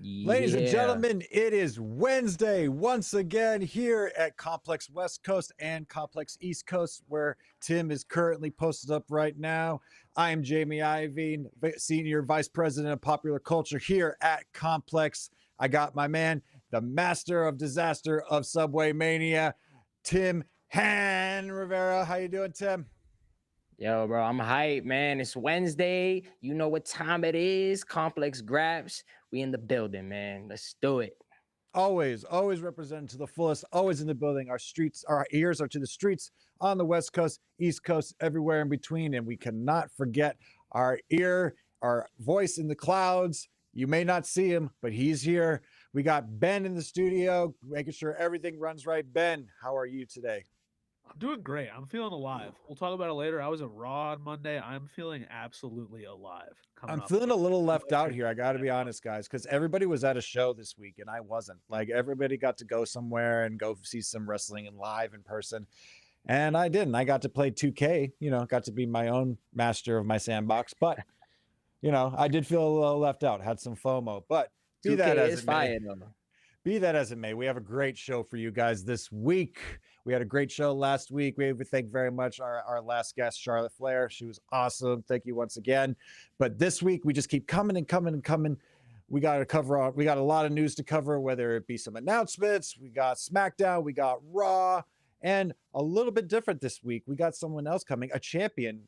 Ladies and Yeah. gentlemen, it is Wednesday once again here at Complex West Coast and Complex East Coast, where Tim is currently posted up right now. I am Jamie Iovine, Senior Vice President of Popular Culture here at Complex. I got my man, the master of disaster of Subway Mania, Tim Hann Rivera. How you doing, Tim? Yo, bro, I'm hyped, man. It's Wednesday. You know what time it is. Complex Graps. We in the building, man. Let's do it. Always represented to the fullest, always in the building. Our ears are to the streets on the West Coast, East Coast, everywhere in between. And we cannot forget our voice in the clouds. You may not see him, but he's here. We got Ben in the studio, making sure everything runs right. Ben, how are you today? I'm doing great. I'm feeling alive. We'll talk about it later. I was at Raw on Monday. I'm feeling absolutely alive. I'm feeling a little left out here. I got to be honest, guys, because everybody was at a show this week and I wasn't. Like, everybody got to go somewhere and go see some wrestling and live in person. And I didn't. I got to play 2K, got to be my own master of my sandbox. But, I did feel a little left out, had some FOMO. But be that as it may. Be that as it may, we have a great show for you guys this week. We had a great show last week. We thank very much our last guest, Charlotte Flair. She was awesome. Thank you once again. But this week, we just keep coming and coming and coming. We got a lot of news to cover, whether it be some announcements. We got SmackDown, we got Raw, and a little bit different this week. We got someone else coming, a champion,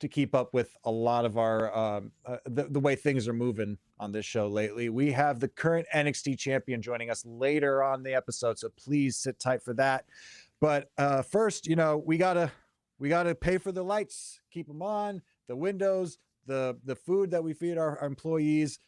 to keep up with a lot of our the way things are moving on this show lately. We have the current NXT champion joining us later on the episode, so please sit tight for that. But first, we gotta pay for the lights, keep them on, the windows, the food that we feed our employees.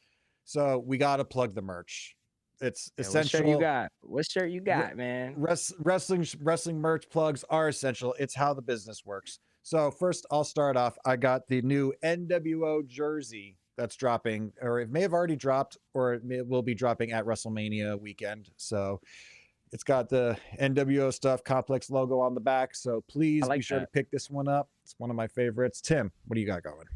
So we gotta plug the merch. It's essential. What shirt you got, man? Wrestling merch plugs are essential. It's how the business works. So first, I'll start off. I got the new NWO jersey that's dropping, or it may have already dropped, or it will be dropping at WrestleMania weekend. So it's got the NWO stuff, Complex logo on the back. So please be sure to pick this one up. It's one of my favorites. Tim, what do you got going?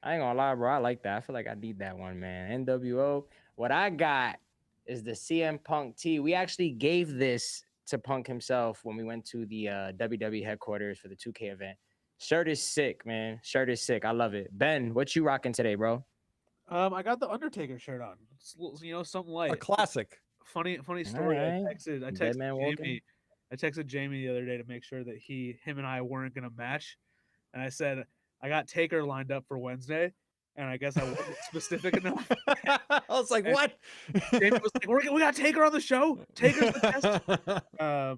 I ain't gonna lie, bro. I like that. I feel like I need that one, man. NWO. What I got is the CM Punk tee. We actually gave this to Punk himself when we went to the WWE headquarters for the 2K event. Shirt is sick, man. Shirt is sick. I love it. Ben, what you rocking today, bro? I got the Undertaker shirt on. It's, something light. A classic. Funny story. Right. I texted Jamie the other day to make sure that him and I weren't gonna match, and I said I got Taker lined up for Wednesday. And I guess I wasn't specific enough. I was like, what? Jamie was like, we got Taker on the show. Taker's the best.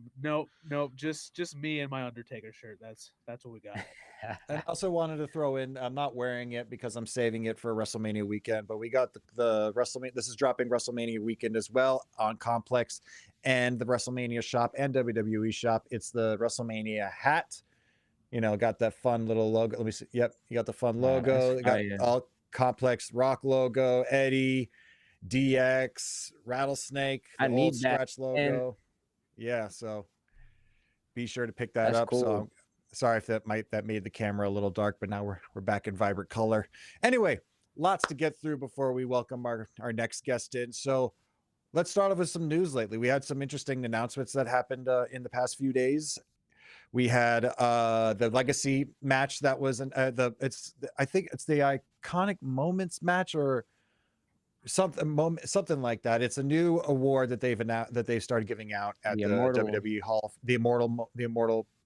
Nope. Just me and my Undertaker shirt. That's what we got. And I also wanted to throw in, I'm not wearing it because I'm saving it for WrestleMania weekend, but we got the WrestleMania. This is dropping WrestleMania weekend as well on Complex and the WrestleMania shop and WWE shop. It's the WrestleMania hat. Got that fun little logo. Let me see. Yep, you got the fun logo. You got all Complex Rock logo, Eddie, DX, Rattlesnake, the old scratch logo. Yeah, so be sure to pick that up. Cool. So sorry if that made the camera a little dark, but now we're back in vibrant color. Anyway, lots to get through before we welcome our next guest in. So let's start off with some news lately. We had some interesting announcements that happened in the past few days. We had the legacy match that was I think it's the iconic moments match or something like that. It's a new award that they've started giving out at the WWE Hall. The immortal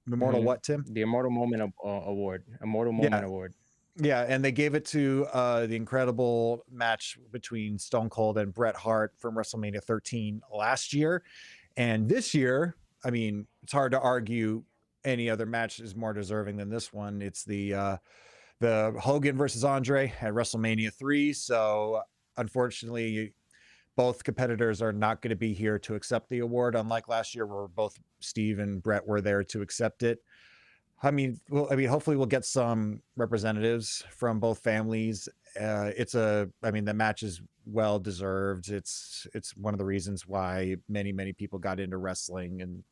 what, Tim? The Immortal Moment Award. Immortal Moment Award. Yeah, and they gave it to the incredible match between Stone Cold and Bret Hart from WrestleMania 13 last year. And this year, I mean, it's hard to argue any other match is more deserving than this one. It's the Hogan versus Andre at WrestleMania 3. So unfortunately, both competitors are not going to be here to accept the award, unlike last year where both Steve and Bret were there to accept it. I mean, hopefully we'll get some representatives from both families. The match is well deserved. It's one of the reasons why many people got into wrestling, and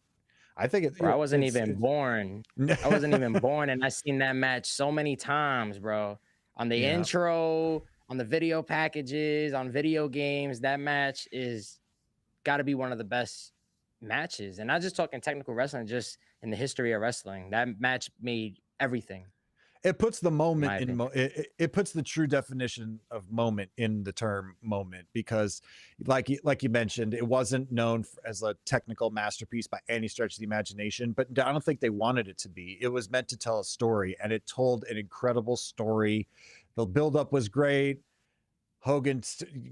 I think I wasn't even born. I wasn't even born, and I seen that match so many times, bro. On the intro, on the video packages, on video games, that match is got to be one of the best matches. And not just talking technical wrestling, just in the history of wrestling. That match made everything. It puts the moment My in it puts the true definition of moment in the term moment, because like you mentioned, it wasn't known as a technical masterpiece by any stretch of the imagination, but I don't think they wanted it to be. It was meant to tell a story, and it told an incredible story. The buildup was great. Hogan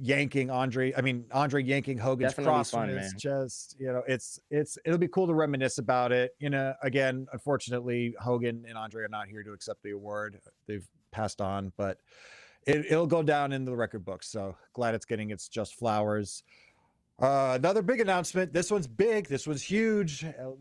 yanking Andre yanking Hogan's Definitely cross fun, from his man. chest. You know, it'll be cool to reminisce about it. You know, again, unfortunately, Hogan and Andre are not here to accept the award. They've passed on, but it'll go down in the record books. So glad it's getting its just flowers. Another big announcement. This one's big. This was huge. A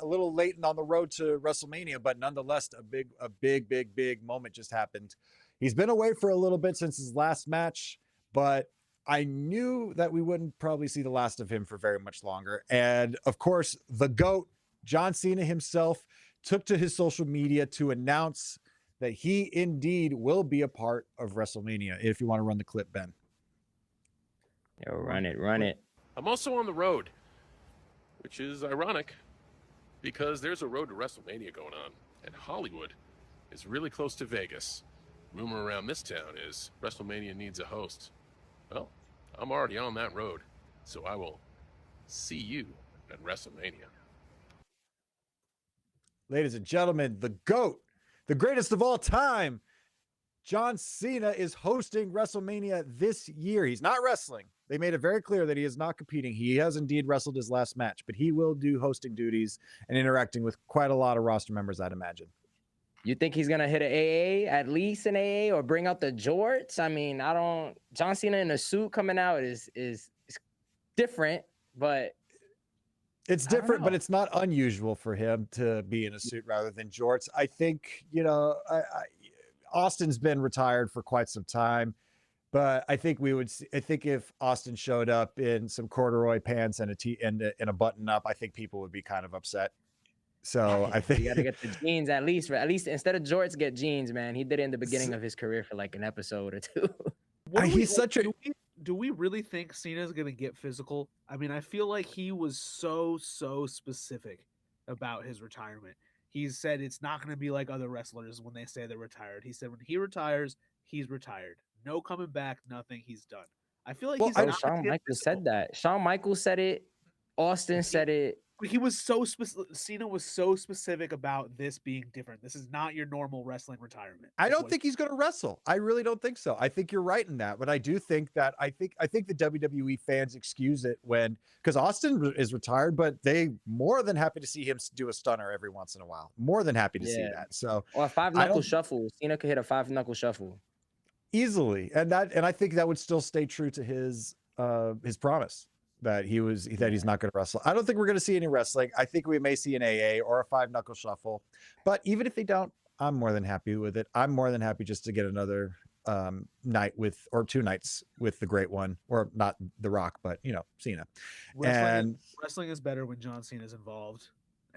little late on the road to WrestleMania, but nonetheless, a big moment just happened. He's been away for a little bit since his last match, but I knew that we wouldn't probably see the last of him for very much longer. And of course, the GOAT, John Cena himself, took to his social media to announce that he indeed will be a part of WrestleMania. If you want to run the clip, Ben. Yo, run it. I'm also on the road, which is ironic because there's a road to WrestleMania going on, and Hollywood is really close to Vegas. Rumor around this town is WrestleMania needs a host. Well, I'm already on that road, so I will see you at WrestleMania. Ladies and gentlemen, the GOAT, the greatest of all time, John Cena is hosting WrestleMania this year. He's not wrestling. They made it very clear that he is not competing. He has indeed wrestled his last match, but he will do hosting duties and interacting with quite a lot of roster members, I'd imagine. You think he's gonna hit an AA, at least an AA, or bring out the jorts? I mean, John Cena in a suit coming out is different, but it's different, but it's not unusual for him to be in a suit rather than jorts. I think, Austin's been retired for quite some time, but I think if Austin showed up in some corduroy pants and a button up, I think people would be kind of upset. So I think you gotta get the jeans at least instead of jorts, get jeans, man. He did it in the beginning of his career for like an episode or two. Do we really think Cena's gonna get physical? I mean, I feel like he was so specific about his retirement. He said it's not gonna be like other wrestlers when they say they're retired. He said when he retires, he's retired. No coming back, nothing. He's done. I feel like Shawn Michaels said that. Shawn Michaels said it. Austin said it. He was so specific. Cena was so specific about this being different. This is not your normal wrestling retirement. I don't think he's going to wrestle. I really don't think so. I think you're right in that, but I do think that I think the WWE fans excuse it because Austin is retired, but they more than happy to see him do a stunner every once in a while. More than happy to see that. So or a 5-knuckle shuffle. Cena could hit a 5-knuckle shuffle easily, and I think that would still stay true to his promise. That he's not going to wrestle. I don't think we're going to see any wrestling. I think we may see an AA or a 5-knuckle shuffle, but even if they don't, I'm more than happy with it. I'm more than happy just to get another night or 2 nights with the great one, or not The Rock, but Cena. Wrestling is better when John Cena is involved.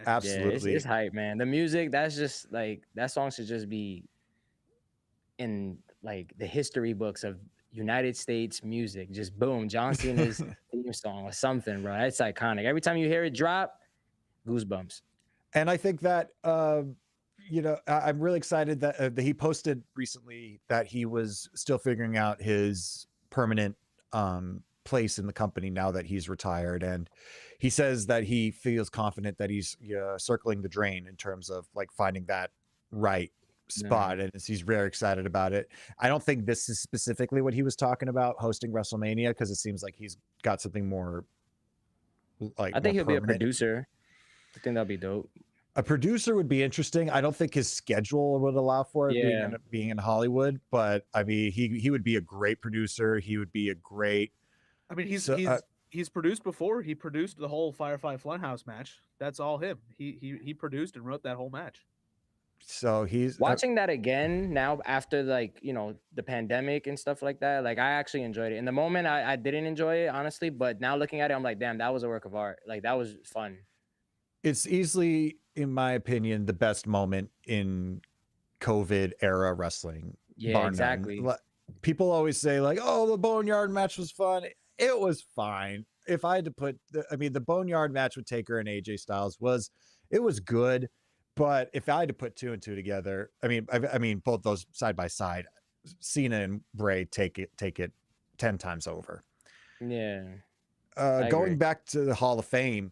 Absolutely, it's hype, man. The music, that's just like that song should just be in like the history books of United States music. Just boom, John Cena's theme song or something, bro. It's iconic. Every time you hear it drop, goosebumps. And I think that I'm really excited that he posted recently that he was still figuring out his permanent place in the company now that he's retired, and he says that he feels confident that he's circling the drain in terms of like finding that right spot, and he's very excited about it. I don't think this is specifically what he was talking about, hosting WrestleMania, because it seems like he's got something more like I think he'll be a producer. I think that'll be dope. A producer would be interesting. I don't think his schedule would allow for it being in Hollywood, but I mean he would be a great producer. He would be a great he's produced before. He produced the whole Firefly Funhouse match. That's all him. He produced and wrote that whole match. So he's watching that again now after the pandemic and stuff like that. Like I actually enjoyed it. In the moment, I didn't enjoy it, honestly, but now looking at it, I'm like, damn, that was a work of art. Like that was fun. It's easily, in my opinion, the best moment in COVID era wrestling. Yeah, exactly. people always say like, oh, the Boneyard match was fun. It was fine. If I had to put, the Boneyard match with Taker and AJ Styles was good, but if I had to put two and two together, I mean, both those side by side, Cena and Bray take it 10 times over. Yeah. Going back to the Hall of Fame,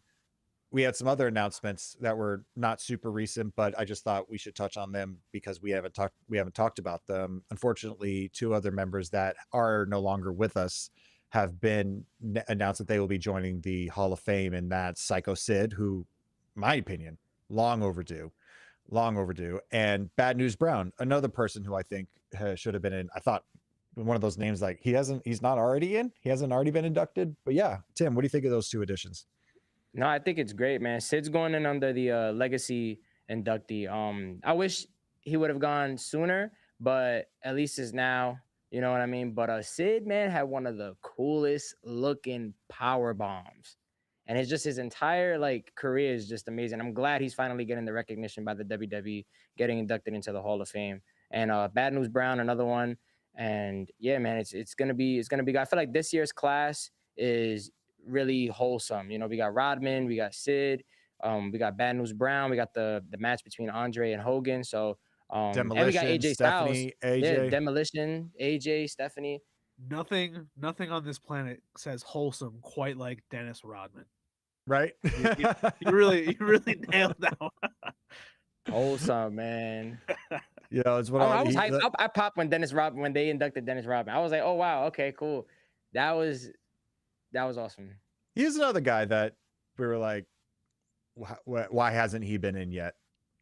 we had some other announcements that were not super recent, but I just thought we should touch on them because we haven't talked about them. Unfortunately, two other members that are no longer with us have been announced that they will be joining the Hall of Fame, and that's Psycho Sid, who, in my opinion, long overdue, and Bad News Brown, another person who I think should have been in. I thought one of those names like he's not already in, he hasn't already been inducted. But yeah, Tim, what do you think of those two additions? No, I think it's great, man. Sid's going in under the legacy inductee. I wish he would have gone sooner, but at least it's now. You know what I mean? But Sid, man, had one of the coolest looking power bombs, and it's just his entire career is just amazing. I'm glad he's finally getting the recognition by the WWE, getting inducted into the Hall of Fame. And Bad News Brown, another one. And yeah, man, it's gonna be. I feel like this year's class is really wholesome. You know, we got Rodman, we got Sid, we got Bad News Brown, we got the match between Andre and Hogan. So and we got AJ Stephanie, Styles. AJ. Yeah, Demolition, AJ, Stephanie. Nothing on this planet says wholesome quite like Dennis Rodman. Right? You really nailed that one. Wholesome, man. You know, it's what I was hyped. I popped when they inducted Dennis Rodman. I was like, oh wow, okay, cool. That was awesome. He's another guy that we were like, why hasn't he been in yet?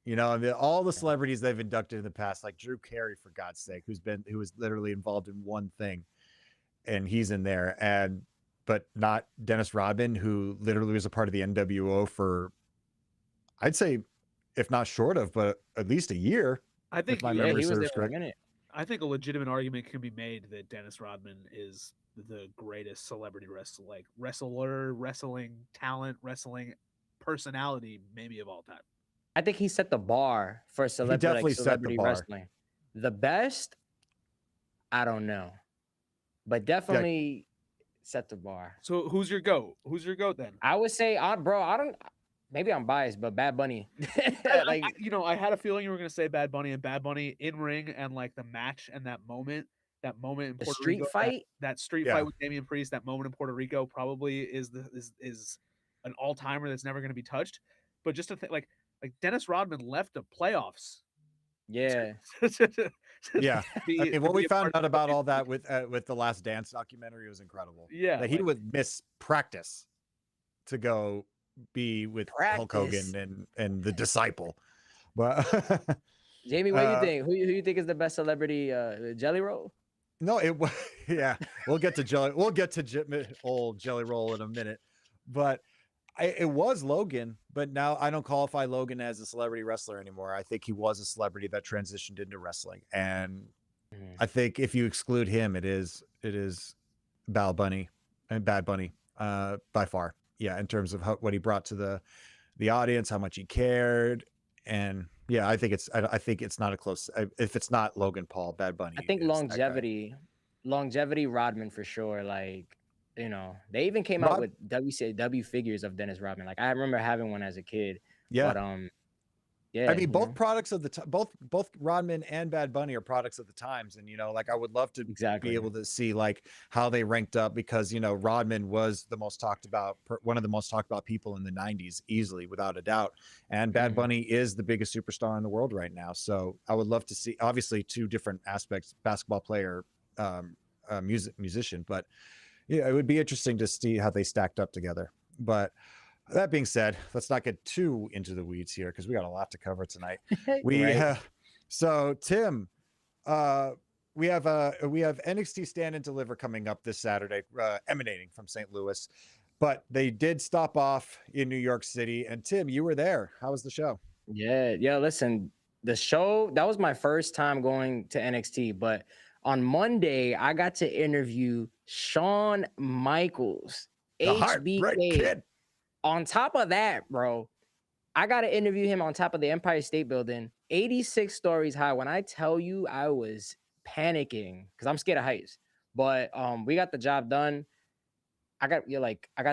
You know, I mean, all the celebrities they've inducted in the past, like Drew Carey, for God's sake, who was literally involved in one thing, and he's in there, but not Dennis Rodman, who literally was a part of the NWO for, I'd say, if not short of, but at least a year. I think he was there for a minute. I think a legitimate argument can be made that Dennis Rodman is the greatest celebrity wrestling talent, wrestling personality, maybe of all time. I think he set the bar for celebrity wrestling. The best, I don't know, but definitely set the bar. So who's your GOAT? Who's your GOAT then? I would say, maybe I'm biased, but Bad Bunny. I had a feeling you were going to say Bad Bunny, and Bad Bunny in ring and the match and that moment in Puerto street Rico, fight, that street fight with Damian Priest, that moment in Puerto Rico probably is an all-timer that's never going to be touched. But just to think, like Dennis Rodman left the playoffs. Yeah. Yeah. What we found out about all that with the Last Dance documentary was incredible. Yeah. That he would miss practice to go be with Hulk Hogan and the Disciple. But Jamie, what do you think? Who you think is the best celebrity? Jelly Roll? No, we'll get to old Jelly Roll in a minute, but it was Logan. But now I don't qualify Logan as a celebrity wrestler anymore. I think he was a celebrity that transitioned into wrestling, and I think if you exclude him, it is Bad Bunny by far. Yeah, in terms of what he brought to the audience, how much he cared, and yeah, I think it's not a close. If it's not Logan Paul, Bad Bunny. I think longevity, Rodman for sure. They even came out with WCW figures of Dennis Rodman. I remember having one as a kid. Yeah. But, yeah. Both products of both Rodman and Bad Bunny are products of the times, and I would love to be able to see how they ranked up, because Rodman was one of the most talked about people in the 90s, easily, without a doubt, and Bad Bunny is the biggest superstar in the world right now. So I would love to see, obviously, two different aspects: basketball player, musician, but yeah, it would be interesting to see how they stacked up together. But that being said, let's not get too into the weeds here, because we got a lot to cover tonight. So Tim, we have NXT Stand and Deliver coming up this Saturday, emanating from St. Louis, but they did stop off in New York City. And Tim, you were there. How was the show? Yeah. Listen, the show, that was my first time going to NXT, but on Monday I got to interview Shawn Michaels, the Heartbreak Kid. On top of that, bro, I got to interview him on top of the Empire State Building, 86 stories high. When I tell you, I was panicking because I'm scared of heights. But we got the job done. I got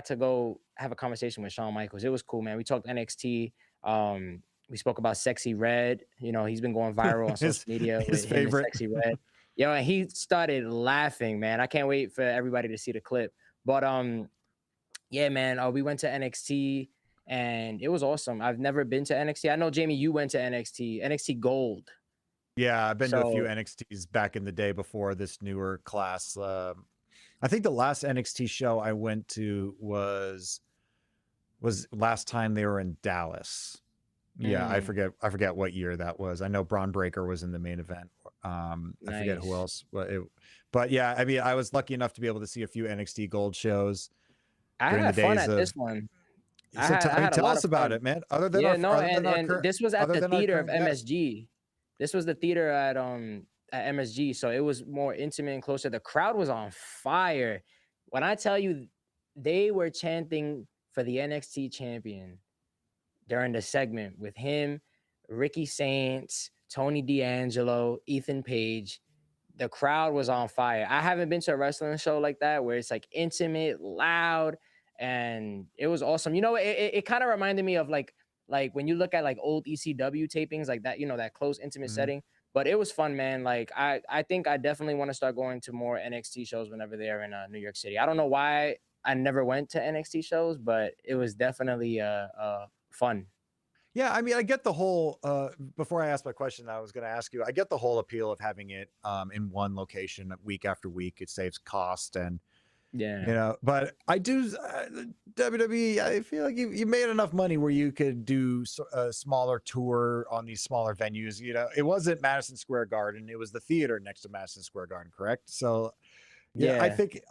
to go have a conversation with Shawn Michaels. It was cool, man. We talked NXT. We spoke about Sexy Red. You know, he's been going viral on social media with him and Sexy Red. Yo, and he started laughing, man. I can't wait for everybody to see the clip. But yeah, man, we went to NXT and it was awesome. I've never been to NXT. I know, Jamie, you went to NXT Gold. Yeah, I've been to a few NXTs back in the day before this newer class. I think the last NXT show I went to was last time they were in Dallas. Yeah, I forget what year that was. I know Braun Breaker was in the main event. I forget who else, but yeah, I mean, I was lucky enough to be able to see a few NXT Gold shows. I had fun at this one. So tell us about it, man. Other than this was at the theater of MSG. This was the theater at MSG, so it was more intimate and closer. The crowd was on fire. When I tell you, they were chanting for the NXT champion during the segment with him, Ricky Saints, Tony D'Angelo, Ethan Page. The crowd was on fire. I haven't been to a wrestling show like that where it's like intimate, loud, and it was awesome. You know, it kind of reminded me of like when you look at like old ECW tapings like that, you know, that close, intimate setting. But it was fun, man. Like I think I definitely want to start going to more NXT shows whenever they're in New York City. I don't know why I never went to NXT shows, but it was definitely fun. Yeah, I mean, I get the whole, before I ask my question, I was going to ask you, I get the whole appeal of having it in one location week after week. It saves cost and, yeah, you know, but I do, WWE, I feel like you made enough money where you could do a smaller tour on these smaller venues. You know, it wasn't Madison Square Garden. It was the theater next to Madison Square Garden, correct? So, yeah. I think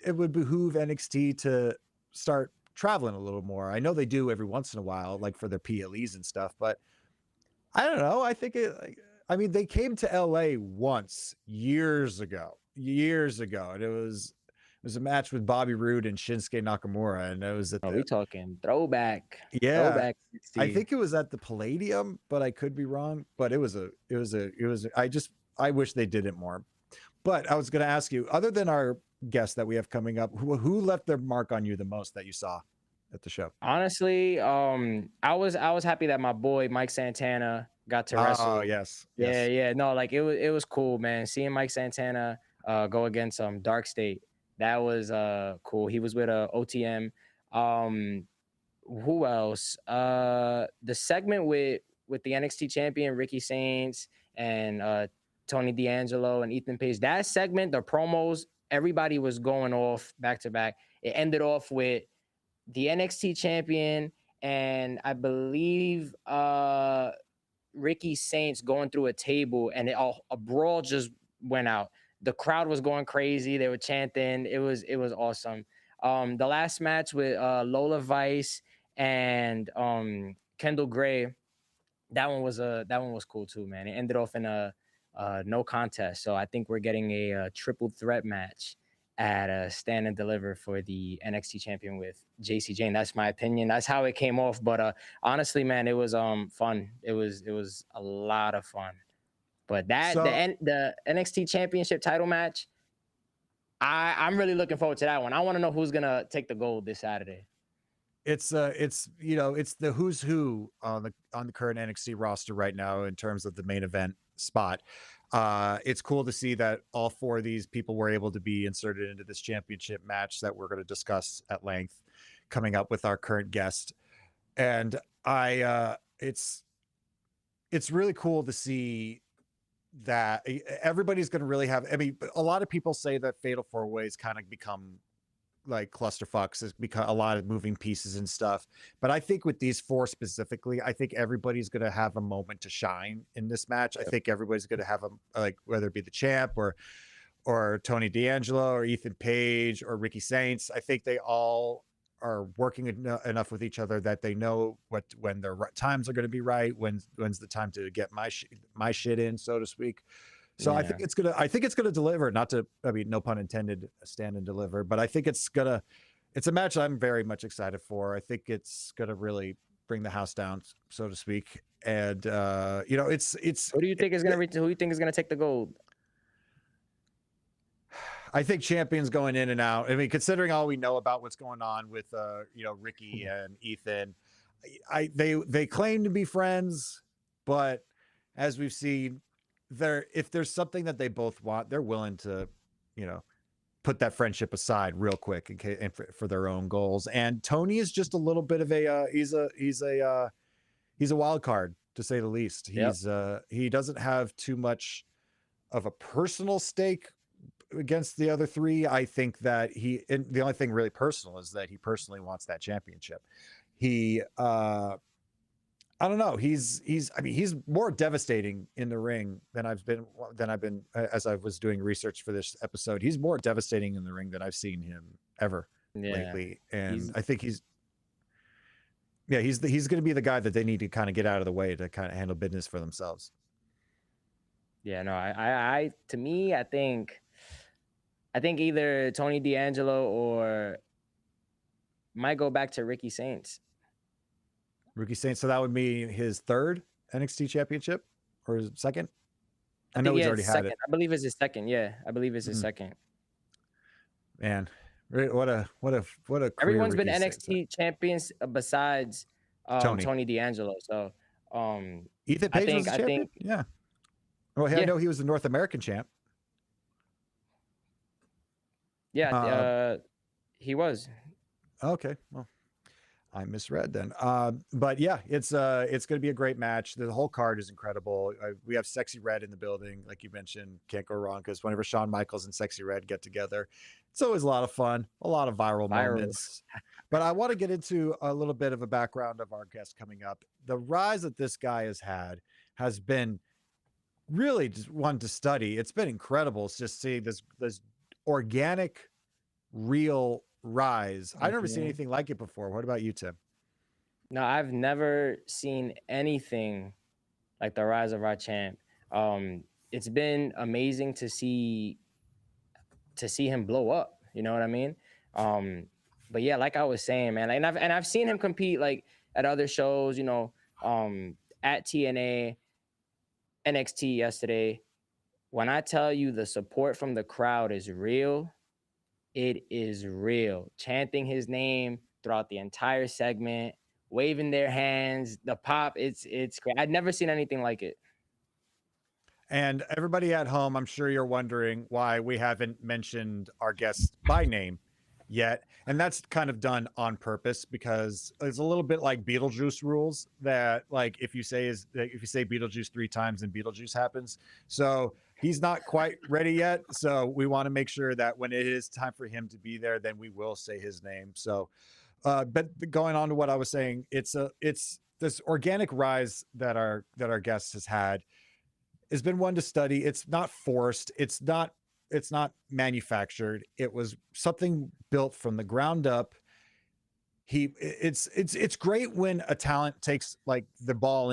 it would behoove NXT to start traveling a little more. I know they do every once in a while, like for their PLEs and stuff, but I don't know. I think I mean, they came to LA once years ago, and it was a match with Bobby Roode and Shinsuke Nakamura, and it was at we talking throwback. Yeah, throwback 60. I think it was at the Palladium, but I could be wrong. But it was I wish they did it more. But I was going to ask you, other than our guests that we have coming up, who left their mark on you the most that you saw at the show? Honestly, I was happy that my boy Mike Santana got to wrestle. Oh yes. Yeah. No, like it was cool, man. Seeing Mike Santana go against Dark State, that was cool. He was with OTM. Who else? The segment with the NXT champion Ricky Saints and Tony D'Angelo and Ethan Page. That segment, the promos, everybody was going off back to back. It ended off with the NXT champion and I believe Ricky Saints going through a table, and a brawl just went out. The crowd was going crazy. They were chanting. It was awesome. The last match with Lola Vice and Kendall Gray, that one was cool too, man. It ended off in a no contest. So I think we're getting a triple threat match at Stand and Deliver for the NXT champion with JC Jane. That's my opinion. That's how it came off. But honestly, man, it was fun. It was a lot of fun. But the NXT championship title match, I'm really looking forward to that one. I want to know who's gonna take the gold this Saturday. It's the who's who on the current NXT roster right now in terms of the main event spot. It's cool to see that all four of these people were able to be inserted into this championship match that we're going to discuss at length coming up with our current guest. And it's really cool to see that everybody's going to really have, I mean, a lot of people say that Fatal 4-Ways kind of become like clusterfucks. It's become a lot of moving pieces and stuff. But I think with these four specifically, I think everybody's going to have a moment to shine in this match. I think everybody's going to have whether it be the champ or Tony D'Angelo or Ethan Page or Ricky Saints. I think they all are working enough with each other that they know when their times are going to be right. When's the time to get my shit in, so to speak. So yeah. I think it's gonna deliver. Not to, I mean, no pun intended, Stand and Deliver, but I think it's a match I'm very much excited for. I think it's gonna really bring the house down, so to speak. And you know, it's Who do you think is gonna reach? Who do you think is gonna take the gold? I think champions going in and out. I mean, considering all we know about what's going on with you know, Ricky and Ethan, they claim to be friends, but as we've seen, if there's something that they both want, they're willing to, you know, put that friendship aside real quick and for their own goals. And Tony is just a little bit of a he's a wild card, to say the least. He doesn't have too much of a personal stake against the other three. I think that the only thing really personal is that he personally wants that championship. He I don't know. I mean, he's more devastating in the ring than I've been as I was doing research for this episode. He's more devastating in the ring than I've seen him ever lately. And I think he's going to be the guy that they need to kind of get out of the way to kind of handle business for themselves. Yeah, no, I to me, I think either Tony D'Angelo or might go back to Ricky Saints. Ricky Saints. So that would be his third NXT championship or his second? I know he's already had it. I believe it's his second. Yeah, I believe it's his second. Man, what a everyone's been NXT champions besides Tony D'Angelo. So Ethan Page was a champion? Yeah. Well, I know he was the North American champ. Yeah, he was. Okay, well, I misread then. But yeah, it's going to be a great match. The whole card is incredible. We have Sexy Red in the building, like you mentioned. Can't go wrong because whenever Shawn Michaels and Sexy Red get together, it's always a lot of fun, a lot of viral moments. But I want to get into a little bit of a background of our guest coming up. The rise that this guy has had has been really just one to study. It's been incredible just seeing this organic, real rise. I've never seen anything like it before. What about you, Tim? No, I've never seen anything like the rise of our champ. It's been amazing to see him blow up. You know what I mean? But yeah, like I was saying, man, and I've seen him compete like at other shows. You know, at TNA, NXT yesterday. When I tell you the support from the crowd is real, it is real. Chanting his name throughout the entire segment, waving their hands, the pop, it's great. I'd never seen anything like it. And everybody at home, I'm sure you're wondering why we haven't mentioned our guest by name yet. And that's kind of done on purpose because it's a little bit like Beetlejuice rules that, like, if you say Beetlejuice 3 times, then Beetlejuice happens. So he's not quite ready yet. So we want to make sure that when it is time for him to be there, then we will say his name. So, but going on to what I was saying, it's this organic rise that our guest has had has been one to study. It's not forced. It's not manufactured. It was something built from the ground up. It's great when a talent takes the ball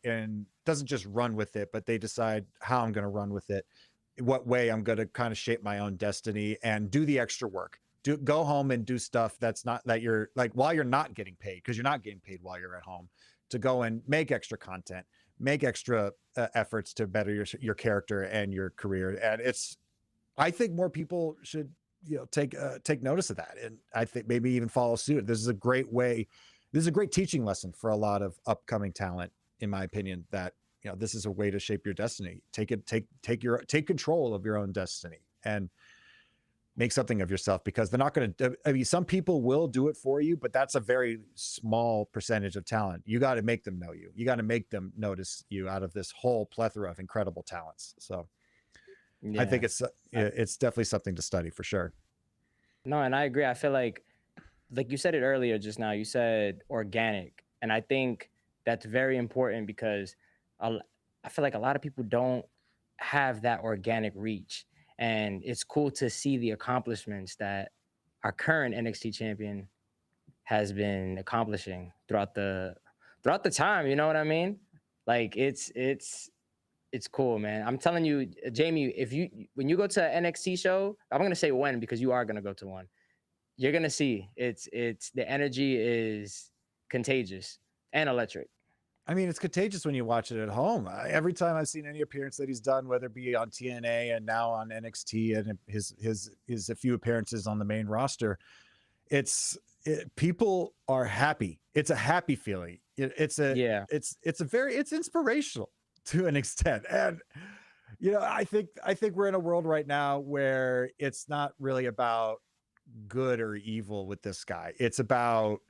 and doesn't just run with it, but they decide how I'm going to run with it, what way I'm going to kind of shape my own destiny and do the extra work. Go home and do stuff that's not that you're like while you're not getting paid, because you're not getting paid while you're at home, to go and make extra content, make extra efforts to better your character and your career. And I think more people should, take notice of that. And I think maybe even follow suit. This is a great teaching lesson for a lot of upcoming talent, in my opinion, that, this is a way to shape your destiny. Take control of your own destiny and make something of yourself, because they're not going to, some people will do it for you, but that's a very small percentage of talent. You got to make them know you. You got to make them notice you out of this whole plethora of incredible talents. So yeah. I think it's definitely something to study for sure. No, and I agree. I feel like you said it earlier just now, you said organic. And I think that's very important because I feel like a lot of people don't have that organic reach. And it's cool to see the accomplishments that our current NXT champion has been accomplishing throughout the time. You know what I mean? Like it's cool, man. I'm telling you, Jamie, when you go to an NXT show, I'm gonna say when because you are gonna go to one. You're gonna see it's the energy is contagious and electric. I mean, it's contagious when you watch it at home. Every time I've seen any appearance that he's done, whether it be on TNA and now on NXT and his a few appearances on the main roster, people are happy. It's a happy feeling. It's inspirational to an extent. And I think we're in a world right now where it's not really about good or evil with this guy. It's about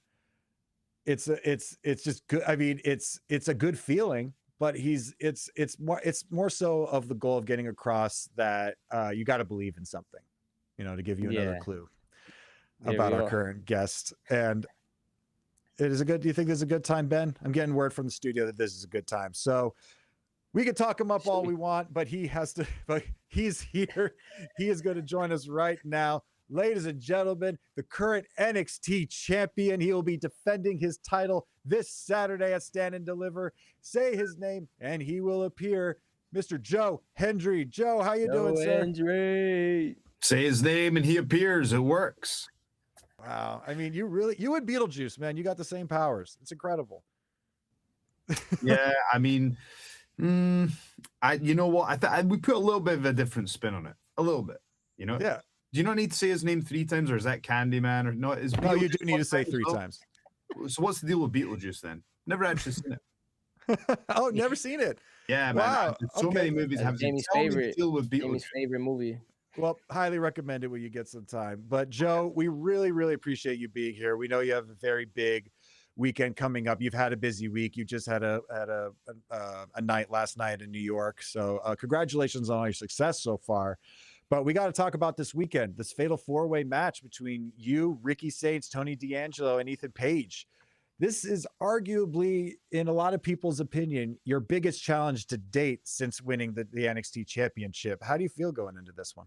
it's just good. I mean, it's a good feeling, but it's more so of the goal of getting across that you got to believe in something, to give you another clue about our current guest. And do you think this is a good time, Ben? I'm getting word from the studio that this is a good time. So we can talk him up all we want, but he's here. He is going to join us right now. Ladies and gentlemen, the current NXT champion. He will be defending his title this Saturday at Stand and Deliver. Say his name and he will appear. Mr. Joe Hendry. Joe, how you doing, sir? Hendry. Say his name and he appears. It works. Wow. I mean, you and Beetlejuice, man, you got the same powers. It's incredible. Yeah, I mean, you know what? We put a little bit of a different spin on it. A little bit, Yeah. Do you not need to say his name 3 times, or is that Candyman? Or no? No, you do need to say 3 times. So what's the deal with Beetlejuice then? Never actually seen it. Oh, never seen it. Yeah, wow. Man. So many movies have Jamie's favorite. Jamie's favorite movie. Well, highly recommend it when you get some time. But Joe, we really, really appreciate you being here. We know you have a very big weekend coming up. You've had a busy week. You just had a night last night in New York. So congratulations on all your success so far. But we got to talk about this weekend, this fatal 4-way match between you, Ricky Saints, Tony D'Angelo, and Ethan Page. This is arguably, in a lot of people's opinion, your biggest challenge to date since winning the NXT Championship. How do you feel going into this one?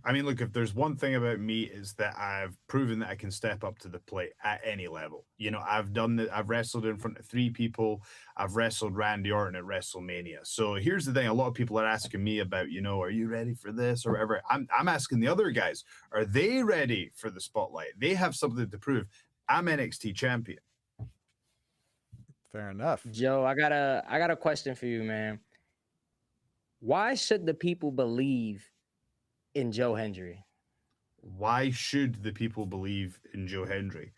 I mean, look, if there's one thing about me is that I've proven that I can step up to the plate at any level. I've done that. I've wrestled in front of 3 people. I've wrestled Randy Orton at WrestleMania. So here's the thing. A lot of people are asking me about, are you ready for this or whatever? I'm asking the other guys, are they ready for the spotlight? They have something to prove. I'm NXT champion. Fair enough. Joe, I got a question for you, man. Why should the people believe in Joe Hendry? Why should the people believe in Joe Hendry?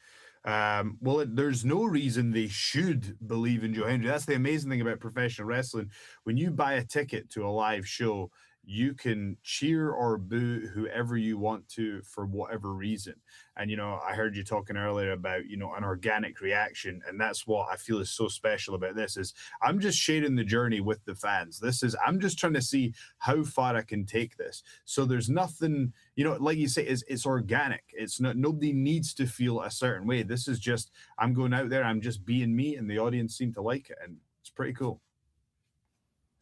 Well, there's no reason they should believe in Joe Hendry. That's the amazing thing about professional wrestling. When you buy a ticket to a live show, you can cheer or boo whoever you want to for whatever reason. And, I heard you talking earlier about, an organic reaction. And that's what I feel is so special about this is I'm just sharing the journey with the fans. I'm just trying to see how far I can take this. So there's nothing, like you say, it's organic. It's not, nobody needs to feel a certain way. This is just, I'm going out there, I'm just being me, and the audience seem to like it. And it's pretty cool.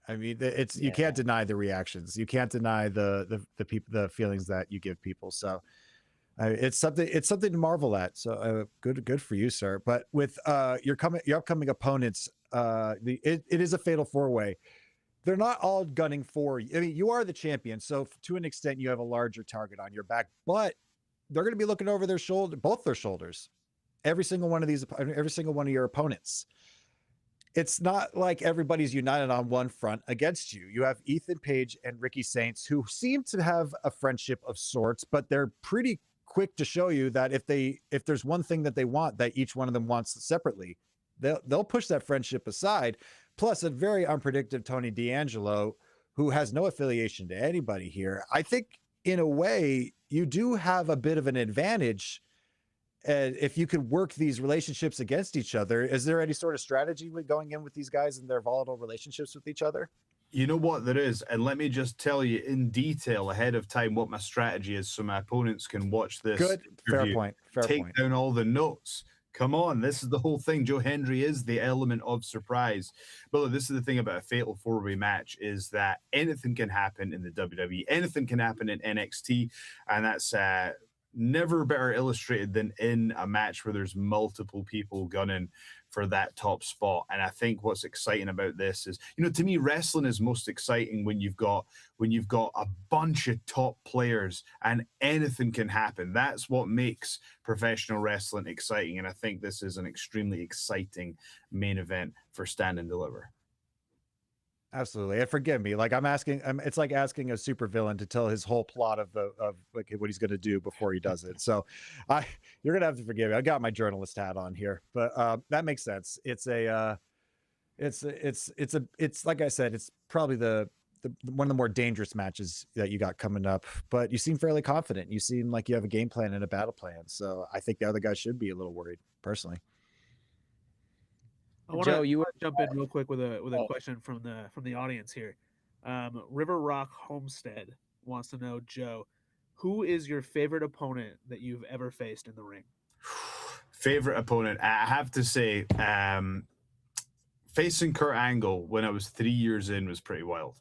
I mean, you can't deny the reactions. You can't deny the people, the feelings that you give people. So it's something to marvel at. So good for you, sir. But with your upcoming opponents, it is a fatal 4-way. They're not all gunning for you. I mean, you are the champion, so to an extent, you have a larger target on your back. But they're going to be looking over both their shoulders. Every single one of your opponents. It's not like everybody's united on one front against you. You have Ethan Page and Ricky Saints, who seem to have a friendship of sorts, but they're pretty quick to show you that if there's one thing that they want that each one of them wants separately, they'll push that friendship aside. Plus a very unpredictable Tony D'Angelo, who has no affiliation to anybody here. I think in a way you do have a bit of an advantage. If you could work these relationships against each other, is there any sort of strategy with going in with these guys and their volatile relationships with each other? You know what, there is. And let me just tell you in detail ahead of time what my strategy is so my opponents can watch this. Good. Fair point. Take down all the notes. Come on, this is the whole thing. Joe Hendry is the element of surprise. But look, this is the thing about a fatal 4-way match is that anything can happen in the WWE. Anything can happen in NXT. And that's never better illustrated than in a match where there's multiple people gunning for that top spot. And I think what's exciting about this is, to me, wrestling is most exciting when you've got a bunch of top players and anything can happen. That's what makes professional wrestling exciting. And I think this is an extremely exciting main event for Stand and Deliver. Absolutely. And forgive me, like it's like asking a supervillain to tell his whole plot of like what he's going to do before he does it. So you're going to have to forgive me. I got my journalist hat on here, but that makes sense. It's like I said, it's probably the one of the more dangerous matches that you got coming up, but you seem fairly confident. You seem like you have a game plan and a battle plan. So I think the other guys should be a little worried personally. I want to jump in real quick with a question from the audience here. River Rock Homestead wants to know, Joe, who is your favorite opponent that you've ever faced in the ring? Favorite opponent, I have to say, facing Kurt Angle when I was 3 years in was pretty wild.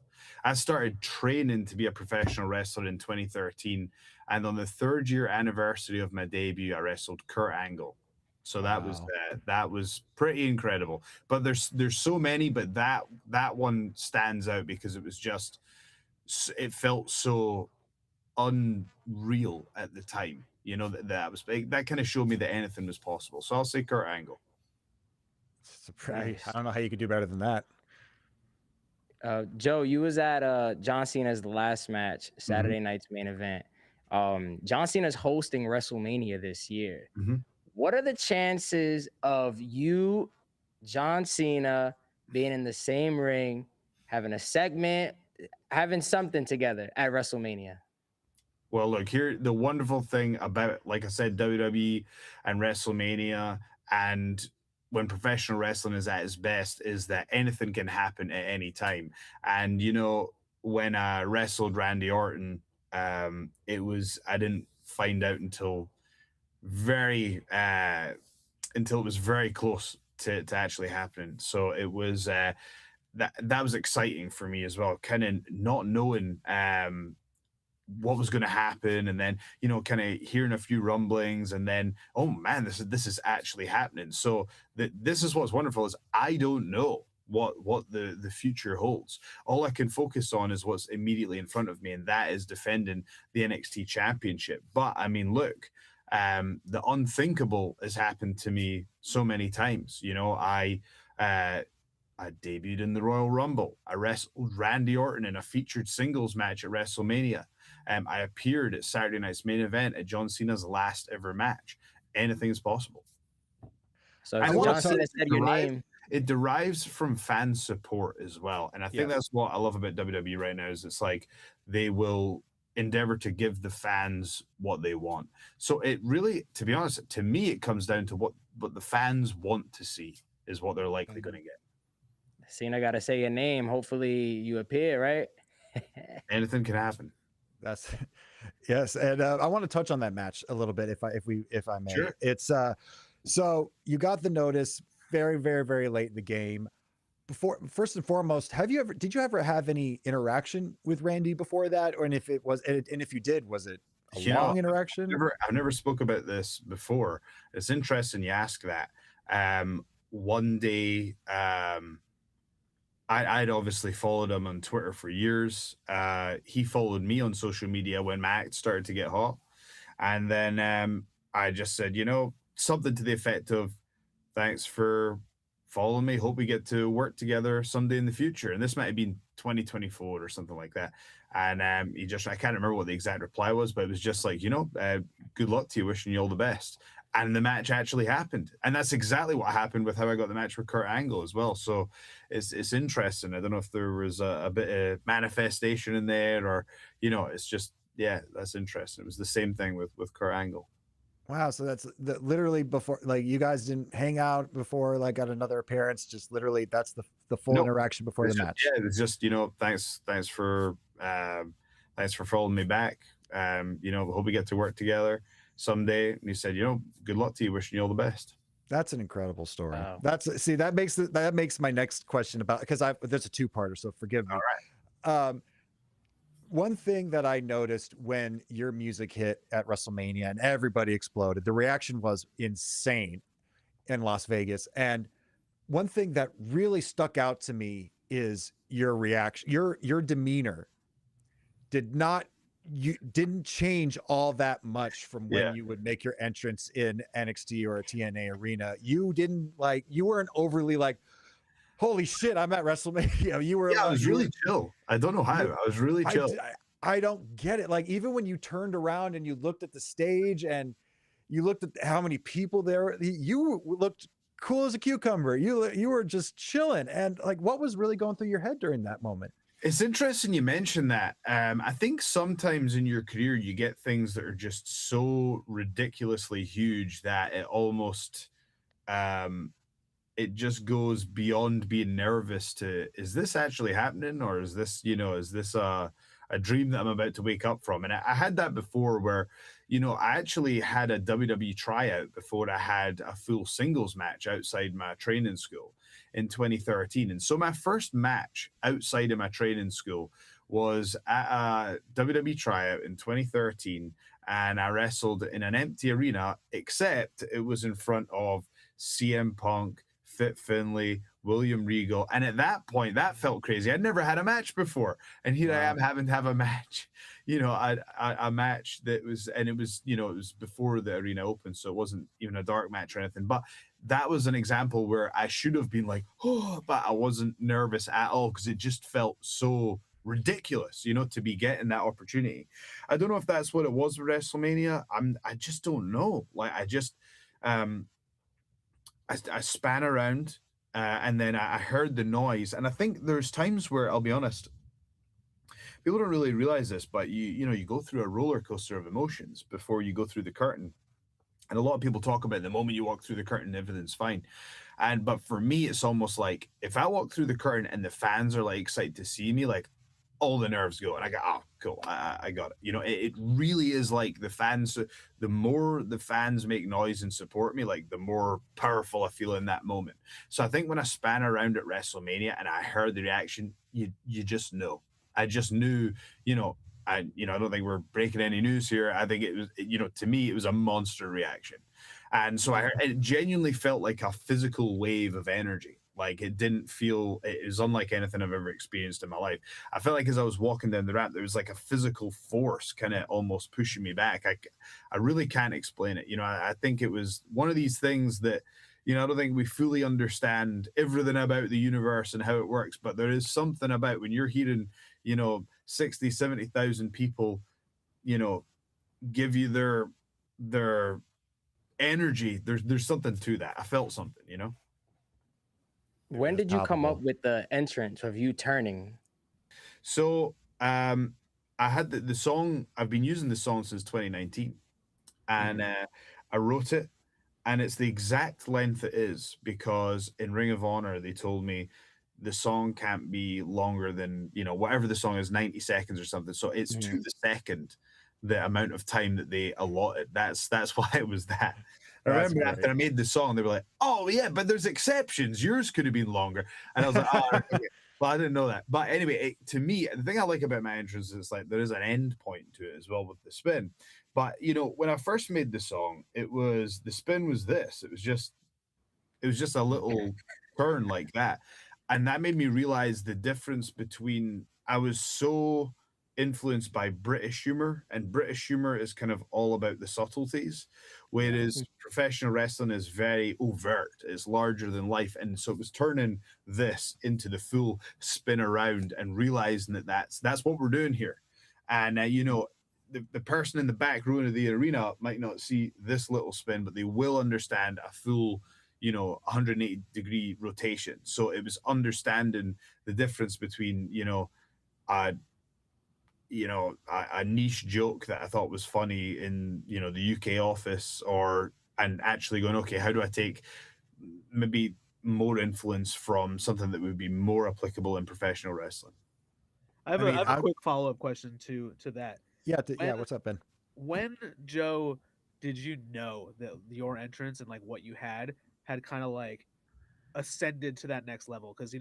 I started training to be a professional wrestler in 2013, and on the 3rd year anniversary of my debut, I wrestled Kurt Angle. So that was pretty incredible. But there's so many, but that one stands out because it felt so unreal at the time. That kind of showed me that anything was possible. So I'll say Kurt Angle. Nice. I don't know how you could do better than that. Joe, you was at John Cena's last match, Saturday night's main event. John Cena's hosting WrestleMania this year. What are the chances of you, John Cena, being in the same ring, having a segment, having something together at WrestleMania? Well, look, here, the wonderful thing about, like I said, WWE and WrestleMania, and when professional wrestling is at its best, is that anything can happen at any time. And, when I wrestled Randy Orton, I didn't find out until it was very close to actually happening. So it was that was exciting for me as well, kind of not knowing what was going to happen, and then kind of hearing a few rumblings, and then, oh man, this is actually happening. So this is what's wonderful, is I don't know what the future holds. All I can focus on is what's immediately in front of me, and that is defending the NXT Championship. But I mean, look, the unthinkable has happened to me so many times. I debuted in the Royal Rumble. I wrestled Randy Orton in a featured singles match at WrestleMania. I appeared at Saturday night's main event at John Cena's last ever match. Anything's possible. So John Cena said your name. It derives from fan support as well. And I think that's what I love about WWE right now, is it's like they will endeavor to give the fans what they want. So it really, to be honest, to me, it comes down to what the fans want to see is what they're likely going to get. Cena got to say your name. Hopefully you appear, right? Anything can happen. That's yes. And I want to touch on that match a little bit, if I may. Sure. It's so you got the notice very, very, very late in the game. First and foremost, did you ever have any interaction with Randy before that? And if you did, was it a long interaction? I've never spoke about this before. It's interesting you ask that. One day, I'd obviously followed him on Twitter for years. He followed me on social media when my act started to get hot. And then I just said, something to the effect of, thanks for following me. Hope we get to work together someday in the future. And this might have been 2024 or something like that. And I can't remember what the exact reply was, but it was just like, good luck to you, wishing you all the best. And the match actually happened. And that's exactly what happened with how I got the match with Kurt Angle as well. So it's interesting. I don't know if there was a bit of manifestation in there, or, it's just, that's interesting. It was the same thing with Kurt Angle. Wow. So that's literally before, like, you guys didn't hang out before, like, at another appearance, just literally that's the full interaction before the match. Yeah. It's just, thanks for following me back. Hope we get to work together someday. And he said, good luck to you, wishing you all the best. That's an incredible story. Wow. That makes my next question about, because there's a two-parter, so forgive me. All right. One thing that I noticed when your music hit at WrestleMania and everybody exploded, the reaction was insane in Las Vegas. And one thing that really stuck out to me is your reaction, your demeanor you didn't change all that much from when you would make your entrance in NXT or a TNA arena. You didn't like, you weren't overly like, holy shit, I'm at WrestleMania. You were, I was really chill. I don't know how. I was really chill. I don't get it. Like, even when you turned around and you looked at the stage and you looked at how many people there, you looked cool as a cucumber. You were just chilling. And like, what was really going through your head during that moment? It's interesting you mentioned that. I think sometimes in your career you get things that are just so ridiculously huge that it almost it just goes beyond being nervous to, is this actually happening, or is this, is this a dream that I'm about to wake up from? And I had that before where, I actually had a WWE tryout before I had a full singles match outside my training school in 2013. And so my first match outside of my training school was at a WWE tryout in 2013. And I wrestled in an empty arena, except it was in front of CM Punk, Fit Finlay, William Regal. And at that point, that felt crazy. I'd never had a match before. And here I am having to have a match, a match that was, and it was, it was before the arena opened. So it wasn't even a dark match or anything. But that was an example where I should have been like, oh, but I wasn't nervous at all because it just felt so ridiculous, to be getting that opportunity. I don't know if that's what it was with WrestleMania. I just don't know. Like, I just, I span around and then I heard the noise. And I think there's times where, I'll be honest, people don't really realize this, but you go through a roller coaster of emotions before you go through the curtain. And a lot of people talk about the moment you walk through the curtain, everything's fine. But for me, it's almost like if I walk through the curtain and the fans are like excited to see me, like all the nerves go, and I go, oh, cool, I got it. It really is like the fans. The more the fans make noise and support me, like the more powerful I feel in that moment. So I think when I span around at WrestleMania and I heard the reaction, you just know. I just knew, I don't think we're breaking any news here. I think it was, to me, it was a monster reaction. And so it genuinely felt like a physical wave of energy. Like, it didn't feel, it was unlike anything I've ever experienced in my life. I felt like as I was walking down the ramp, there was like a physical force kind of almost pushing me back. I really can't explain it. I think it was one of these things that, I don't think we fully understand everything about the universe and how it works, but there is something about when you're hearing, 60, 70,000 people, give you their energy. There's something to that. I felt something, When did you come up with the entrance of you turning? So I had the song. I've been using the song since 2019, and I wrote it, and it's the exact length it is because in Ring of Honor they told me the song can't be longer than whatever the song is, 90 seconds or something. So it's to the second the amount of time that they allotted. That's why it was that. I remember after I made the song, they were like, "Oh yeah, but there's exceptions. Yours could have been longer." And I was like, "Oh, okay." Well, I didn't know that. But anyway, to me, the thing I like about my entrance is like there is an end point to it as well with the spin. But when I first made the song, the spin was this. It was just a little turn like that, and that made me realize the difference between. I was so influenced by British humor, and British humor is kind of all about the subtleties, whereas professional wrestling is very overt, it's larger than life. And so it was turning this into the full spin around and realizing that that's what we're doing here. And the person in the back row of the arena might not see this little spin, but they will understand a full 180-degree rotation. So it was understanding the difference between a niche joke that I thought was funny in the UK office, and actually going, okay, how do I take maybe more influence from something that would be more applicable in professional wrestling? I have a quick follow-up question to that. Yeah, what's up, Ben? When, Joe, did you know that your entrance and like what you had kind of like ascended to that next level? Because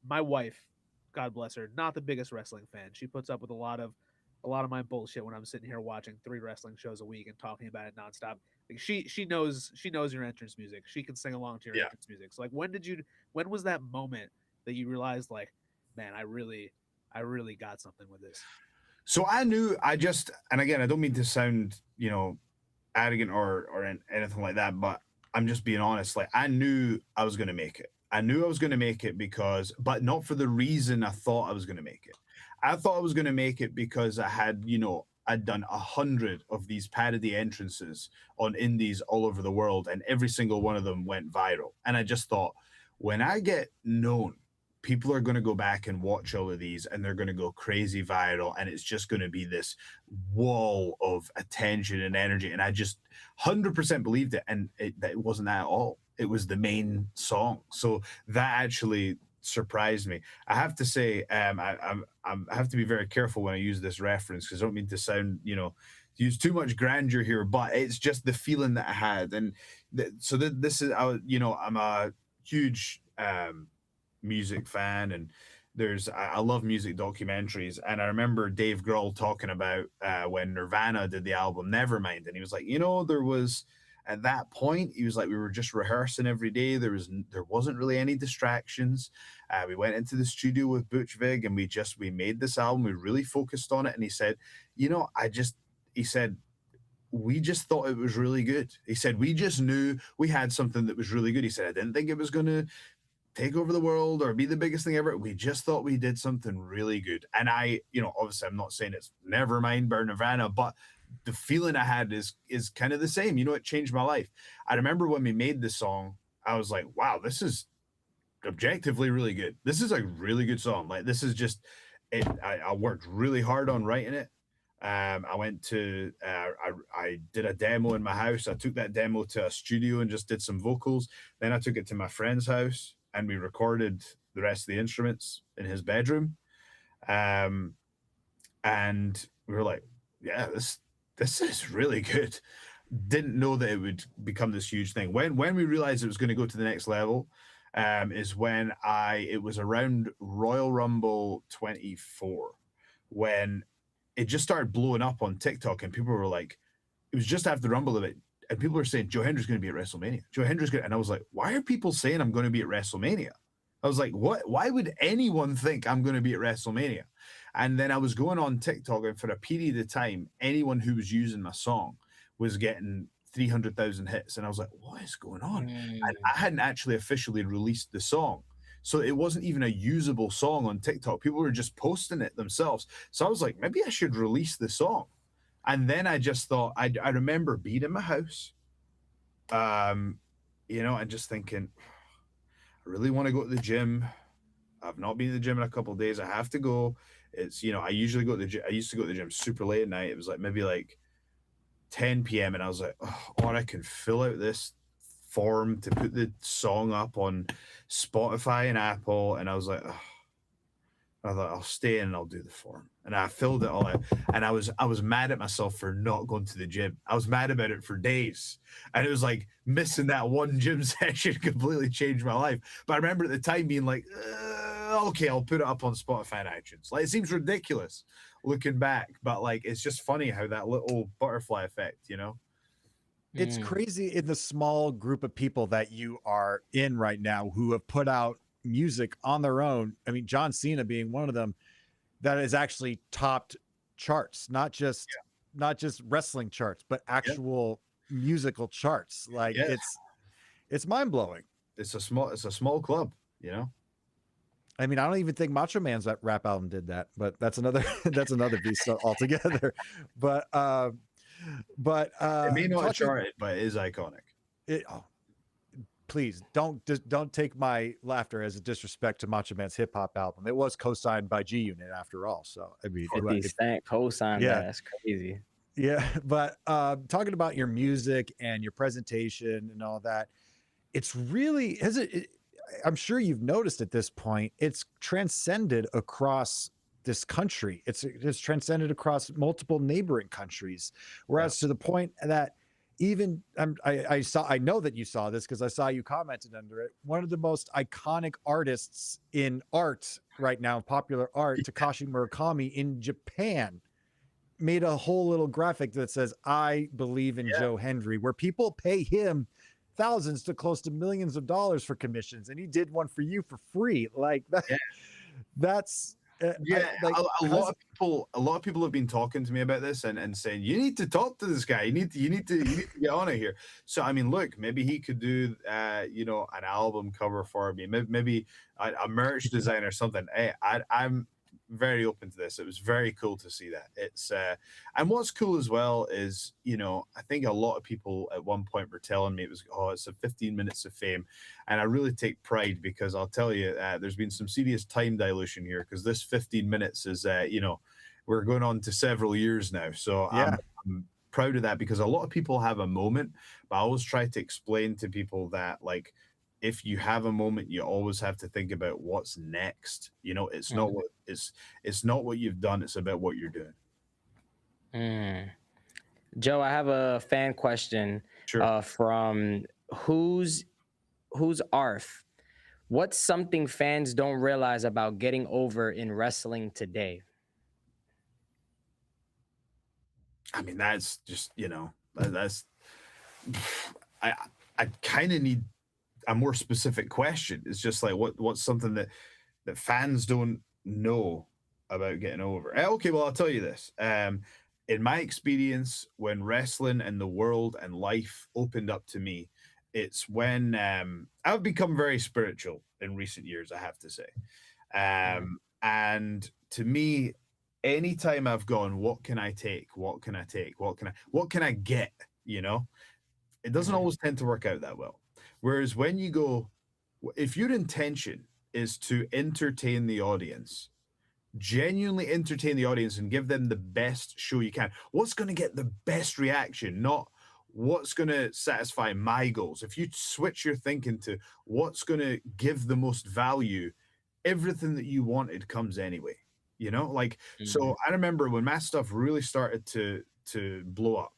my wife, God bless her, not the biggest wrestling fan. She puts up with a lot of my bullshit when I'm sitting here watching 3 wrestling shows a week and talking about it nonstop. Like she knows your entrance music. She can sing along to your entrance music. So like when was that moment that you realized like, man, I really got something with this? So I knew and again, I don't mean to sound, arrogant or anything like that, but I'm just being honest. Like I knew I was going to make it. I knew I was going to make it but not for the reason I thought I was going to make it. I thought I was going to make it because I had, I'd done 100 of these parody entrances on indies all over the world, and every single one of them went viral. And I just thought, when I get known, people are going to go back and watch all of these, and they're going to go crazy viral, and it's just going to be this wall of attention and energy. And I just 100% believed it, and it wasn't that at all. It was the main song. So that actually surprised me. I have to say, I have to be very careful when I use this reference, because I don't mean to sound, use too much grandeur here, but it's just the feeling that I had. And this is, I'm a huge music fan, and I love music documentaries. And I remember Dave Grohl talking about when Nirvana did the album Nevermind, and he was like, there was, at that point, he was like, we were just rehearsing every day. There wasn't really any distractions. We went into the studio with Butch Vig, and we made this album. We really focused on it. And he said, we just thought it was really good. He said, we just knew we had something that was really good. He said, I didn't think it was going to take over the world or be the biggest thing ever. We just thought we did something really good. And I, obviously I'm not saying it's Nevermind by Nirvana, but the feeling I had is kind of the same. It changed my life. I remember when we made this song, I was like, wow, this is objectively really good. This is a really good song. Like, this is just it. I worked really hard on writing it. I went to I did a demo in my house. I took that demo to a studio and just did some vocals. Then I took it to my friend's house, and we recorded the rest of the instruments in his bedroom. And we were like, yeah, this is really good. Didn't know that it would become this huge thing. When we realized it was going to go to the next level, is when it was around Royal Rumble 24, when it just started blowing up on TikTok, and people were like, it was just after the Rumble of it, and people were saying, Joe Hendry's going to be at WrestleMania. Joe Hendry's going to, and I was like, why are people saying I'm going to be at WrestleMania? I was like, what? Why would anyone think I'm going to be at WrestleMania? And then I was going on TikTok, and for a period of time, anyone who was using my song was getting 300,000 hits. And I was like, what is going on? And I hadn't actually officially released the song. So it wasn't even a usable song on TikTok. People were just posting it themselves. So I was like, maybe I should release the song. And then I just thought, I remember being in my house, and just thinking, I really want to go to the gym. I've not been to the gym in a couple of days. I have to go. It's, I usually go to the gym. I used to go to the gym super late at night. It was like maybe like 10 p.m. And I was like, or I can fill out this form to put the song up on Spotify and Apple. And I was like, I thought I'll stay in and I'll do the form. And I filled it all out. And I was mad at myself for not going to the gym. I was mad about it for days. And it was like missing that one gym session completely changed my life. But I remember at the time being like, okay, I'll put it up on Spotify and iTunes. Like, it seems ridiculous looking back, but like, it's just funny how that little butterfly effect, It's crazy in the small group of people that you are in right now who have put out music on their own. I mean, John Cena being one of them that has actually topped charts, not just wrestling charts, but actual musical charts. Like, it's mind blowing. It's a small club, I mean, I don't even think Macho Man's rap album did that, but that's another beast altogether. But it may not chart it, but it is iconic. Please don't take my laughter as a disrespect to Macho Man's hip hop album. It was co-signed by G Unit after all. So I mean, 50 Cent co-signed that. That's crazy. Yeah, but talking about your music and your presentation and all that, it's really I'm sure you've noticed at this point, it's transcended across this country. It's transcended across multiple neighboring countries. Whereas to the point that even I know that you saw this because I saw you commented under it. One of the most iconic artists in art right now, popular art, Takashi Murakami in Japan, made a whole little graphic that says, I believe in Joe Hendry, where people pay him thousands to close to millions of dollars for commissions. And he did one for you for free. Like that, that's a lot of people have been talking to me about this and saying, you need to talk to this guy. You need to get on it here. So I mean, look, maybe he could do an album cover for me, maybe a merch design or something. Hey, I'm very open to this. It was very cool to see that. It's and what's cool as well is, I think a lot of people at one point were telling me it's a 15 minutes of fame, and I really take pride because I'll tell you, there's been some serious time dilution here, because this 15 minutes is we're going on to several years now. So I'm proud of that, because a lot of people have a moment, but I always try to explain to people that, like, if you have a moment, you always have to think about what's next. It's not what it's not what you've done, it's about what you're doing. Joe, I have a fan question. Sure. From who's Arth. What's something fans don't realize about getting over in wrestling today? I mean, that's just, that's I kind of need a more specific question. It's just like, what's something that fans don't know about getting over? Okay, well, I'll tell you this. In my experience, when wrestling and the world and life opened up to me, it's when I've become very spiritual in recent years, I have to say. And to me, anytime I've gone, what can I take? What can I take? What can I get? It doesn't always tend to work out that well. Whereas when you go, if your intention is to entertain the audience, genuinely entertain the audience and give them the best show you can, what's going to get the best reaction, not what's going to satisfy my goals. If you switch your thinking to what's going to give the most value, everything that you wanted comes anyway. So I remember when my stuff really started to blow up.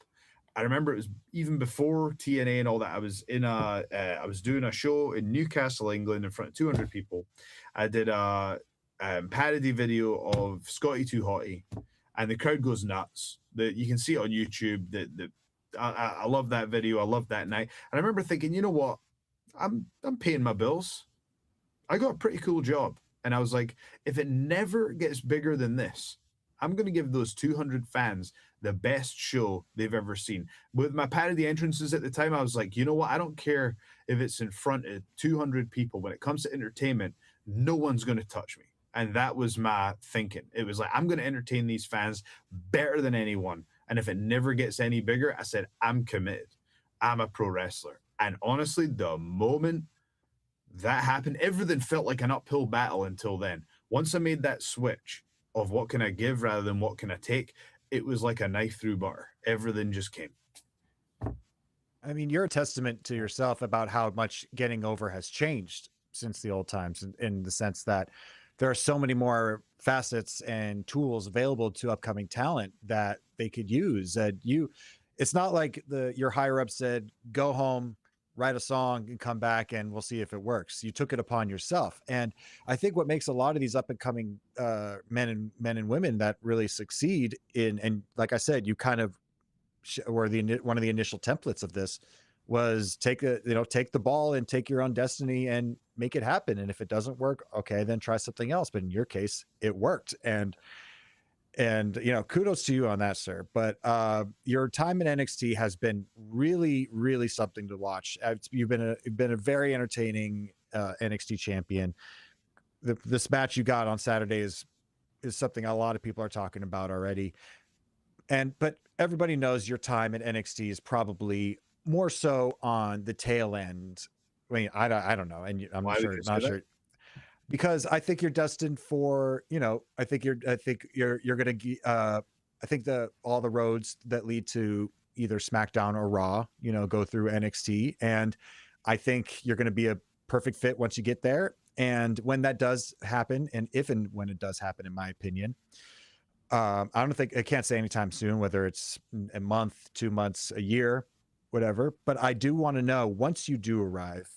I remember it was even before TNA and all that. I was doing a show in Newcastle, England, in front of 200 people. I did a parody video of Scotty 2 Hotty, and the crowd goes nuts. You can see it on YouTube. I love that video. I love that night. And I remember thinking, you know what? I'm paying my bills. I got a pretty cool job. And I was like, if it never gets bigger than this, I'm going to give those 200 fans the best show they've ever seen. With my parody entrances at the time, I was like, you know what? I don't care if it's in front of 200 people. When it comes to entertainment, no one's going to touch me. And that was my thinking. It was like, I'm going to entertain these fans better than anyone. And if it never gets any bigger, I said, I'm committed. I'm a pro wrestler. And honestly, the moment that happened, everything felt like an uphill battle until then. Once I made that switch of what can I give rather than what can I take, it was like a knife through butter. Everything just came. I mean, you're a testament to yourself about how much getting over has changed since the old times, in the sense that there are so many more facets and tools available to upcoming talent that they could use. It's not like your higher up said, go home, write a song and come back and we'll see if it works. You took it upon yourself. And I think what makes a lot of these up and coming men and women that really succeed and like I said, you kind of were one of the initial templates of this was take the ball and take your own destiny and make it happen. And if it doesn't work, okay, then try something else. But in your case, it worked. And kudos to you on that, sir. But your time in NXT has been really, really something to watch. You've been a very entertaining NXT champion. This match you got on Saturday is something a lot of people are talking about already. But everybody knows your time at NXT is probably more so on the tail end. I mean, I don't know, and I'm not sure. Because I think you're destined for, I think you're going to, I think all the roads that lead to either SmackDown or Raw, go through NXT. And I think you're going to be a perfect fit once you get there. And when that does happen, and if and when it does happen, in my opinion, I can't say anytime soon, whether it's a month, 2 months, a year, whatever. But I do want to know, once you do arrive,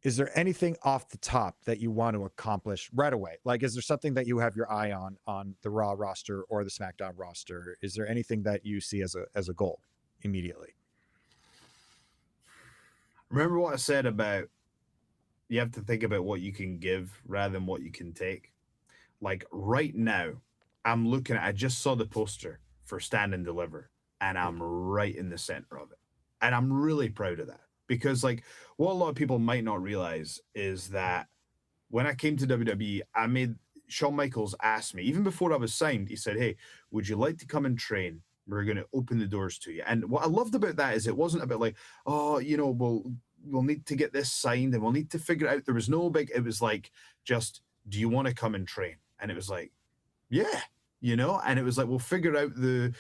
is there anything off the top that you want to accomplish right away? Like, is there something that you have your eye on the Raw roster or the SmackDown roster? Is there anything that you see as a goal immediately? Remember what I said about you have to think about what you can give rather than what you can take. Like right now, I just saw the poster for Stand and Deliver, and I'm right in the center of it. And I'm really proud of that because, like, what a lot of people might not realize is that when I came to WWE, Shawn Michaels asked me, even before I was signed, he said, "Hey, would you like to come and train? We're going to open the doors to you." And what I loved about that is it wasn't about like, oh, we'll need to get this signed and we'll need to figure it out. There was no big, it was like, just, do you want to come and train? And it was like, yeah, and it was like, we'll figure out the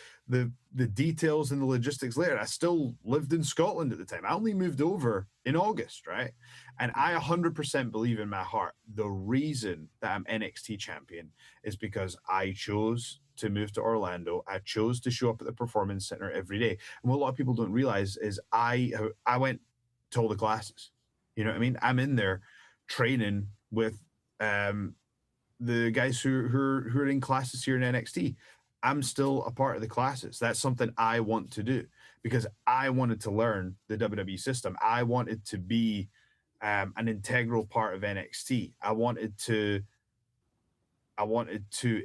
details and the logistics later. I still lived in Scotland at the time. I only moved over in August, right? And I 100% believe in my heart the reason that I'm NXT champion is because I chose to move to Orlando. I chose to show up at the Performance Center every day. And what a lot of people don't realize is I went to all the classes. You know what I mean? I'm in there training with the guys who are in classes here in NXT. I'm still a part of the classes. That's something I want to do because I wanted to learn the WWE system. I wanted to be an integral part of NXT. I wanted to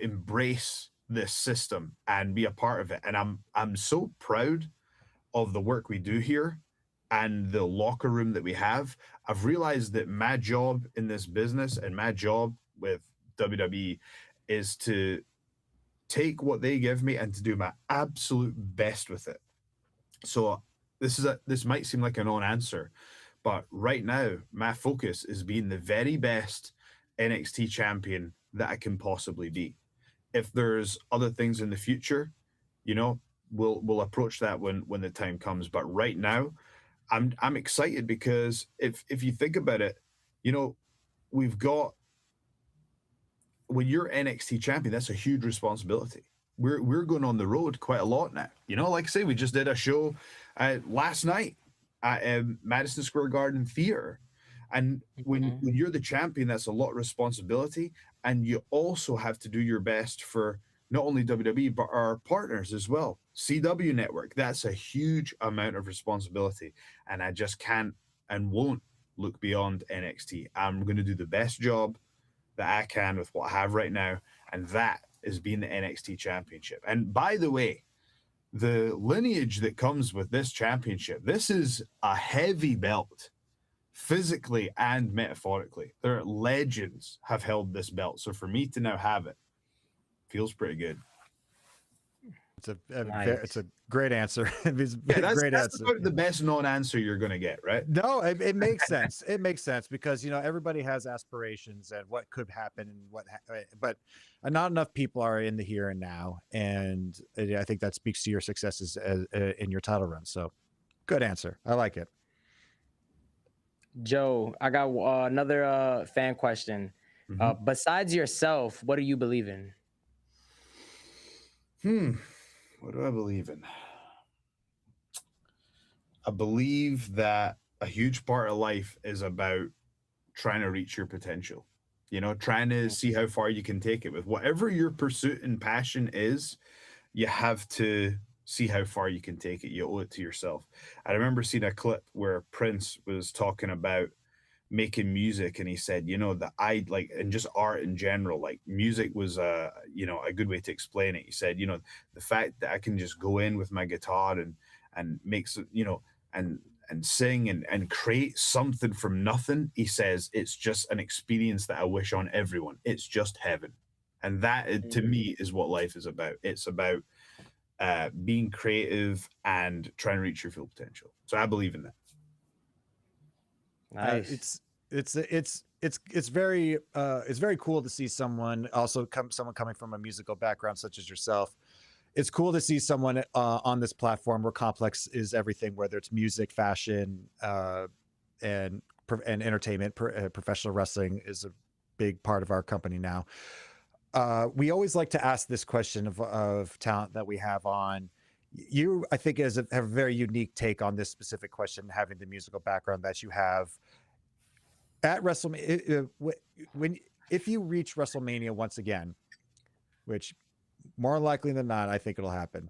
embrace this system and be a part of it. And I'm so proud of the work we do here and the locker room that we have. I've realized that my job in this business and my job with WWE is to take what they give me and to do my absolute best with it. So this might seem like a non-answer, but right now my focus is being the very best NXT champion that I can possibly be. If there's other things in the future, we'll approach that when the time comes. But right now, I'm excited because if you think about it, we've got, when you're NXT champion, that's a huge responsibility. We're going on the road quite a lot now. Like I say, we just did a show last night at Madison Square Garden Theater. And when you're the champion, that's a lot of responsibility. And you also have to do your best for not only WWE, but our partners as well. CW Network, that's a huge amount of responsibility. And I just can't and won't look beyond NXT. I'm going to do the best job that I can with what I have right now. And that is being the NXT championship. And by the way, the lineage that comes with this championship, this is a heavy belt, physically and metaphorically. Their legends have held this belt. So for me to now have it feels pretty good. It's a great answer. It's that's great answer. About the best non-answer you're going to get, right? No, it makes sense. It makes sense because everybody has aspirations and what could happen and but not enough people are in the here and now, and I think that speaks to your successes in your title run. So, good answer. I like it. Joe, I got another fan question. Besides yourself, what do you believe in? What do I believe in? I believe that a huge part of life is about trying to reach your potential, trying to see how far you can take it with whatever your pursuit and passion is. You have to see how far you can take it. You owe it to yourself. I remember seeing a clip where Prince was talking about making music, and he said, that I like, and just art in general, like music was a good way to explain it. He said, the fact that I can just go in with my guitar and make and sing and create something from nothing. He says it's just an experience that I wish on everyone. It's just heaven. And that to me is what life is about. It's about being creative and trying to reach your full potential. So I believe in that. Nice. It's very cool to see someone coming from a musical background such as yourself. It's cool to see someone on this platform where Complex is everything, whether it's music, fashion, and entertainment. Professional wrestling is a big part of our company now. We always like to ask this question of talent that we have on. You, I think, have a very unique take on this specific question, having the musical background that you have. at WrestleMania, if you reach WrestleMania once again, which more likely than not, I think it'll happen.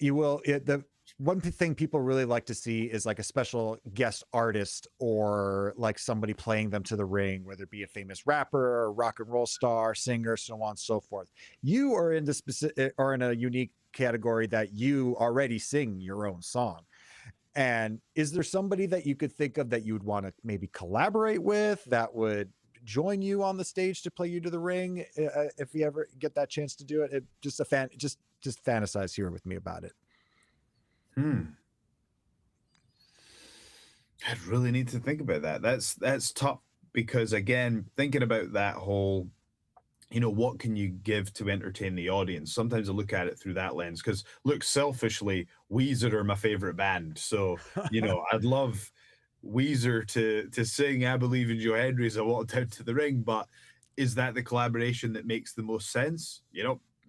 You will. The one thing people really like to see is like a special guest artist or like somebody playing them to the ring, whether it be a famous rapper or rock and roll star, singer, so on and so forth. You are in the specific or in a unique category that you already sing your own song. And is there somebody that you could think of that you would want to maybe collaborate with that would join you on the stage to play you to the ring if you ever get that chance to do it? Just fantasize here with me about it. I'd really need to think about that. That's tough because again, thinking about that whole, what can you give to entertain the audience? Sometimes I look at it through that lens because look, selfishly, Weezer are my favorite band. So, I'd love Weezer to sing I Believe in Joe Hendry as I walked out to the ring, but is that the collaboration that makes the most sense?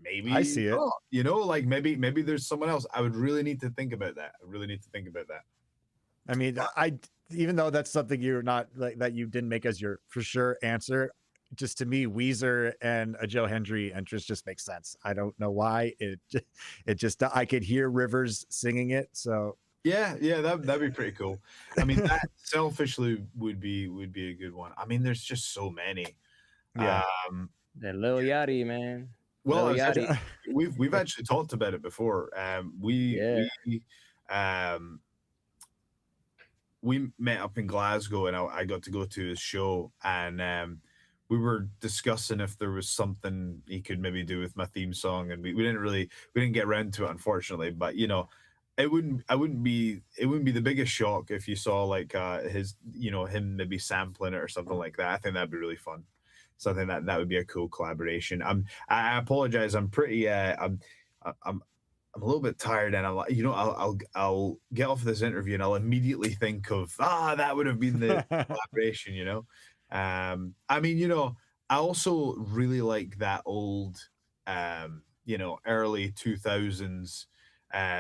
Maybe I see it. Like maybe there's someone else. I would really need to think about that. I mean, even though that's something you're not like that you didn't make as your for sure answer, just to me, Weezer and a Joe Hendry entrance just makes sense. I don't know why it just I could hear Rivers singing it. So yeah, that'd be pretty cool. I mean, that selfishly would be a good one. I mean, there's just so many. Yeah. That Lil Yachty, man. Well, Lil Yachty. we've actually talked about it before. We met up in Glasgow, and I got to go to his show, and we were discussing if there was something he could maybe do with my theme song, and we didn't get around to it, unfortunately. But it wouldn't be the biggest shock if you saw like his him maybe sampling it or something like that. I think that'd be really fun. Something that would be a cool collaboration. I apologize. I'm pretty. I'm a little bit tired, and I'll get off this interview and I'll immediately think of that would have been the collaboration. I mean, I also really like that old, early 2000s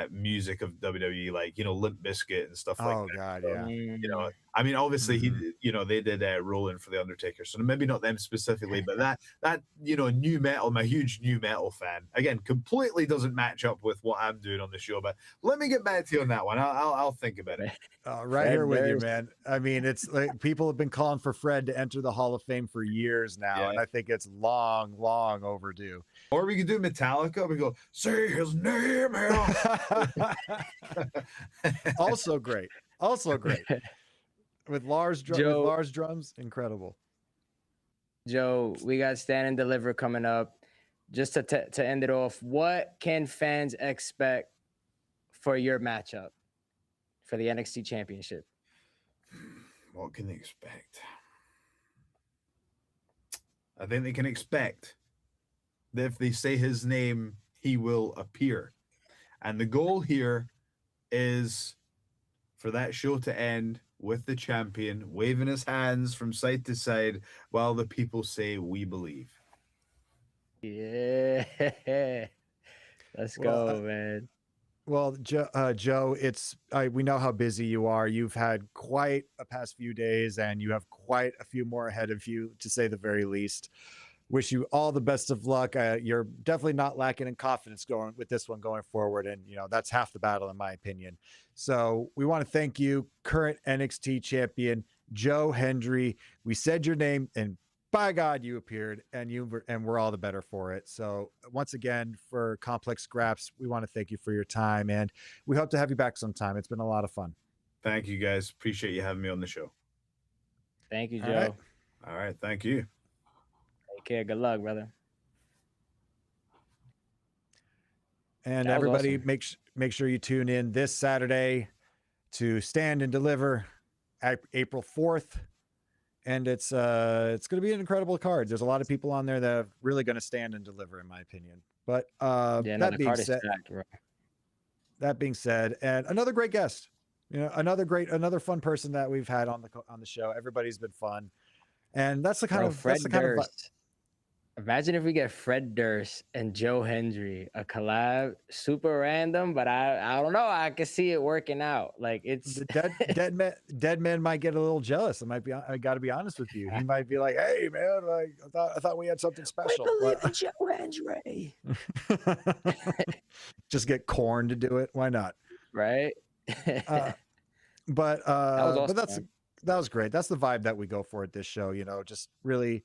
music of WWE, like Limp Bizkit and stuff like that. Oh god, yeah. I mean, obviously they did Rolling for the Undertaker, so maybe not them specifically, but that new metal. I'm a huge new metal fan. Again, completely doesn't match up with what I'm doing on the show, but let me get back to you on that one. I'll think about it. Right Fred here with you, Durst. man. I mean, it's like people have been calling for Fred to enter the Hall of Fame for years now, and I think it's long overdue. Or we could do Metallica. We go say his name. Also great. With Lars drums, incredible. Joe, we got Stand and Deliver coming up. Just to end it off, what can fans expect for your matchup for the NXT Championship? What can they expect? I think they can expect that if they say his name, he will appear. And the goal here is for that show to end with the champion waving his hands from side to side while the people say, "We believe." Yeah. Let's go, man. Well, Joe, we know how busy you are. You've had quite a past few days, and you have quite a few more ahead of you, to say the very least. Wish you all the best of luck. You're definitely not lacking in confidence going with this one going forward, and that's half the battle, in my opinion. So we want to thank you, current NXT champion Joe Hendry. We said your name, and by God, you appeared, and we're all the better for it. So once again, for Complex Graps, we want to thank you for your time, and we hope to have you back sometime. It's been a lot of fun. Thank you, guys. Appreciate you having me on the show. Thank you, Joe. All right. Thank you. Take care. Good luck, brother. And That was everybody, awesome. make sure you tune in this Saturday to Stand and Deliver, April 4th. And it's going to be an incredible card. There's a lot of people on there that are really going to stand and deliver, in my opinion. But that being said, and another great guest, another fun person that we've had on the show. Everybody's been fun, and that's the kind of Fred that's the kind of Durst. Imagine if we get Fred Durst and Joe Hendry, a collab, super random, but I don't know. I can see it working out. Like it's The dead man might get a little jealous. I got to be honest with you. He might be like, "Hey, man, like I thought we had something special." We believe in Joe Hendry, Just get Corn to do it. Why not? right? But awesome, that was great. That's the vibe that we go for at this show. Just really.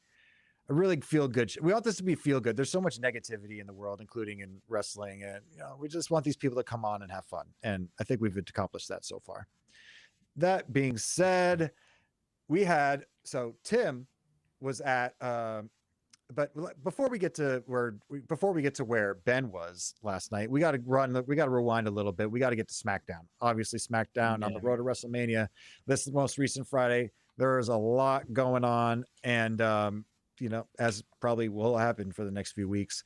A really feel good. We want this to be feel good. There's so much negativity in the world, including in wrestling, and we just want these people to come on and have fun. And I think we've accomplished that so far. That being said, Tim was at, but before we get to where Ben was last night, we got to rewind a little bit. We got to get to SmackDown. Obviously, SmackDown on the road to WrestleMania. This is the most recent Friday. There is a lot going on, and as probably will happen for the next few weeks,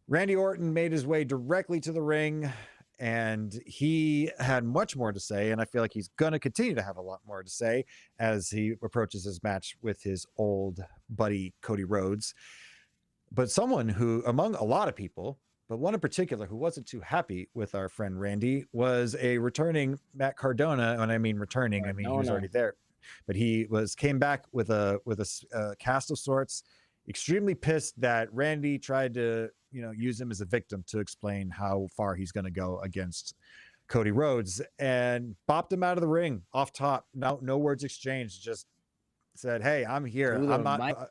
Randy Orton made his way directly to the ring, and he had much more to say. And I feel like he's going to continue to have a lot more to say as he approaches his match with his old buddy, Cody Rhodes. But someone who, among a lot of people, but one in particular who wasn't too happy with our friend Randy was a returning Matt Cardona. When I mean returning, I mean he was already there. But he came back with a cast of sorts, extremely pissed that Randy tried to use him as a victim to explain how far he's going to go against Cody Rhodes, and bopped him out of the ring off top. No words exchanged. Just said, "Hey, I'm here. I'm not.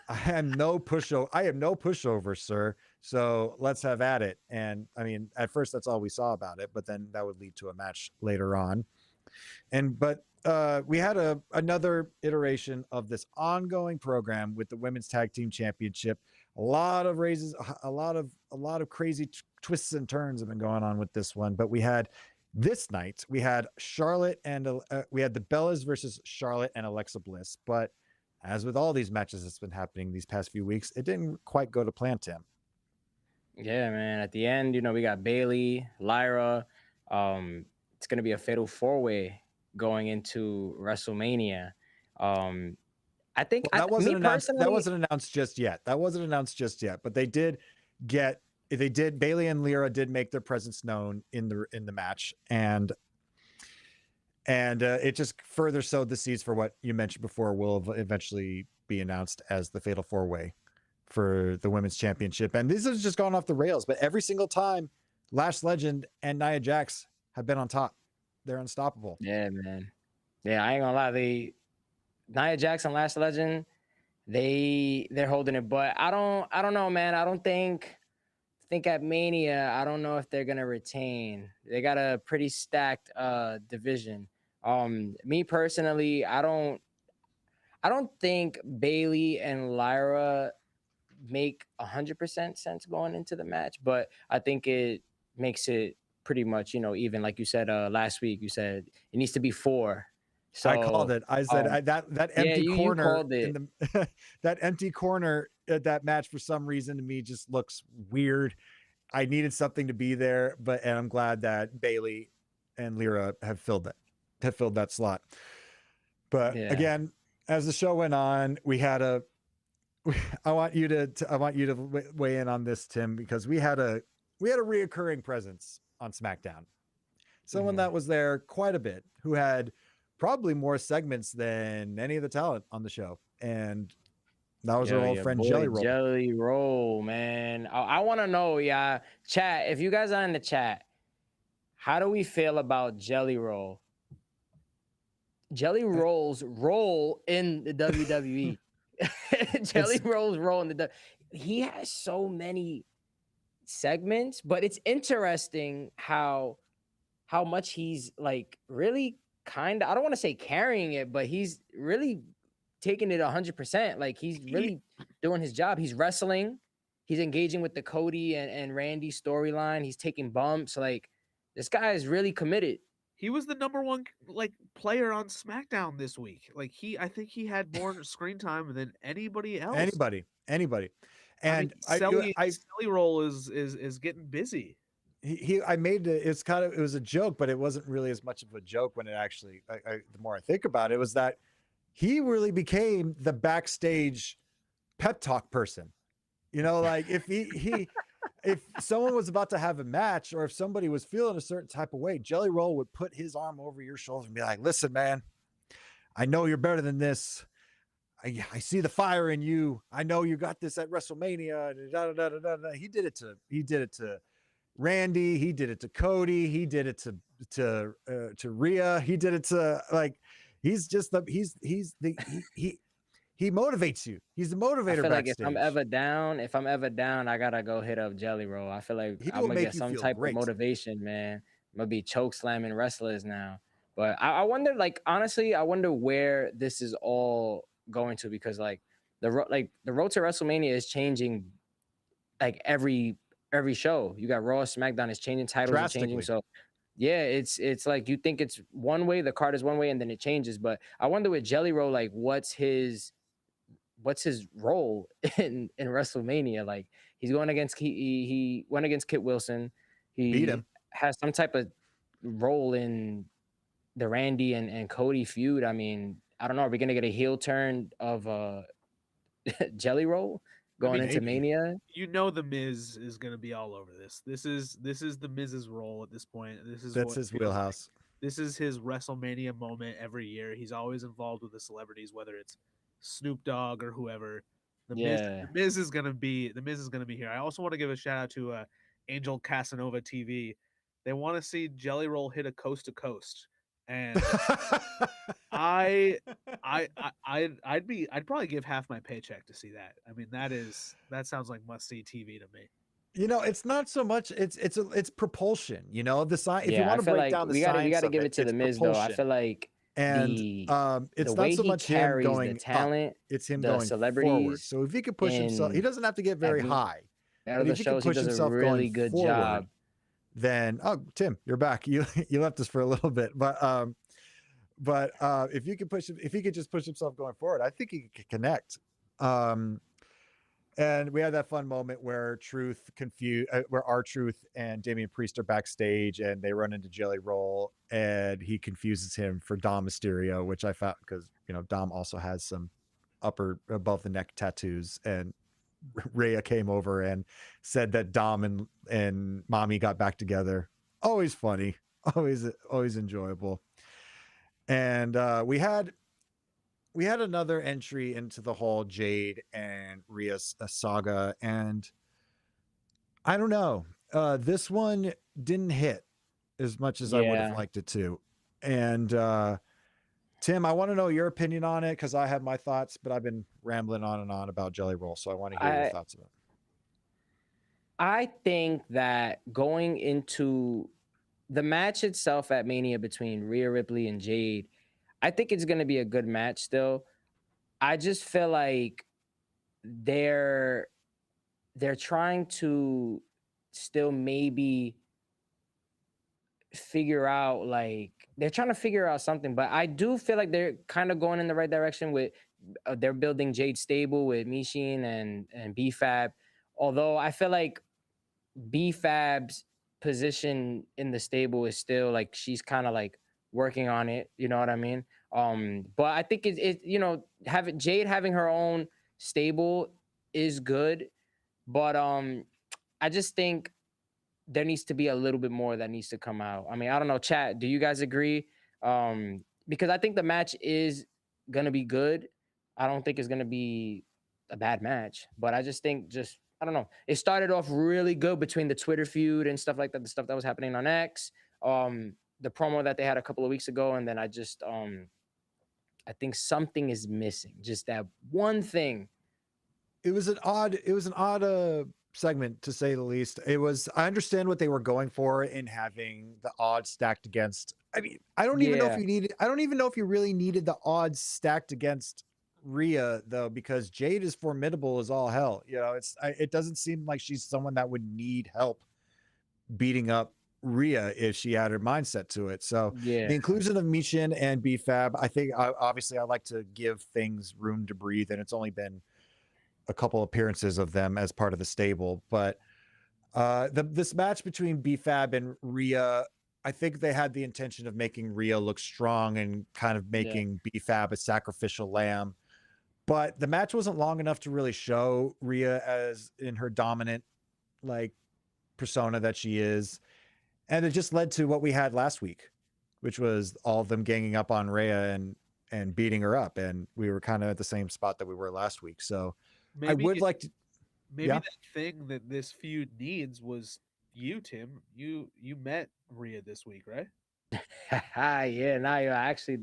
I am no pushover, sir. So let's have at it." And I mean, at first that's all we saw about it, but then that would lead to a match later on. But we had another iteration of this ongoing program with the Women's Tag Team Championship. A lot of raises, a lot of crazy twists and turns have been going on with this one. But this night we had Charlotte and we had the Bellas versus Charlotte and Alexa Bliss. But as with all these matches that's been happening these past few weeks, it didn't quite go to plan, Tim. Yeah, man. At the end, we got Bayley, Lyra. It's gonna be a fatal 4-way going into WrestleMania. I think that wasn't announced just yet. But Bayley and Lyra did make their presence known in the match, and it just further sowed the seeds for what you mentioned before will eventually be announced as the fatal 4-way for the women's championship. And this has just gone off the rails, but every single time Lash Legend and Nia Jax have been on top. They're unstoppable. Yeah, man. Yeah, I ain't gonna lie. Nia Jax and Lash Legend, they're holding it. But I don't know, man. I don't think at Mania, I don't know if they're gonna retain. They got a pretty stacked division. Me personally, I don't think Bayley and Lyra make 100% sense going into the match, but I think it makes it pretty much, even like you said last week, you said it needs to be 4. So I called it. I said that empty corner in that empty corner at that match for some reason to me just looks weird. I needed something to be there, and I'm glad that Bayley and Lyra have filled that slot. But again, as the show went on, I want you to weigh in on this, Tim, because we had a reoccurring presence on SmackDown. Someone that was there quite a bit, who had probably more segments than any of the talent on the show. And that was our old friend Jelly Roll. Jelly Roll, man. I want to know, chat, if you guys are in the chat, how do we feel about Jelly Roll? Jelly Roll's role in the WWE. Jelly Roll's role in the he has so many segments, but it's interesting how much he's like really kind of, I don't want to say carrying it, but he's really taking it 100%. Like he's really doing his job. He's wrestling, he's engaging with the Cody and Randy storyline. He's taking bumps. Like this guy is really committed. He was the number one player on SmackDown this week. Like I think he had more screen time than anybody else. Anybody. And Jelly Roll is getting busy. It was a joke, but it wasn't really as much of a joke when it actually, the more I think about it, was that he really became the backstage pep talk person. You know, like if if someone was about to have a match, or if somebody was feeling a certain type of way, Jelly Roll would put his arm over your shoulder and be like, listen, man, I know you're better than this. I see the fire in you. I know you got this at WrestleMania. And da, da, da, da, da. He did it to Randy. He did it to Cody. He did it to Rhea. He did it to, like, he's just the he motivates you. He's the motivator. I feel like backstage. if I'm ever down, I gotta go hit up Jelly Roll. I feel like I'm gonna get some type of motivation, man. I'm gonna be choke slamming wrestlers now. But I wonder, like, honestly, I wonder where this is all going to, because like the road to WrestleMania is changing like every show. You got Raw, SmackDown is changing, titles are changing. So yeah, it's like you think it's one way, the card is one way, and then it changes. But I wonder with Jelly Roll, like, what's his role in WrestleMania? Like, he's going against he went against Kit Wilson. He beat him. Has some type of role in the Randy and Cody feud. I mean, I don't know. Are we gonna get a heel turn of Jelly Roll going into Mania? You know, the Miz is gonna be all over this. This is the Miz's role at this point. That's his wheelhouse. This is his WrestleMania moment every year. He's always involved with the celebrities, whether it's Snoop Dogg or whoever. The Miz is gonna be here. I also want to give a shout out to Angel Casanova TV. They want to see Jelly Roll hit a coast to coast. And I'd probably give half my paycheck to see that. I mean, that sounds like must see TV to me. You know, it's not so much. It's propulsion. You know, the science. If you want to break down the science, we got to give it to the Miz though. I feel like it's not so much him going the talent, it's him going forward. So if he could push himself, he doesn't have to get very high. Out of the shows, he does a really good job. Then, Tim, you're back. You left us for a little bit, but if he could just push himself going forward, I think he could connect. And we had that fun moment where where R-Truth and Damian Priest are backstage, and they run into Jelly Roll, and he confuses him for Dom Mysterio, which I found, because Dom also has some upper above the neck tattoos, and Rhea came over and said that Dom and Mommy got back together. Always funny, always enjoyable. And we had another entry into the whole Jade and Rhea saga, and I don't know. This one didn't hit as much as I would have liked it to. And Tim, I want to know your opinion on it, because I have my thoughts, but I've been rambling on and on about Jelly Roll, so I want to hear your thoughts about it. I think that going into the match itself at Mania between Rhea Ripley and Jade, I think it's going to be a good match still. I just feel like they're trying to still maybe figure out, like, they're trying to figure out something, but I do feel like they're kind of going in the right direction with they're building Jade stable with Michin and B-Fab. Although I feel like B-Fab's position in the stable is still like she's kind of like working on it, you know what I mean? But I think Jade having her own stable is good, but I just think there needs to be a little bit more that needs to come out. I mean, I don't know, chat, do you guys agree? Because I think the match is gonna be good. I don't think it's gonna be a bad match, but I just think I don't know. It started off really good between the Twitter feud and stuff like that, the stuff that was happening on X, the promo that they had a couple of weeks ago, and then I just I think something is missing. Just that one thing. It was an odd segment, to say the least. I understand what they were going for in having the odds stacked against. I mean, I don't even know if you really needed the odds stacked against Rhea, though, because Jade is formidable as all hell. It doesn't seem like she's someone that would need help beating up Rhea if she had her mindset to it. So the inclusion of Michin and B-Fab, I think, obviously I like to give things room to breathe, and it's only been a couple appearances of them as part of the stable, but this match between B-Fab and Rhea, I think they had the intention of making Rhea look strong and kind of making B-Fab a sacrificial lamb. But the match wasn't long enough to really show Rhea as in her dominant like persona that she is. And it just led to what we had last week, which was all of them ganging up on Rhea and beating her up. And we were kind of at the same spot that we were last week. So I would like to. Maybe Yeah. that thing that this feud needs was you, Tim. You met Rhea this week, right? Yeah, now I actually,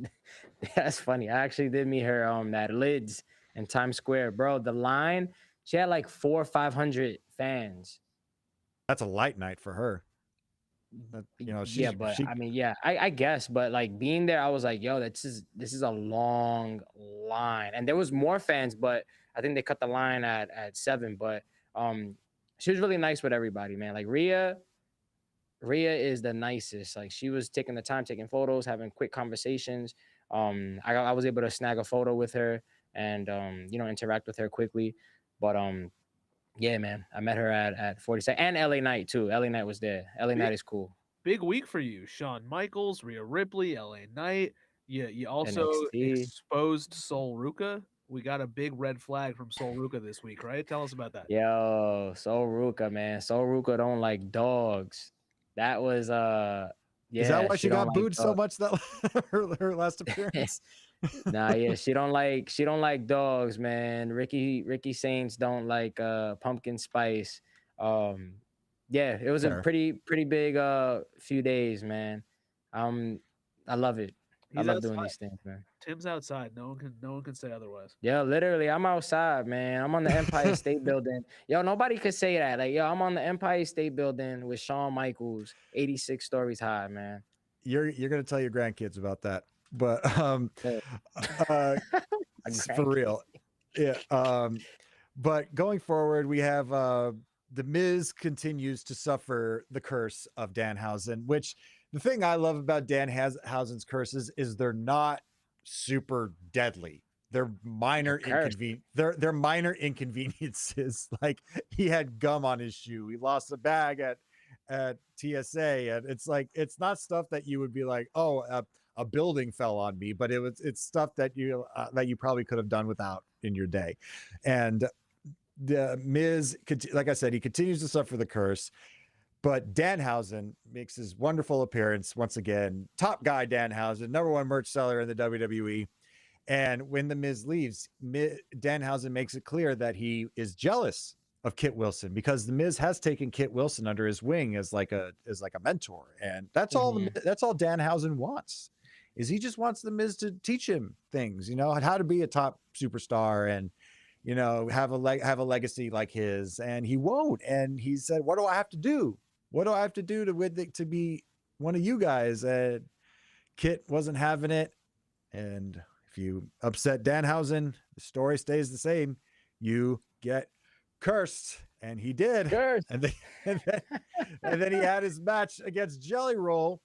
that's funny. I actually did meet her at Lids in Times Square, bro. The line, she had like 400 or 500 fans. That's a light night for her. But, you know, Yeah, but I mean, yeah, I guess, but like being there, I was like, yo, this is a long line, and there was more fans, but I think they cut the line at 7. But she was really nice with everybody, man. Like Rhea is the nicest. Like she was taking the time, taking photos, having quick conversations. I was able to snag a photo with her and you know, interact with her quickly. But yeah, man, I met her at 42 and LA Knight too. LA Knight was there. LA Knight is cool. Big week for you. Shawn Michaels, Rhea Ripley, LA Knight. You also NXT. exposed Sol Ruka. We got a big red flag from Sol Ruka this week, right? Tell us about that. Yo, Sol Ruka, man. Sol Ruka don't like dogs. That was yeah. Is that why she got like booed so dogs. much that her last appearance? Nah, yeah, she don't like dogs, man. Ricky Saints don't like pumpkin spice. Yeah, it was Fair. a pretty big few days, man. I love it. I He's love doing outside. these things, man. Tim's outside. No one can say otherwise. Yeah, literally, I'm outside, man. I'm on the Empire State Building. Yo, nobody could say that. Like, yo, I'm on the Empire State Building with Shawn Michaels, 86 stories high, man. You're gonna tell your grandkids about that, but Yeah. for real, yeah. But going forward, we have the Miz continues to suffer the curse of Danhausen, which the thing I love about Danhausen's curses is they're not super deadly. They're minor they're minor inconveniences. Like he had gum on his shoe. He lost a bag at TSA, and it's like it's not stuff that you would be like, oh, a building fell on me, but it's stuff that you probably could have done without in your day. And the Miz, like I said, he continues to suffer the curse. But Danhausen makes his wonderful appearance once again. Top guy Danhausen, #1 merch seller in the WWE. And when the Miz leaves, Danhausen makes it clear that he is jealous of Kit Wilson because the Miz has taken Kit Wilson under his wing as like a mentor, and that's all Danhausen wants. Is he just wants the Miz to teach him things, you know, how to be a top superstar and, you know, have a legacy like his. And he won't. And he said, "What do I have to do? What do I have to do to be one of you guys?" And Kit wasn't having it. And if you upset Danhausen, the story stays the same. You get cursed, and he did. Cursed. And then he had his match against Jelly Roll,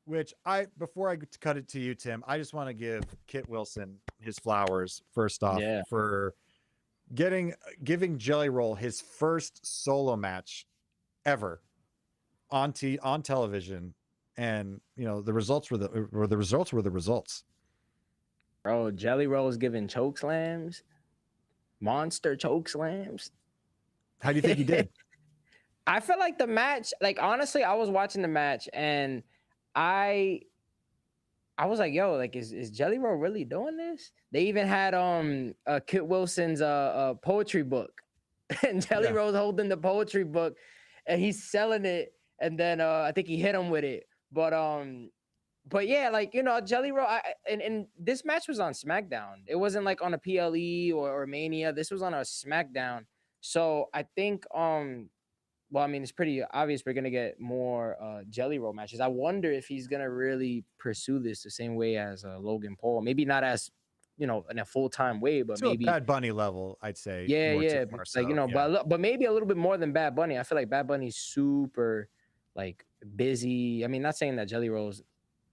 which before I cut it to you, Tim, I just want to give Kit Wilson his flowers first off for giving Jelly Roll his first solo match ever on television, and you know the results were the results. Bro, Jelly Roll was giving choke slams, monster choke slams. How do you think he did? I felt like the match, like honestly, I was watching the match and I was like, yo, like is Jelly Roll really doing this? They even had Kit Wilson's poetry book. And Jelly Roll's holding the poetry book and he's selling it, and then I think he hit him with it. But yeah, like, you know, Jelly Roll, and this match was on SmackDown. It wasn't like on a PLE or Mania. This was on a SmackDown. So I think, well, I mean, it's pretty obvious we're gonna get more Jelly Roll matches. I wonder if he's gonna really pursue this the same way as Logan Paul. Maybe not as, you know, in a full-time way, but maybe Bad Bunny level, I'd say. Yeah. More Like, you know, yeah. but maybe a little bit more than Bad Bunny. I feel like Bad Bunny's super like busy. I mean, not saying that Jelly Roll's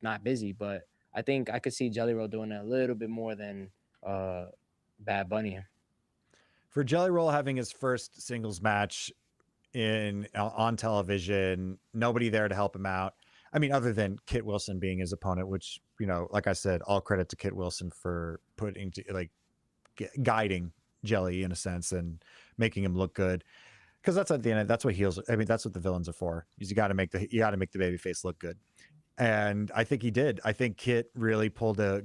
not busy, but I think I could see Jelly Roll doing a little bit more than Bad Bunny. For Jelly Roll having his first singles match on television, nobody there to help him out. I mean, other than Kit Wilson being his opponent, which, you know, like I said, all credit to Kit Wilson for guiding Jelly in a sense and making him look good. Because that's at the end. That's what heels. I mean, that's what the villains are for. Is you got to make the baby face look good. And I think he did. I think Kit really pulled a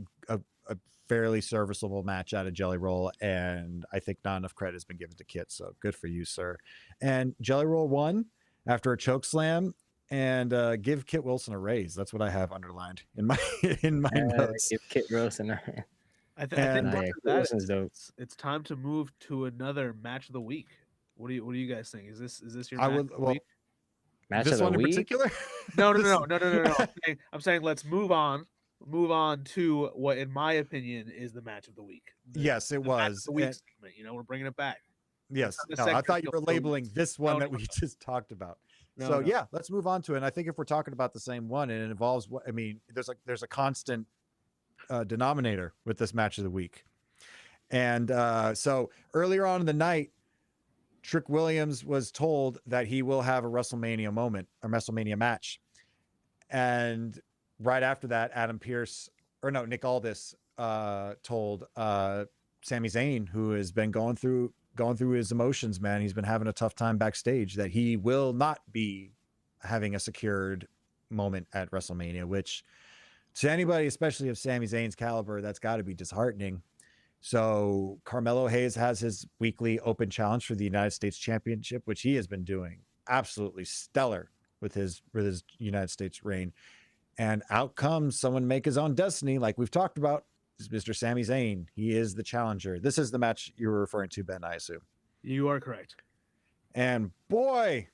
fairly serviceable match out of Jelly Roll, and I think not enough credit has been given to Kit. So good for you, sir. And Jelly Roll won after a choke slam, and give Kit Wilson a raise. That's what I have underlined in my notes. Give Kit Wilson. I think Wilson's dope. it's time to move to another match of the week. What do you guys think? Is this your match of the week? Match this of the one in week? particular? No. I'm saying let's move on to what, in my opinion, is the match of the week. Yes, it was. The week segment, we're bringing it back. Yes. No, I thought you were labeling this one that we just talked about. Yeah, let's move on to it. And I think if we're talking about the same one, and it involves what I mean, there's a constant denominator with this match of the week. And so earlier on in the night, Trick Williams was told that he will have a WrestleMania moment, a WrestleMania match. And right after that, Nick Aldis told Sami Zayn, who has been going through his emotions, man. He's been having a tough time backstage, that he will not be having a secured moment at WrestleMania, which to anybody, especially of Sami Zayn's caliber, that's got to be disheartening. So Carmelo Hayes has his weekly open challenge for the United States Championship, which he has been doing absolutely stellar with his United States reign. And out comes someone make his own destiny, like we've talked about, is Mr. Sami Zayn. He is the challenger. This is the match you were referring to, Ben, I assume. You are correct. And boy,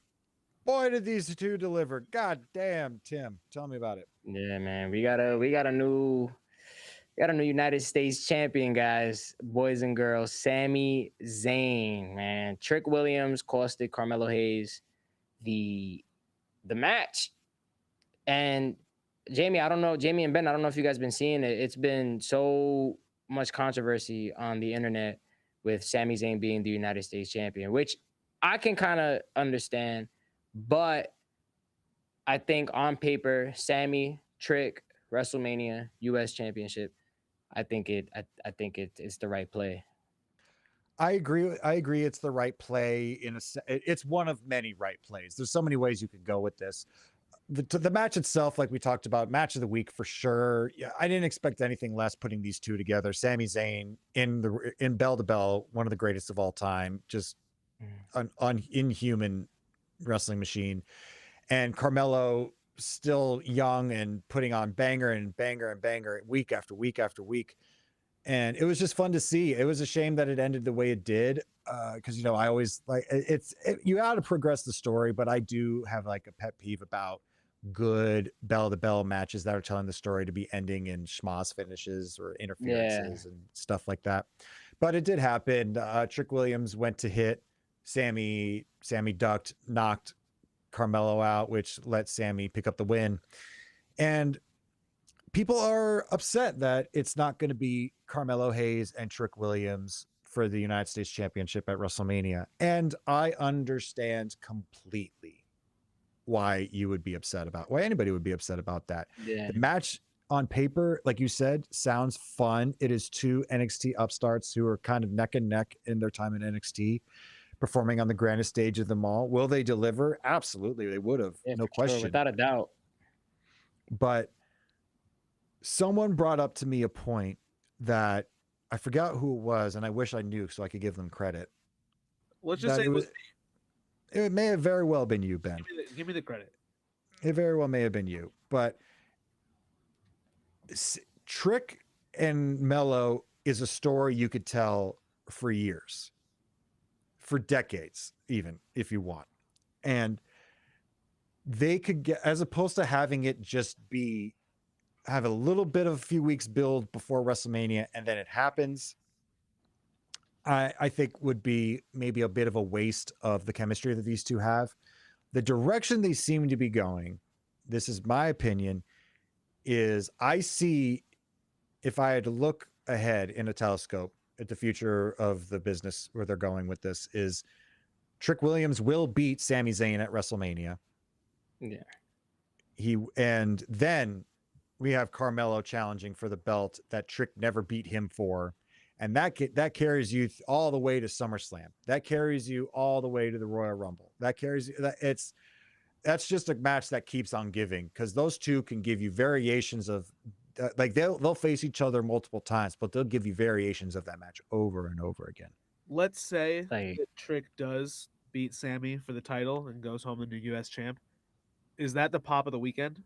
did these two deliver. God damn, Tim, tell me about it. Yeah, man, we got a new United States champion, guys, boys and girls. Sami Zayn, man. Trick Williams costed Carmelo Hayes the match. And Jamie and Ben, I don't know if you guys been seeing it. It's been so much controversy on the internet with Sami Zayn being the United States champion, which I can kind of understand. But I think on paper, Sami, Trick, WrestleMania, US Championship, I think it's the right play. I agree. It's the right play. It's one of many right plays. There's so many ways you could go with this. The match itself, like we talked about, match of the week for sure. Yeah, I didn't expect anything less putting these two together. Sami Zayn in bell to bell, one of the greatest of all time, just an inhuman wrestling machine, and Carmelo still young and putting on banger and banger and banger week after week after week. And it was just fun to see. It was a shame that it ended the way it did. Cause I always like you got to progress the story, but I do have like a pet peeve about good bell to bell matches that are telling the story to be ending in schmoz finishes or interferences and stuff like that. But it did happen. Trick Williams went to hit Sami ducked, knocked Carmelo out, which let Sami pick up the win. And people are upset that it's not going to be Carmelo Hayes and Trick Williams for the United States Championship at WrestleMania. And I understand completely why you would be upset about, why anybody would be upset about that. Yeah. The match on paper, like you said, sounds fun. It is two NXT upstarts who are kind of neck and neck in their time in NXT, performing on the grandest stage of them all. Will they deliver? Absolutely, they would have. No question. Sure, without a doubt. But someone brought up to me a point that I forgot who it was, and I wish I knew so I could give them credit. Let's just say it may have very well been you, Ben. Give me the credit. It very well may have been you, but Trick and Mello is a story you could tell for years, for decades, even if you want. And they could get, as opposed to having it just have a little bit of a few weeks build before WrestleMania and then it happens, I think would be maybe a bit of a waste of the chemistry that these two have. The direction they seem to be going, this is my opinion, is I see, if I had to look ahead in a telescope at the future of the business where they're going with this, is Trick Williams will beat Sami Zayn at WrestleMania. Yeah. And then we have Carmelo challenging for the belt that Trick never beat him for. And that carries you all the way to SummerSlam. That carries you all the way to the Royal Rumble. That carries that's just a match that keeps on giving, because those two can give you variations of like they'll face each other multiple times, but they'll give you variations of that match over and over again. Let's say Like- that Trick does beat Sami for the title and goes home the new U.S. champ. Is that the pop of the weekend?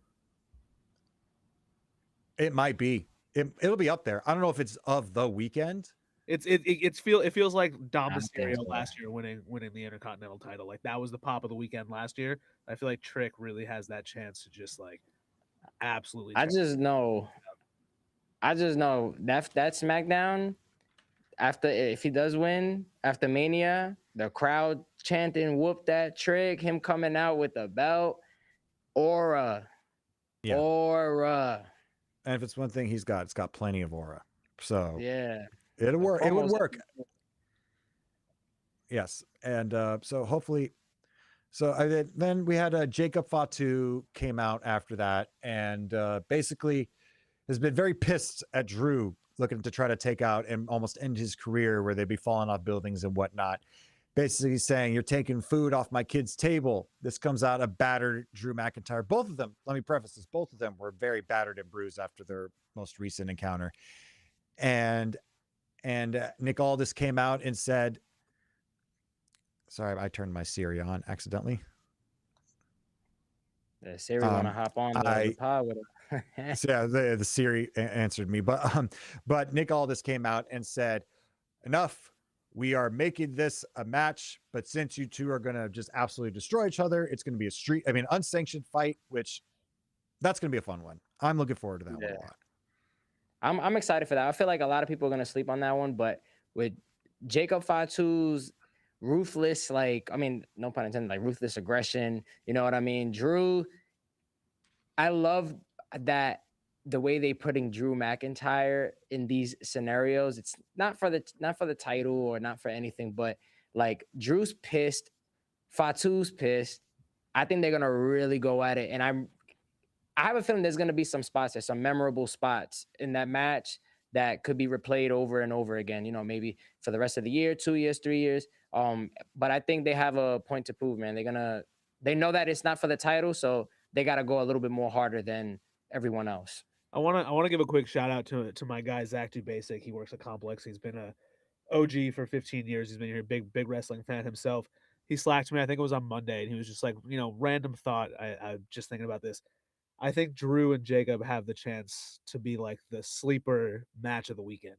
It might be. It'll be up there. I don't know if it's of the weekend. It feels like Dom I think Mysterio so. last year winning the Intercontinental title. Like that was the pop of the weekend last year. I feel like Trick really has that chance to just like absolutely. I just know that SmackDown, after, if he does win after Mania, the crowd chanting "Whoop that Trick," him coming out with the belt, aura. And if it's one thing he's got, it's got plenty of aura. So Yeah, it'll work. It would promos- work. Yes. And so hopefully, then we had Jacob Fatu came out after that, and basically has been very pissed at Drew, looking to try to take out and almost end his career, where they'd be falling off buildings and whatnot. Basically saying, "You're taking food off my kid's table." This comes out of battered Drew McIntyre. Both of them, let me preface this, both of them were very battered and bruised after their most recent encounter. And Nick Aldis came out and said, sorry, I turned my Siri on accidentally. Yeah, Siri want to hop on the pod with him. So yeah, the Siri answered me, but Nick Aldis came out and said, "Enough. We are making this a match, but since you two are going to just absolutely destroy each other, it's going to be unsanctioned fight," which that's going to be a fun one. I'm looking forward to that one a lot. I'm excited for that. I feel like a lot of people are going to sleep on that one, but with Jacob Fatu's ruthless, like, I mean, no pun intended, like ruthless aggression, you know what I mean? Drew, I love that the way they putting Drew McIntyre in these scenarios. It's not for the title or not for anything, but like Drew's pissed, Fatu's pissed. I think they're gonna really go at it, and I have a feeling there's gonna be some spots, there's some memorable spots in that match that could be replayed over and over again. You know, maybe for the rest of the year, 2 years, 3 years. But I think they have a point to prove, man. They know that it's not for the title, so they got to go a little bit more harder than everyone else. I want to give a quick shout out to my guy Zach Dubasic. He works at Complex. He's been a OG for 15 years. He's been here, big wrestling fan himself. He slacked me, I think it was on Monday, and he was just like, random thought. I just thinking about this. I think Drew and Jacob have the chance to be like the sleeper match of the weekend.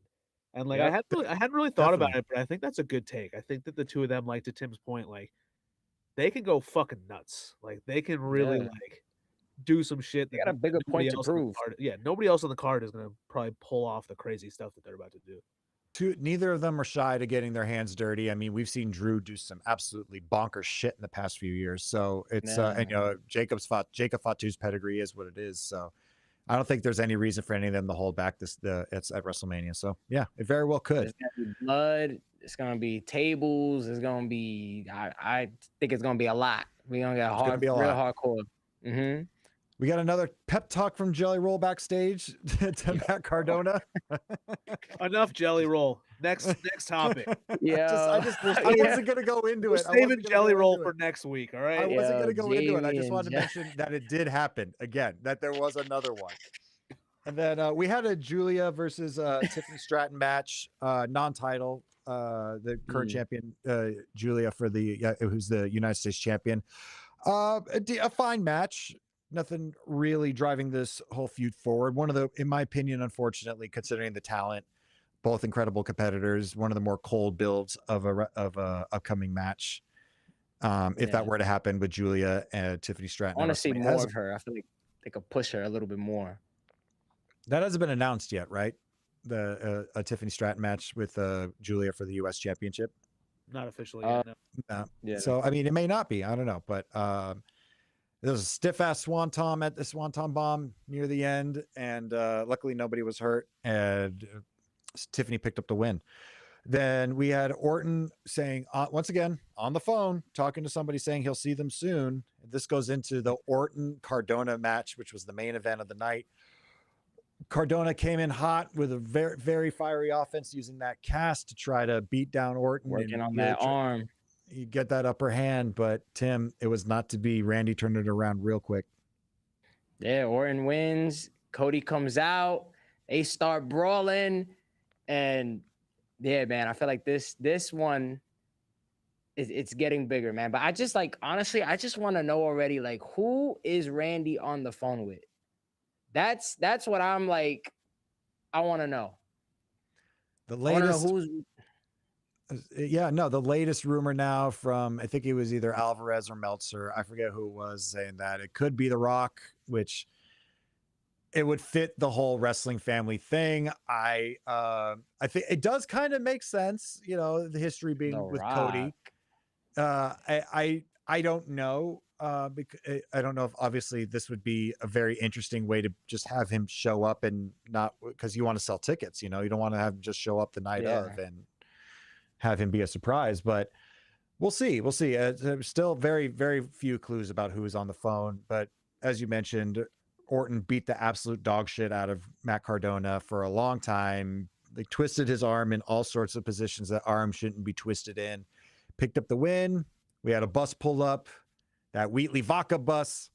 And like, Yep. I hadn't really thought about it, but I think that's a good take. I think that the two of them, like to Tim's point, like they can go fucking nuts. Like they can really like do some shit. They got a bigger point to prove. Nobody else on the card is going to probably pull off the crazy stuff that they're about to do. Neither of them are shy to getting their hands dirty. I mean, we've seen Drew do some absolutely bonkers shit in the past few years. So it's and Jacob Fatu's pedigree is what it is. So I don't think there's any reason for any of them to hold back it's at WrestleMania. So yeah, it very well could. It's gonna be blood. It's gonna be tables. It's gonna be. I think it's gonna be a lot. We're gonna get real hardcore. Mm-hmm. We got another pep talk from Jelly Roll backstage to Matt Cardona. Enough Jelly Roll. Next topic. I wasn't gonna go into it. We're saving Jelly Roll for next week. All right. I wasn't gonna go into it. I just wanted to mention that it did happen again. That there was another one. And then we had a Julia versus Tiffany Stratton match, non-title. The current champion, Julia, for who's the United States champion. A fine match. Nothing really driving this whole feud forward. One of the, in my opinion, unfortunately, considering the talent, both incredible competitors, one of the more cold builds of a upcoming match. If that were to happen with Julia and Tiffany Stratton. I want to see more of her. I feel like they could push her a little bit more. That hasn't been announced yet, right? The a Tiffany Stratton match with Julia for the U.S. Championship. Not officially yet. No. Yeah. So I mean, it may not be. I don't know, but there was a stiff-ass swanton at the swanton bomb near the end, and luckily nobody was hurt, and Tiffany picked up the win. Then we had Orton saying, once again, on the phone, talking to somebody saying he'll see them soon. This goes into the Orton-Cardona match, which was the main event of the night. Cardona came in hot with a very, very fiery offense using that cast to try to beat down Orton. Working and on that arm. You get that upper hand, but Tim, it was not to be. Randy turned it around real quick. Yeah, Orton wins. Cody comes out. They start brawling. And yeah, man, I feel like this one it's getting bigger, man. But I just like, honestly, I just want to know already, like, who is Randy on the phone with? That's what I'm like. I want to know. The latest, who's. the latest rumor now from, I think it was either Alvarez or Meltzer, I forget who it was, saying that it could be The Rock, which it would fit the whole wrestling family thing. I think it does kind of make sense, the history being The with Rock. Cody. I don't know. Because I don't know if obviously this would be a very interesting way to just have him show up and not, because you want to sell tickets, you don't want to have him just show up the night of and have him be a surprise, but we'll see. There's still very, very few clues about who is on the phone, but as you mentioned, Orton beat the absolute dog shit out of Matt Cardona for a long time. They twisted his arm in all sorts of positions that arm shouldn't be twisted in. Picked up the win. We had a bus pull up, that Wheatley Vodka bus,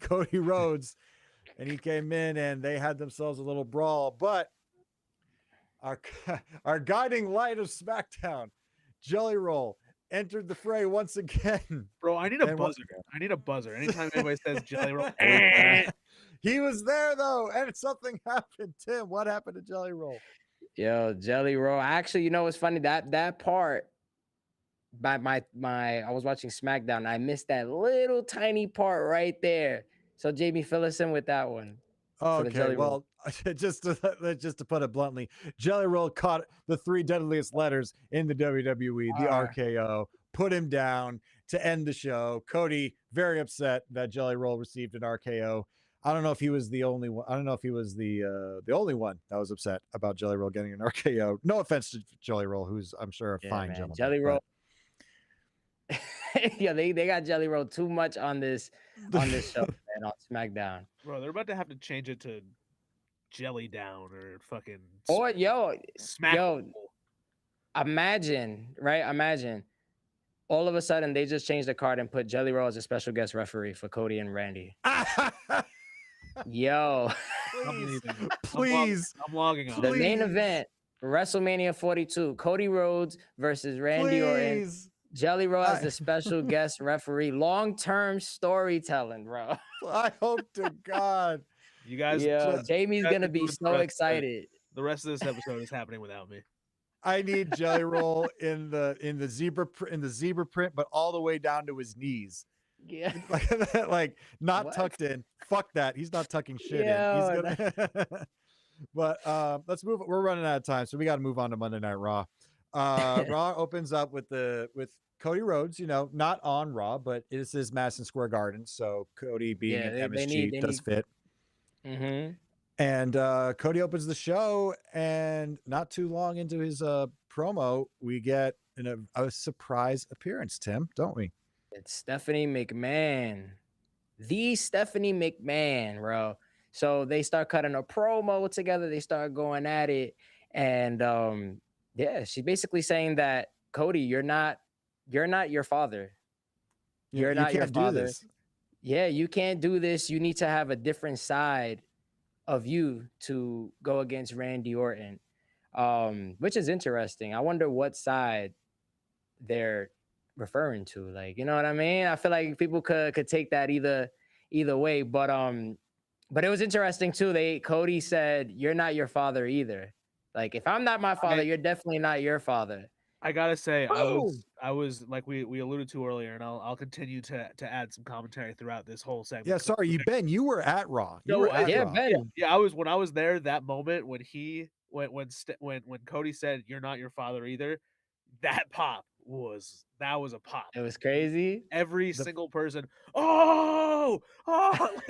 Cody Rhodes, and he came in and they had themselves a little brawl. But our guiding light of SmackDown, Jelly Roll, entered the fray once again. Bro, I need a buzzer. I need a buzzer. Anytime anybody says Jelly Roll. He was there though, and something happened. Tim, what happened to Jelly Roll? Yo, Jelly Roll. Actually, it's funny that part. I was watching SmackDown and I missed that little tiny part right there. So Jamie, fill us in with that one. Okay, well, just to put it bluntly, Jelly Roll caught the 3 deadliest letters in the WWE, the RKO, put him down to end the show. Cody very upset that Jelly Roll received an RKO. I don't know if he was the only one. I don't know if he was the only one that was upset about Jelly Roll getting an RKO. No offense to Jelly Roll, who's I'm sure a fine gentleman. Jelly Roll. Yeah, they got Jelly Roll too much on this show, man, on SmackDown. Bro, they're about to have to change it to Jelly Down or fucking. Or Smack. Yo, imagine all of a sudden they just changed the card and put Jelly Roll as a special guest referee for Cody and Randy. Yo, please, I'm logging on. The main event, WrestleMania 42, Cody Rhodes versus Randy Orton. Jelly Roll as the special guest referee. Long-term storytelling, bro. I hope to God. You guys, Jamie's gonna be so excited. The rest of this episode is happening without me. I need Jelly Roll in the zebra print, but all the way down to his knees. Yeah, like not tucked in. Fuck that. He's not tucking shit in. He's gonna. But let's move. We're running out of time, so we got to move on to Monday Night Raw. Raw opens up with Cody Rhodes, not on Raw, but this is Madison Square Garden, so Cody being an MSG does fit. Mm-hmm. And Cody opens the show, and not too long into his promo, we get a surprise appearance, Tim, don't we? It's Stephanie McMahon. The Stephanie McMahon, bro. So they start cutting a promo together. They start going at it. And she's basically saying that, Cody, you're not your father. You're not your father. Yeah, you can't do this. You need to have a different side of you to go against Randy Orton, which is interesting. I wonder what side they're referring to. Like, you know what I mean? I feel like people could take that either way. But it was interesting too. Cody said, "You're not your father either. Like, if I'm not my father, you're definitely not your father." I gotta say, I was like we alluded to earlier, and I'll continue to add some commentary throughout this whole segment. Yeah, sorry, you were at Raw. Ben. Yeah, when I was there that moment when when Cody said, "You're not your father either," that was a pop. It was crazy. Every single person, like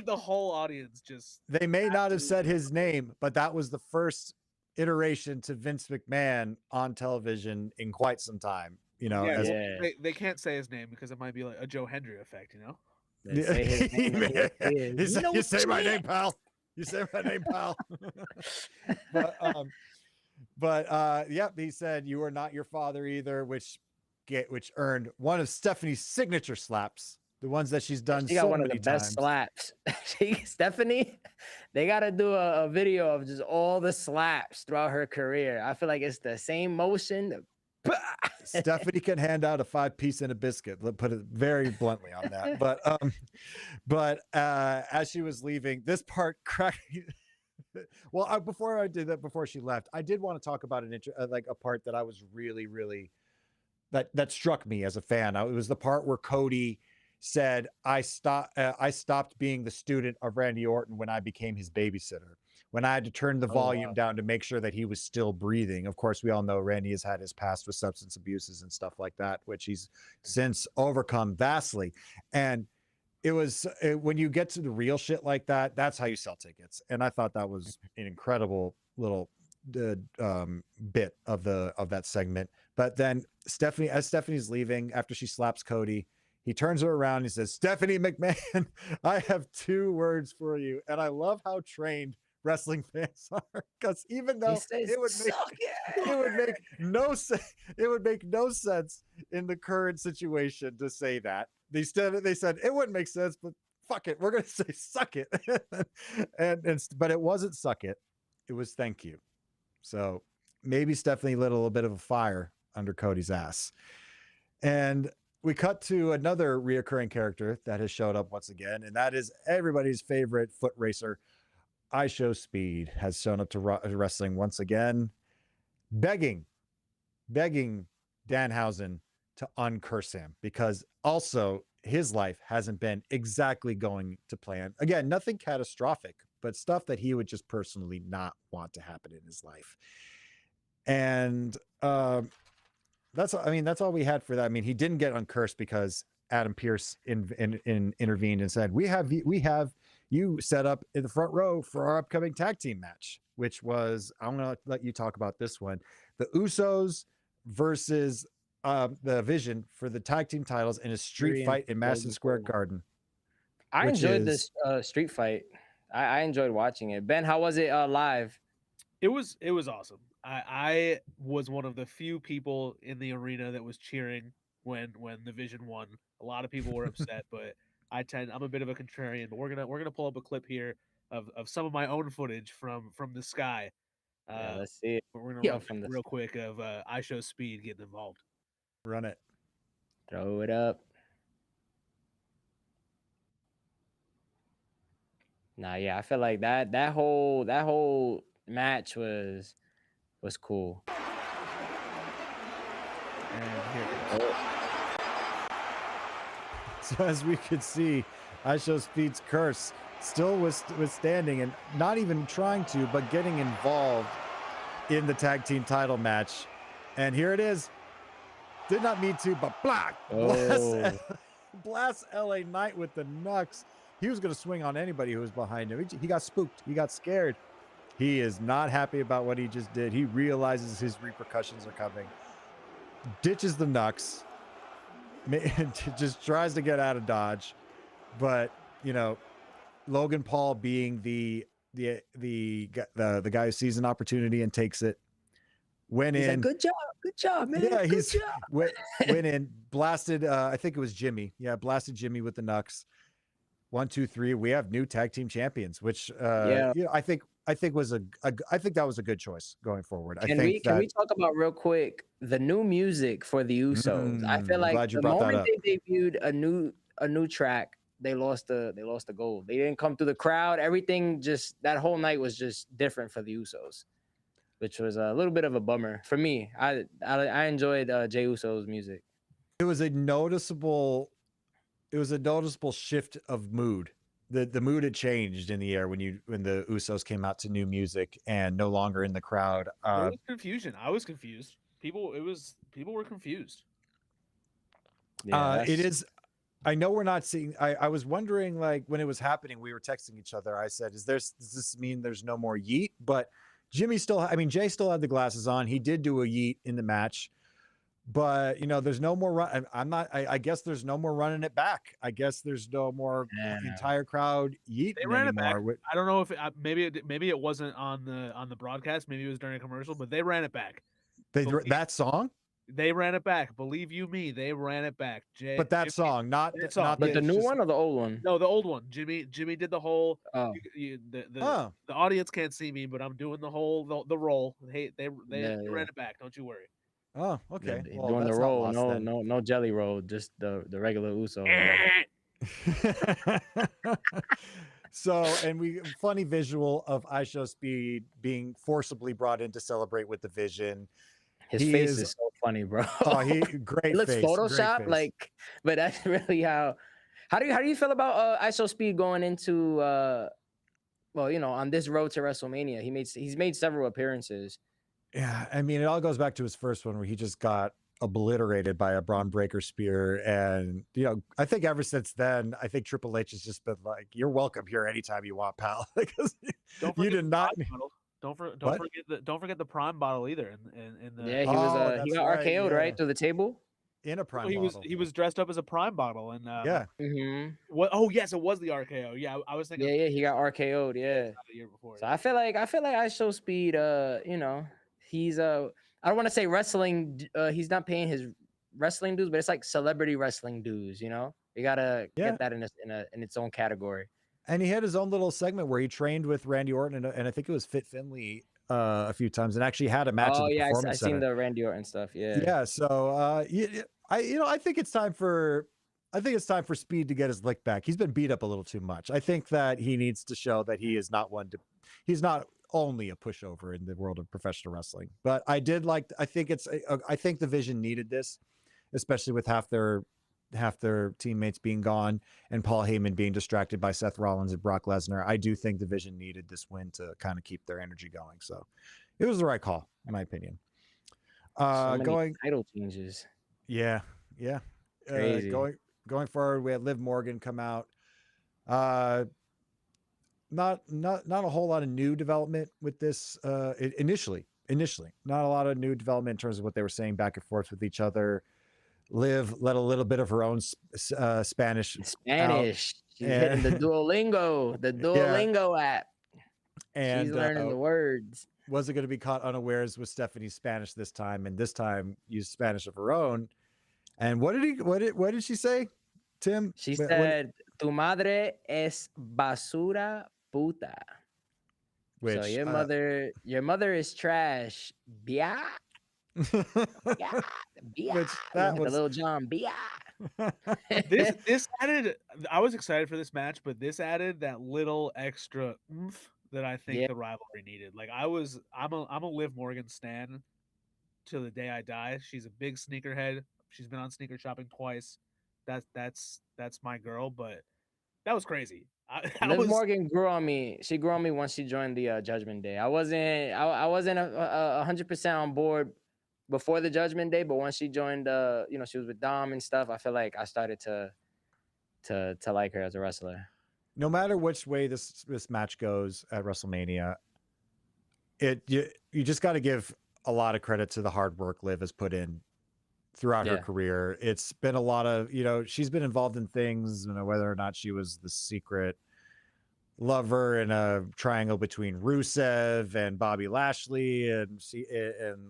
the whole audience just. They may not have said his name, but that was the first iteration to Vince McMahon on television in quite some time. They can't say his name because it might be like a Joe Hendry effect. You say my name, pal. You said my name, pal. Yep, he said you are not your father either, which earned one of Stephanie's signature slaps, the ones that she's done She got so one of the many best times. slaps. Stephanie, they got to do a video of just all the slaps throughout her career. I feel like it's the same motion. Stephanie can hand out a 5-piece and a biscuit. Let's put it very bluntly on that. But as she was leaving, this part cracked. Well, before I did that, before she left, I did want to talk about a part that I was really, really that struck me as a fan. It was the part where Cody said, I stopped being the student of Randy Orton when I became his babysitter, when I had to turn the volume down to make sure that he was still breathing. Of course, we all know Randy has had his past with substance abuses and stuff like that, which he's since overcome vastly. And when you get to the real shit like that, that's how you sell tickets. And I thought that was an incredible little bit of that segment. But then as Stephanie's leaving, after she slaps Cody, he turns her around and he says, Stephanie McMahon, I have 2 words for you. And I love how trained wrestling fans are, because even though it would make no sense in the current situation to say that, they said it wouldn't make sense, but fuck it, we're gonna say suck it. But it wasn't suck it, it was thank you. So maybe Stephanie lit a little bit of a fire under Cody's ass. And we cut to another reoccurring character that has showed up once again, and that is everybody's favorite foot racer, IShowSpeed, has shown up to wrestling once again, begging Danhausen to uncurse him, because also his life hasn't been exactly going to plan. Again, nothing catastrophic, but stuff that he would just personally not want to happen in his life. And that's all we had for that. I mean, he didn't get uncursed because Adam Pearce intervened and said, we have you set up in the front row for our upcoming tag team match, which was, I'm going to let you talk about this one, the Usos versus the Vision for the tag team titles in a street fight in Madison Square Garden. I enjoyed this street fight. I enjoyed watching it. Ben, how was it live? It was awesome. I was one of the few people in the arena that was cheering when the Vision won. A lot of people were upset, but I'm a bit of a contrarian. But we're gonna pull up a clip here of some of my own footage from the sky. Let's see it. We're gonna run from real quick of IShowSpeed getting involved. Run it. Throw it up. Nah, yeah, I feel like that whole match was cool. And here it is. So as we could see, IShowSpeed's curse still withstanding and not even trying to, but getting involved in the tag team title match. And here it is. Did not mean to, but blast LA Knight with the Nux. He was going to swing on anybody who was behind him. He got spooked. He got scared. He is not happy about what he just did. He realizes his repercussions are coming. Ditches the Nux. Just tries to get out of Dodge. But, Logan Paul being the guy who sees an opportunity and takes it. Went in. Like, good job, man. Yeah, good job. went in, blasted. I think it was Jimmy. Yeah, blasted Jimmy with the Nux. 1, 2, 3. We have new tag team champions, which I think that was a good choice going forward. Can we talk about real quick the new music for the Usos? I feel like the moment they debuted a new track, they lost the gold. They didn't come through the crowd. Everything that whole night was just different for the Usos, which was a little bit of a bummer for me. I enjoyed Jey Uso's music. It was a noticeable shift of mood. The mood had changed in the air when the Usos came out to new music and no longer in the crowd. There was confusion. I was confused. People were confused. Yeah, it is. I know we're not seeing. I was wondering, like, when it was happening, we were texting each other. I said, does this mean there's no more yeet? But Jay still had the glasses on. He did do a yeet in the match, but there's no more run. I guess there's no more running it back. I guess there's no more entire crowd yeeting They ran anymore. it back. I don't know if maybe it wasn't on the broadcast. Maybe it was during a commercial, but they ran it back. That song. They ran it back. Believe you me, they ran it back. But that song, not the new one or the old one? No, the old one. Jimmy did the whole. Oh. The audience can't see me, but I'm doing the whole the roll. Hey, they ran it back. Don't you worry. Oh, okay. Well, doing the roll, no jelly roll, just the regular Uso. So, and funny visual of IShowSpeed being forcibly brought in to celebrate with the Vision. His face is so funny, bro. Oh, great. It looks face, Photoshop, like, but that's really how do you feel about IShowSpeed going into on this road to WrestleMania? He's made several appearances. Yeah, I mean, it all goes back to his first one where he just got obliterated by a Braun Breaker spear, and I think ever since then, I think Triple H has just been like, "You're welcome here anytime you want, pal." Because you did not. Don't forget the Prime bottle either. In the he got RKO'd right through the table in a Prime. He was dressed up as a Prime bottle, and What? Oh yes, it was the RKO. Yeah, I was thinking. Yeah, he got RKO'd. Yeah, the year before. So I feel like IShowSpeed. He's I don't want to say wrestling. He's not paying his wrestling dues, but it's like celebrity wrestling dues. You gotta get that in its own category. And he had his own little segment where he trained with Randy Orton and I think it was Fit Finley a few times, and actually had a match. Oh yeah, I seen the Randy Orton stuff. Yeah. Yeah. So I think it's time for Speed to get his lick back. He's been beat up a little too much. I think that he needs to show that he is not he's not only a pushover in the world of professional wrestling. But I think the Vision needed this, especially with half their teammates being gone and Paul Heyman being distracted by Seth Rollins and Brock Lesnar. I do think the Vision needed this win to kind of keep their energy going. So it was the right call, in my opinion. So many title changes. Yeah. Crazy. Going forward, we had Liv Morgan come out. Not a whole lot of new development with this. Initially, not a lot of new development in terms of what they were saying back and forth with each other. Liv let a little bit of her own Spanish. She's hitting the Duolingo app. And she's learning the words. Wasn't going to be caught unawares with Stephanie's Spanish this time, and this time used Spanish of her own. And what did she say, Tim? She said, "Tu madre es basura puta." Which, so your mother is trash. Bia. Which that was Little John. Bia. This added. I was excited for this match, but this added that little extra oomph that I think the rivalry needed. Like I'm a Liv Morgan stan till the day I die. She's a big sneakerhead. She's been on sneaker shopping twice. That's my girl. But that was crazy. Liv Morgan grew on me. She grew on me once she joined the Judgment Day. I wasn't 100% on board before the Judgment Day, but once she joined, she was with Dom and stuff. I feel like I started to like her as a wrestler. No matter which way this match goes at WrestleMania, you just got to give a lot of credit to the hard work Liv has put in throughout her career. It's been a lot of, she's been involved in things, whether or not she was the secret lover in a triangle between Rusev and Bobby Lashley and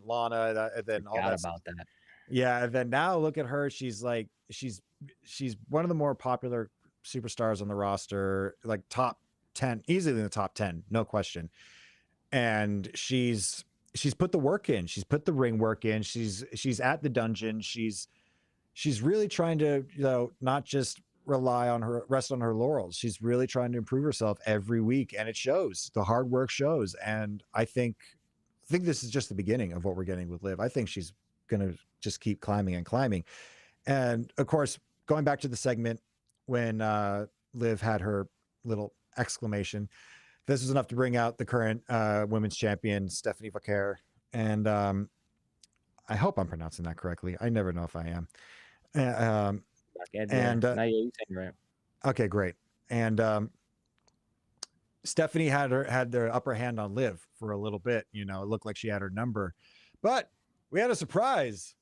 Lana, and then all that about that. Yeah, and then now look at her. She's one of the more popular superstars on the roster, like top 10, easily in the top 10, no question. And she's put the work in. She's put the ring work in. She's at the dungeon. She's really trying to, not just rest on her laurels. She's really trying to improve herself every week, and it shows. The hard work shows. And I think this is just the beginning of what we're getting with Liv. I think she's going to just keep climbing and climbing. And of course, going back to the segment when Liv had her little exclamation, this was enough to bring out the current women's champion, Stephanie Vaquer. And I hope I'm pronouncing that correctly. I never know if I am. Now you're saying right. Okay, great. And Stephanie had their upper hand on Liv for a little bit. It looked like she had her number, but we had a surprise.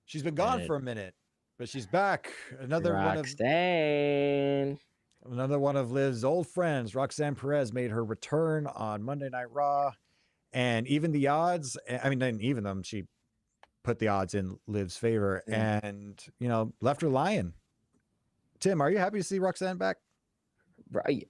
She's been gone for a minute, but she's back. Another Roxanne. one of Liv's old friends, Roxanne Perez, made her return on Monday Night Raw, and even the odds. I mean, didn't even them. She put the odds in Liv's favor, and left her lying. Tim, are you happy to see Roxanne back? Right.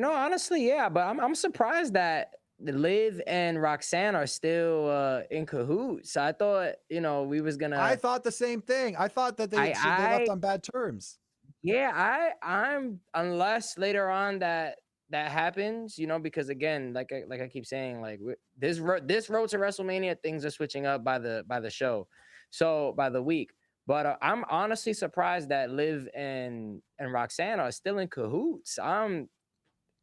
Honestly, yeah, but I'm surprised that Liv and Roxanne are still in cahoots. I thought, we was gonna. I thought the same thing. I thought that they left on bad terms. Yeah, I'm unless later on that happens, because again, like I keep saying, like this road to WrestleMania, things are switching up by the show, so by the week. But I'm honestly surprised that Liv and Roxanne are still in cahoots. I'm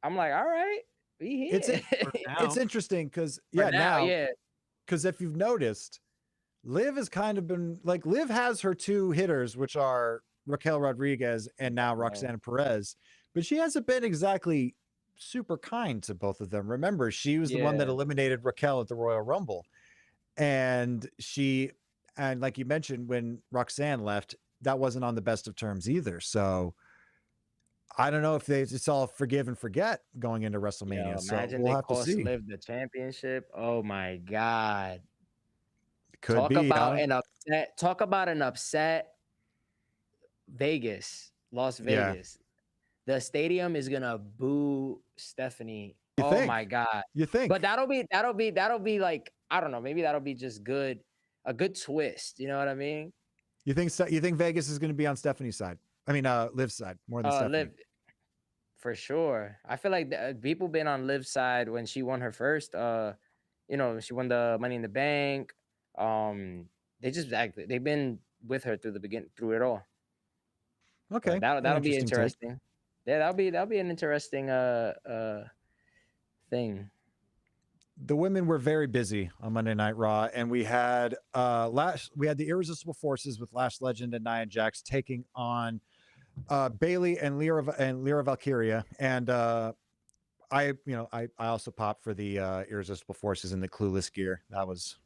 like, all right, we here. It's interesting because because if you've noticed, Liv has kind of been like Liv has her two hitters, which are Raquel Rodriguez and now Roxanne Perez, but she hasn't been exactly super kind to both of them. Remember, she was the one that eliminated Raquel at the Royal Rumble, and like you mentioned, when Roxanne left, that wasn't on the best of terms either. So I don't know if it's all forgive and forget going into WrestleMania. So we'll have to see. Liv the championship. Oh my God. Could be. Talk about an upset. Las Vegas. The stadium is gonna boo Stephanie. My God. You think? But that'll be like, I don't know, maybe that'll be just good. A good twist, you know what I mean? You think Vegas is going to be on Stephanie's side? I mean, Liv's side more than Stephanie. Liv, for sure. I feel like people been on Liv's side when she won her first. She won the Money in the Bank. They've been with her through it all. Okay, that'll be interesting. Yeah, that'll be an interesting thing. The women were very busy on Monday Night Raw, and we had the Irresistible Forces with Lash Legend and Nia Jax taking on Bayley and Lyra Valkyria, and I also popped for the Irresistible Forces in the Clueless gear. That was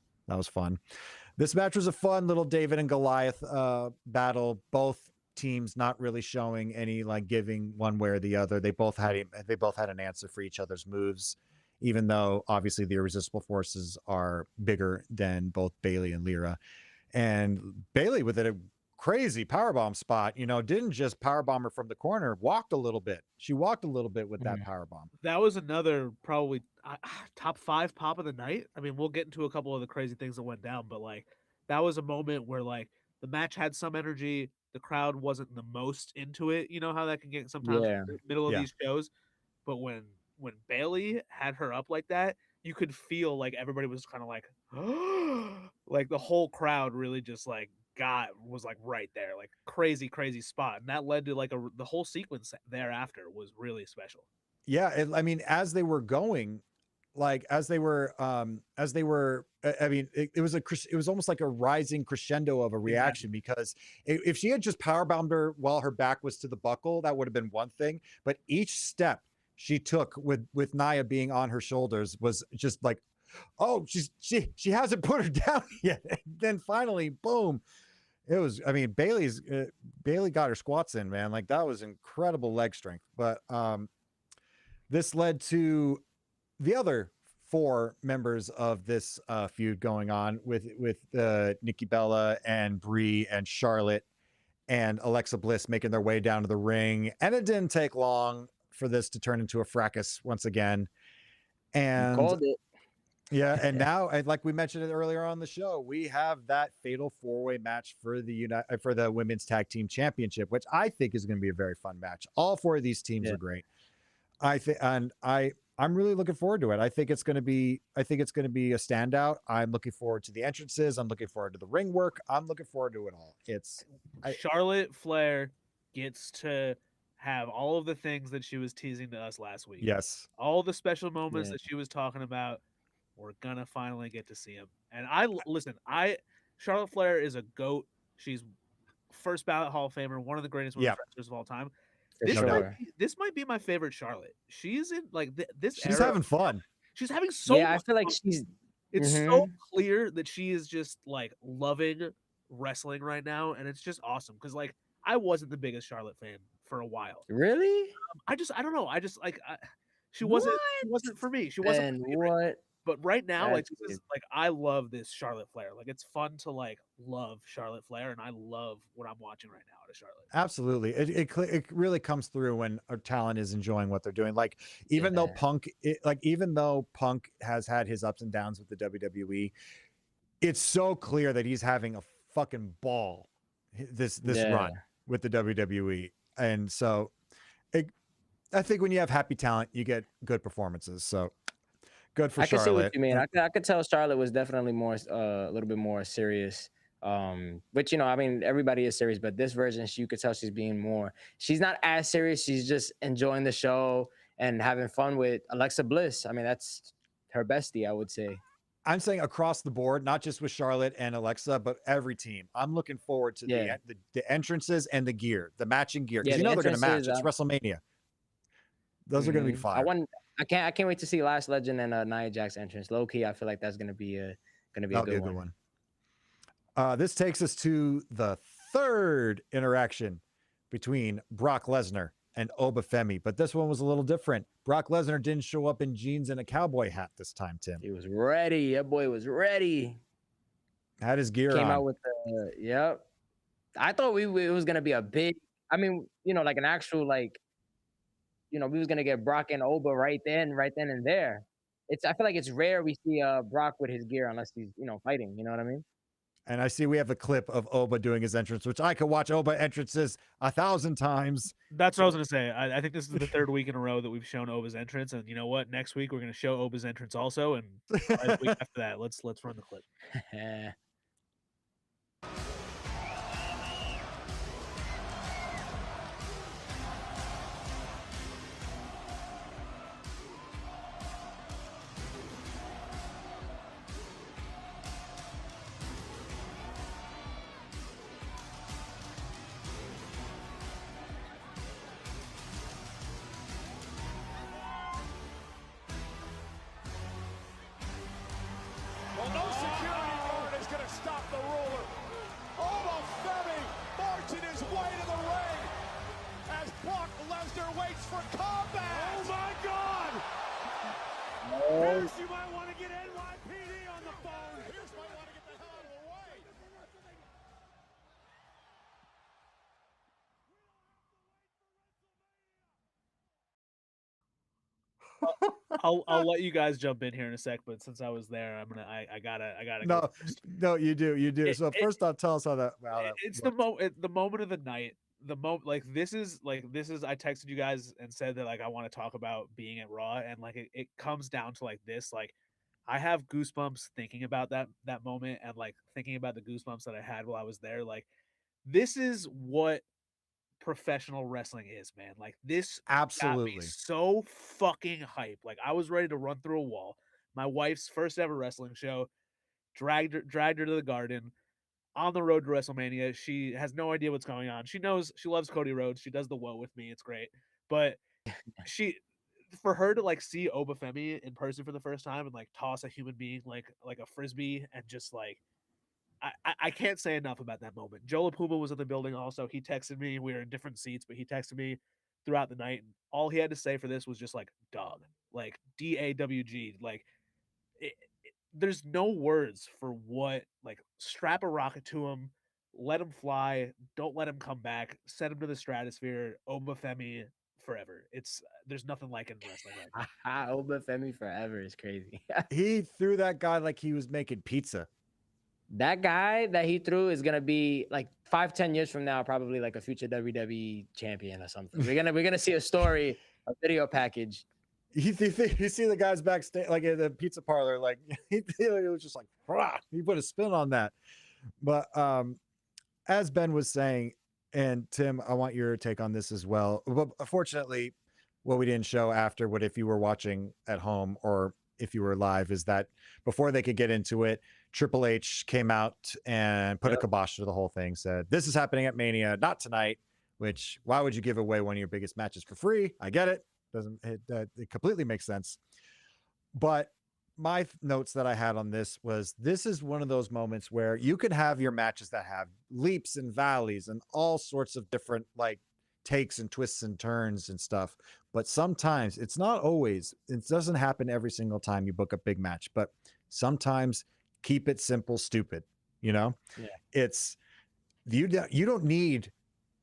fun. This match was a fun little David and Goliath battle. Both teams not really showing any like giving one way or the other. They both had an answer for each other's moves, even though obviously the Irresistible Forces are bigger than both Bayley and Lyra. And Bayley with a crazy powerbomb spot, didn't just powerbomb her from the corner, walked a little bit. She walked a little bit with that powerbomb. That was another probably top 5 pop of the night. I mean, we'll get into a couple of the crazy things that went down, but like that was a moment where like the match had some energy. The crowd wasn't the most into it. You know how that can get sometimes in the middle of these shows. But when Bayley had her up like that, you could feel like everybody was kind of like, like the whole crowd really just like was like right there, like crazy spot, and that led to like the whole sequence thereafter was really special. Yeah, I mean, as they were going, like as they were, I mean, it was almost like a rising crescendo of a reaction, because if she had just powerbombed her while her back was to the buckle, that would have been one thing. But each step she took with Nia being on her shoulders was just like, oh, she hasn't put her down yet. And then finally, boom. It was, I mean, Bayley got her squats in, man. Like that was incredible leg strength. But this led to the other 4 members of this feud going on with Nikki Bella and Brie and Charlotte and Alexa Bliss making their way down to the ring. And it didn't take long for this to turn into a fracas once again. And you called it. Yeah, and now, like we mentioned it earlier on the show, we have that fatal 4-way match for the Women's Tag Team Championship, which I think is going to be a very fun match. All 4 of these teams are great. I'm really looking forward to it. I think it's going to be a standout. I'm looking forward to the entrances. I'm looking forward to the ring work. I'm looking forward to it all. Charlotte Flair gets to have all of the things that she was teasing to us last week. Yes, all the special moments that she was talking about. We're gonna finally get to see him. And Charlotte Flair is a GOAT. She's first ballot Hall of Famer, one of the greatest women's wrestlers of all time. This might be my favorite Charlotte. She's in like this. She's having fun. She's having so. I feel like she's. It's so clear that she is just like loving wrestling right now, and it's just awesome because like I wasn't the biggest Charlotte fan for a while. Really? I don't know. I just like she wasn't for me. She wasn't. And my favorite. what? But right now, like That's this is like I love this Charlotte Flair. Like it's fun to like love Charlotte Flair, and I love what I'm watching right now out of Charlotte. Absolutely. It really comes through when a talent is enjoying what they're doing. Like even though Punk has had his ups and downs with the WWE, it's so clear that he's having a fucking ball this run with the WWE. And so I think when you have happy talent, you get good performances. So good for Charlotte. I can see what you mean. I could tell Charlotte was definitely more a little bit more serious. But you know, I mean, everybody is serious, but this version, you could tell she's not as serious. She's just enjoying the show and having fun with Alexa Bliss. I mean, that's her bestie, I would say. I'm saying across the board, not just with Charlotte and Alexa, but every team. I'm looking forward to the entrances and the gear, the matching gear. Because you know they're going to match. It's WrestleMania. Those are going to be fire. I can't wait to see Last Legend and Nia Jax entrance. Low key, I feel like that's going to be a good one. This takes us to the third interaction between Brock Lesnar and Obafemi, but this one was a little different. Brock Lesnar didn't show up in jeans and a cowboy hat this time, Tim. He was ready. That boy was ready. Had his gear Came on. out with the yep. I thought it was gonna be a big. I mean, you know, like an actual like. You know, we was gonna get Brock and Oba right then and there. I feel like it's rare we see Brock with his gear unless he's fighting. You know what I mean? And I see we have a clip of Oba doing his entrance, which I could watch Oba entrances 1,000 times. That's what I was gonna say. I think this is the third week in a row that we've shown Oba's entrance, and you know what? Next week we're gonna show Oba's entrance also, and the week after that, let's run the clip. You might want to get NYPD on the phone. Pierce might want to get the hell out of the way. I'll let you guys jump in here in a sec, but since I was there, I gotta. No, you do. So first off, tell us how that. It's the moment of the night. This is I texted you guys and said that like I want to talk about being at Raw, and like it comes down to like this. Like I have goosebumps thinking about that moment, and like thinking about the goosebumps that I had while I was there. Like this is what professional wrestling is, man. Like this absolutely got me so fucking hype. Like I was ready to run through a wall. My wife's first ever wrestling show, dragged her to the Garden. On the road to WrestleMania, she has no idea what's going on. She knows she loves Cody Rhodes. She does the whoa with me. It's great. But for her to like see Obafemi in person for the first time and like toss a human being like a frisbee and just like I can't say enough about that moment. Joe LaPuma was in the building also. He texted me. We were in different seats, but he texted me throughout the night. And all he had to say for this was just like dog, like DAWG, like there's no words for what, like strap a rocket to him, let him fly, don't let him come back, send him to the stratosphere. Obafemi forever. There's nothing like it in wrestling right now. Obafemi forever is crazy. He threw that guy like he was making pizza. That guy that he threw is gonna be like 5-10 years from now, probably like a future WWE champion or something. We're gonna see a story, a video package. You see the guys backstage, like at the pizza parlor, like it was just like, rah, he put a spin on that. But as Ben was saying, and Tim, I want your take on this as well. But unfortunately, what we didn't show after, what if you were watching at home or if you were live, is that before they could get into it, Triple H came out and put a kibosh to the whole thing, said, this is happening at Mania, not tonight, which why would you give away one of your biggest matches for free? I get it. It completely makes sense. But my notes that I had on this is one of those moments where you could have your matches that have leaps and valleys and all sorts of different like takes and twists and turns and stuff. But sometimes it's not always, it doesn't happen every single time you book a big match, but sometimes keep it simple, stupid, you know? Yeah. It's you don't need,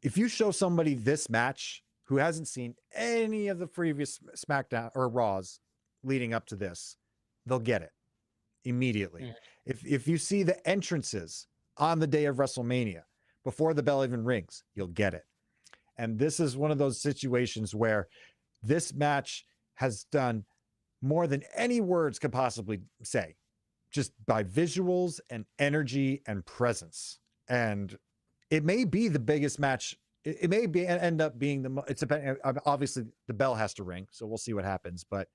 if you show somebody this match who hasn't seen any of the previous SmackDown or Raws leading up to this, they'll get it immediately. Yeah. If you see the entrances on the day of WrestleMania before the bell even rings, you'll get it. And this is one of those situations where this match has done more than any words could possibly say, just by visuals and energy and presence. And it may be the biggest match. It may be end up being it's obviously the bell has to ring, so we'll see what happens. But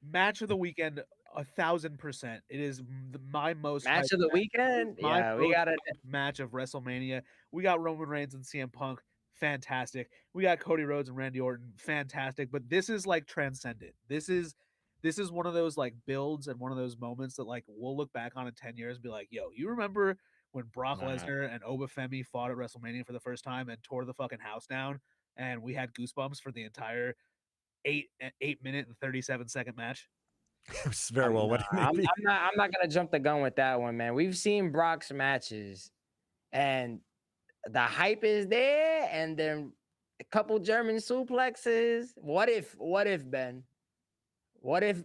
match of the weekend, 1,000%. It is my most match of the weekend. Yeah, we got a match of WrestleMania. We got Roman Reigns and CM Punk, fantastic. We got Cody Rhodes and Randy Orton, fantastic. But this is like transcendent. This is one of those like builds and one of those moments that like we'll look back on in 10 years and be like, yo, you remember when Brock Lesnar and Obafemi fought at WrestleMania for the first time and tore the fucking house down, and we had goosebumps for the entire 8-minute and 37-second match? It's very well what I'm not gonna jump the gun with that one, man. We've seen Brock's matches, and the hype is there, and then a couple German suplexes. What if Ben? What if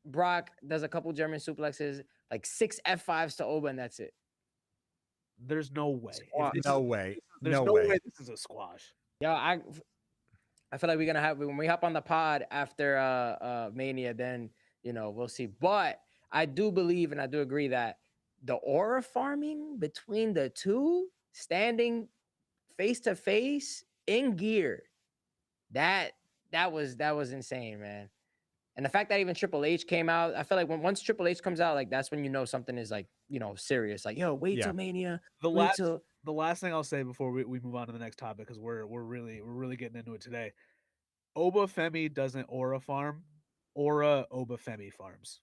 Brock does a couple German suplexes, like 6 F5s to Oba, and that's it? There's no way. No way. There's no way this is a squash. Yo, I feel like we're gonna have, when we hop on the pod after Mania, then we'll see. But I do believe and I do agree that the aura farming between the two, standing face to face in gear, that was insane, man. And the fact that even Triple H came out, I feel like once Triple H comes out, like that's when something is like serious. Like, yo, wait till Mania. The last thing I'll say before we move on to the next topic, because we're really getting into it today. Obafemi doesn't aura farm. Aura Obafemi farms.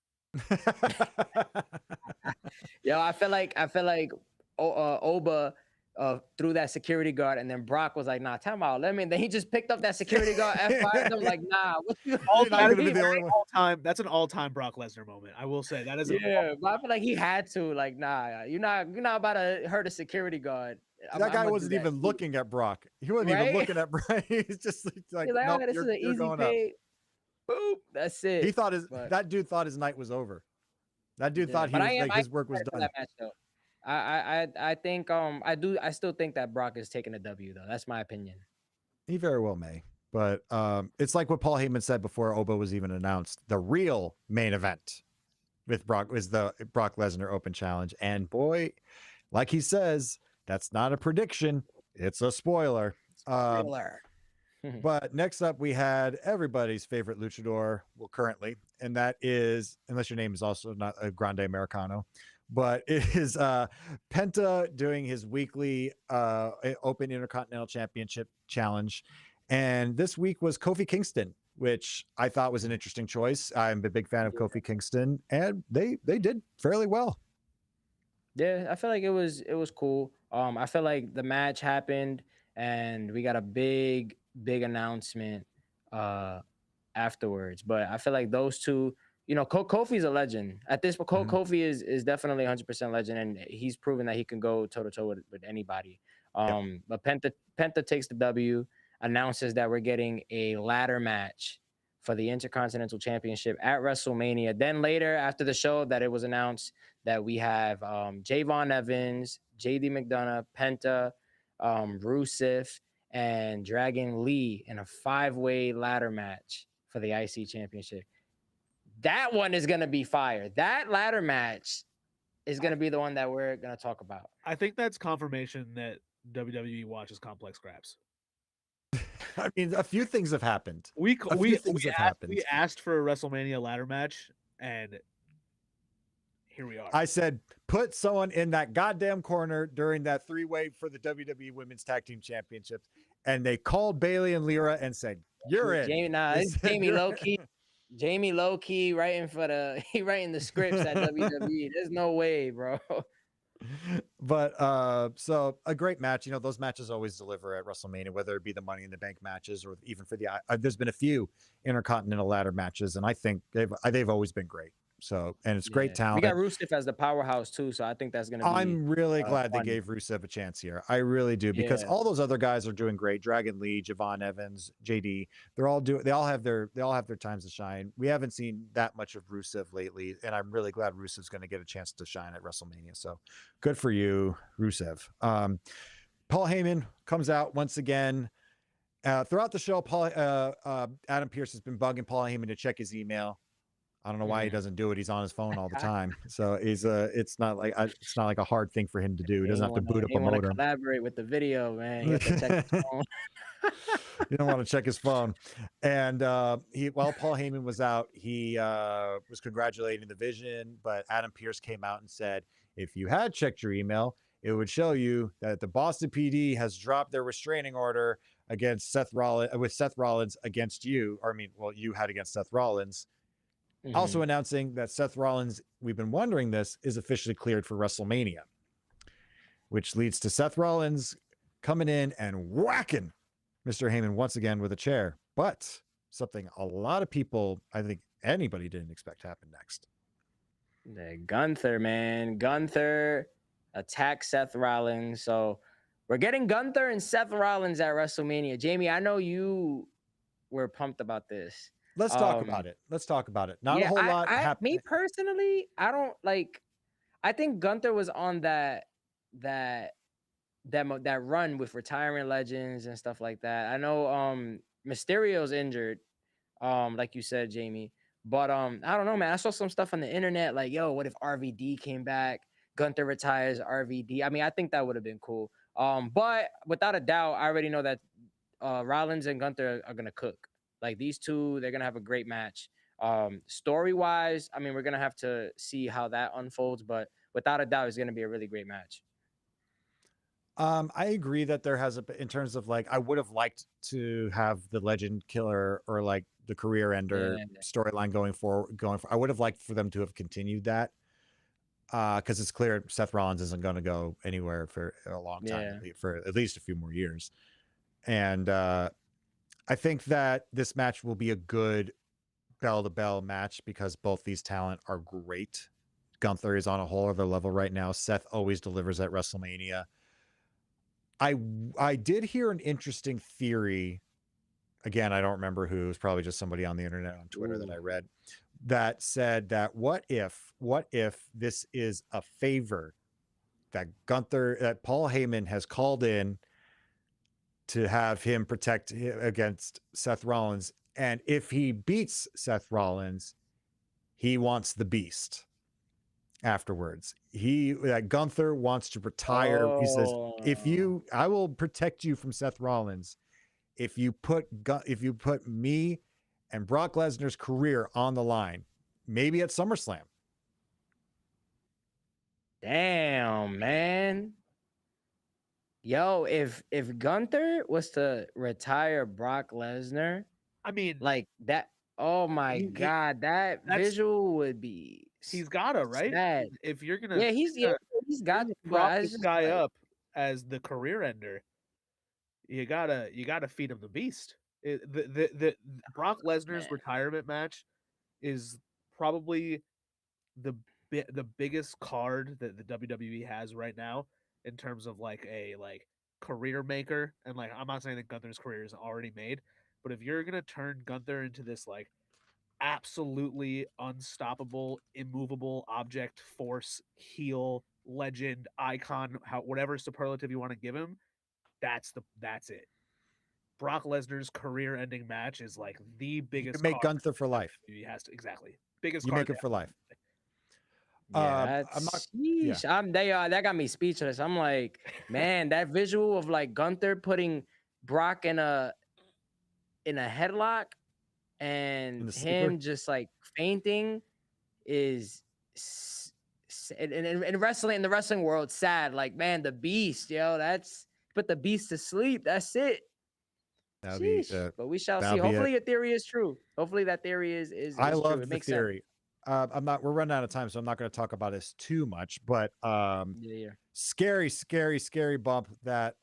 Yo, I feel like Oba threw that security guard, and then Brock was like, "Nah, time out. Then he just picked up that security guard F5'd him like, nah." What you That's an all-time Brock Lesnar moment. I will say that is. Yeah, but I feel like he had to. Like, nah, you're not about to hurt a security guard. That guy wasn't even looking at Brock. He wasn't even looking at Brock. He's just like, nope, this is an easy pay. Boop. That's it. He thought that dude thought his night was over. That dude thought his work was done. That match, though. I think I still think that Brock is taking a W, though. That's my opinion. He very well may. But it's like what Paul Heyman said before Oba was even announced. The real main event with Brock is the Brock Lesnar Open Challenge. And boy, like he says, that's not a prediction. It's a spoiler. But next up, we had everybody's favorite luchador, well, currently, and that is, unless your name is also not a Grande Americano, but it is Penta doing his weekly Open Intercontinental Championship challenge. And this week was Kofi Kingston, which I thought was an interesting choice. I'm a big fan of Kofi Kingston, and they did fairly well. Yeah, I feel like it was cool. I feel like the match happened, and we got a big announcement afterwards. But I feel like those two, Kofi's a legend at this. But Kofi is definitely 100% legend, and he's proven that he can go toe to toe with anybody. But Penta takes the W, announces that we're getting a ladder match for the Intercontinental Championship at WrestleMania. Then later, after the show, that it was announced that we have Javon Evans, JD McDonough, Penta, Rusev, and Dragon Lee in a 5-way ladder match for the IC Championship. That one is going to be fire. That ladder match is going to be the one that we're going to talk about. I think that's confirmation that WWE watches Complex Graps. I mean, a few things have happened. We asked for a WrestleMania ladder match, and here we are. I said, put someone in that goddamn corner during that 3-way for the WWE Women's Tag Team Championships, and they called Bayley and Lyra and said, "You're in." Jamie, it's Jamie low key. Jamie low key writing for the he writing the scripts at WWE. There's no way, bro. But so a great match. You know, those matches always deliver at WrestleMania, whether it be the Money in the Bank matches or even for the there's been a few Intercontinental ladder matches, and I think they've always been great. So, and it's great talent. We got Rusev as the powerhouse too, so I think that's gonna be. I'm really glad fun. they gave Rusev a chance here. I really do, because all those other guys are doing great. Dragon Lee, Javon Evans, JD, they all have their times to shine. We haven't seen that much of Rusev lately, and I'm really glad Rusev's going to get a chance to shine at WrestleMania. So good for you, Rusev. Paul Heyman comes out once again. Throughout the show, Adam Pearce has been bugging Paul Heyman to check his email. I don't know why he doesn't do it. He's on his phone all the time. So it's not like a hard thing for him to do. He doesn't have to boot up a modem. Collaborate with the video, man. You have to check his phone. You don't want to check his phone. And while Paul Heyman was out, he was congratulating the Vision, but Adam Pearce came out and said, if you had checked your email, it would show you that the Boston PD has dropped their restraining order against Seth Rollins against you. Or you had against Seth Rollins. Mm-hmm. Also announcing that Seth Rollins, we've been wondering this, is officially cleared for WrestleMania, which leads to Seth Rollins coming in and whacking Mr. Heyman once again with a chair. But something a lot of people, I think anybody didn't expect to happen next. Gunther, man. Gunther attacked Seth Rollins. So we're getting Gunther and Seth Rollins at WrestleMania. Jamie, I know you were pumped about this. Let's talk about it. Not a whole lot happened. Me personally, I don't like. I think Gunther was on that run with Retiring Legends and stuff like that. I know Mysterio's injured, like you said, Jamie. But I don't know, man. I saw some stuff on the internet like, yo, what if RVD came back? Gunther retires RVD. I mean, I think that would have been cool. But without a doubt, I already know that Rollins and Gunther are gonna cook. Like these two, they're gonna have a great match. Story-wise, I mean, we're gonna have to see how that unfolds, but without a doubt, it's gonna be a really great match. I agree that there has in terms of like, I would have liked to have the Legend Killer or like the Career Ender storyline going forward. I would have liked for them to have continued that. Because it's clear Seth Rollins isn't going to go anywhere for a long time, for at least a few more years. And I think that this match will be a good bell-to-bell match because both these talent are great. Gunther is on a whole other level right now. Seth always delivers at WrestleMania. I did hear an interesting theory. Again, I don't remember who. It was probably just somebody on the internet on Twitter that I read that said that what if this is a favor that Paul Heyman has called in to have him protect against Seth Rollins. And if he beats Seth Rollins, he wants the Beast afterwards. Gunther wants to retire. He says, I will protect you from Seth Rollins if you put me and Brock Lesnar's career on the line, maybe at SummerSlam. Damn, man. Yo, if Gunther was to retire Brock Lesnar, I mean, like that, oh my God, that visual would be. He's gotta, right? Sad. If you're gonna, he's got to prop this guy up as the career ender. You gotta feed him the beast. The Brock Lesnar's retirement match is probably the biggest card that the WWE has right now in terms of like a career maker. And like, I'm not saying that Gunther's career is already made, but if you're gonna turn Gunther into this like absolutely unstoppable, immovable object, force, heel, legend, icon, whatever superlative you want to give him, that's it. Brock Lesnar's career-ending match is like the biggest. You make Gunther for life. He has to biggest. You make him for life. Yeah, that got me speechless. I'm like, man, that visual of like Gunther putting Brock in a headlock and him just like fainting is in wrestling, in the wrestling world, sad. Like, man, the Beast, yo, that's put the Beast to sleep. That's it. That would be. Sheesh. But we shall see. that'll be Hopefully, your theory is true. Hopefully, that theory is I true. love It the makes sense. theory. I'm not. We're running out of time, so I'm not going to talk about this too much. But Yeah. scary bump. That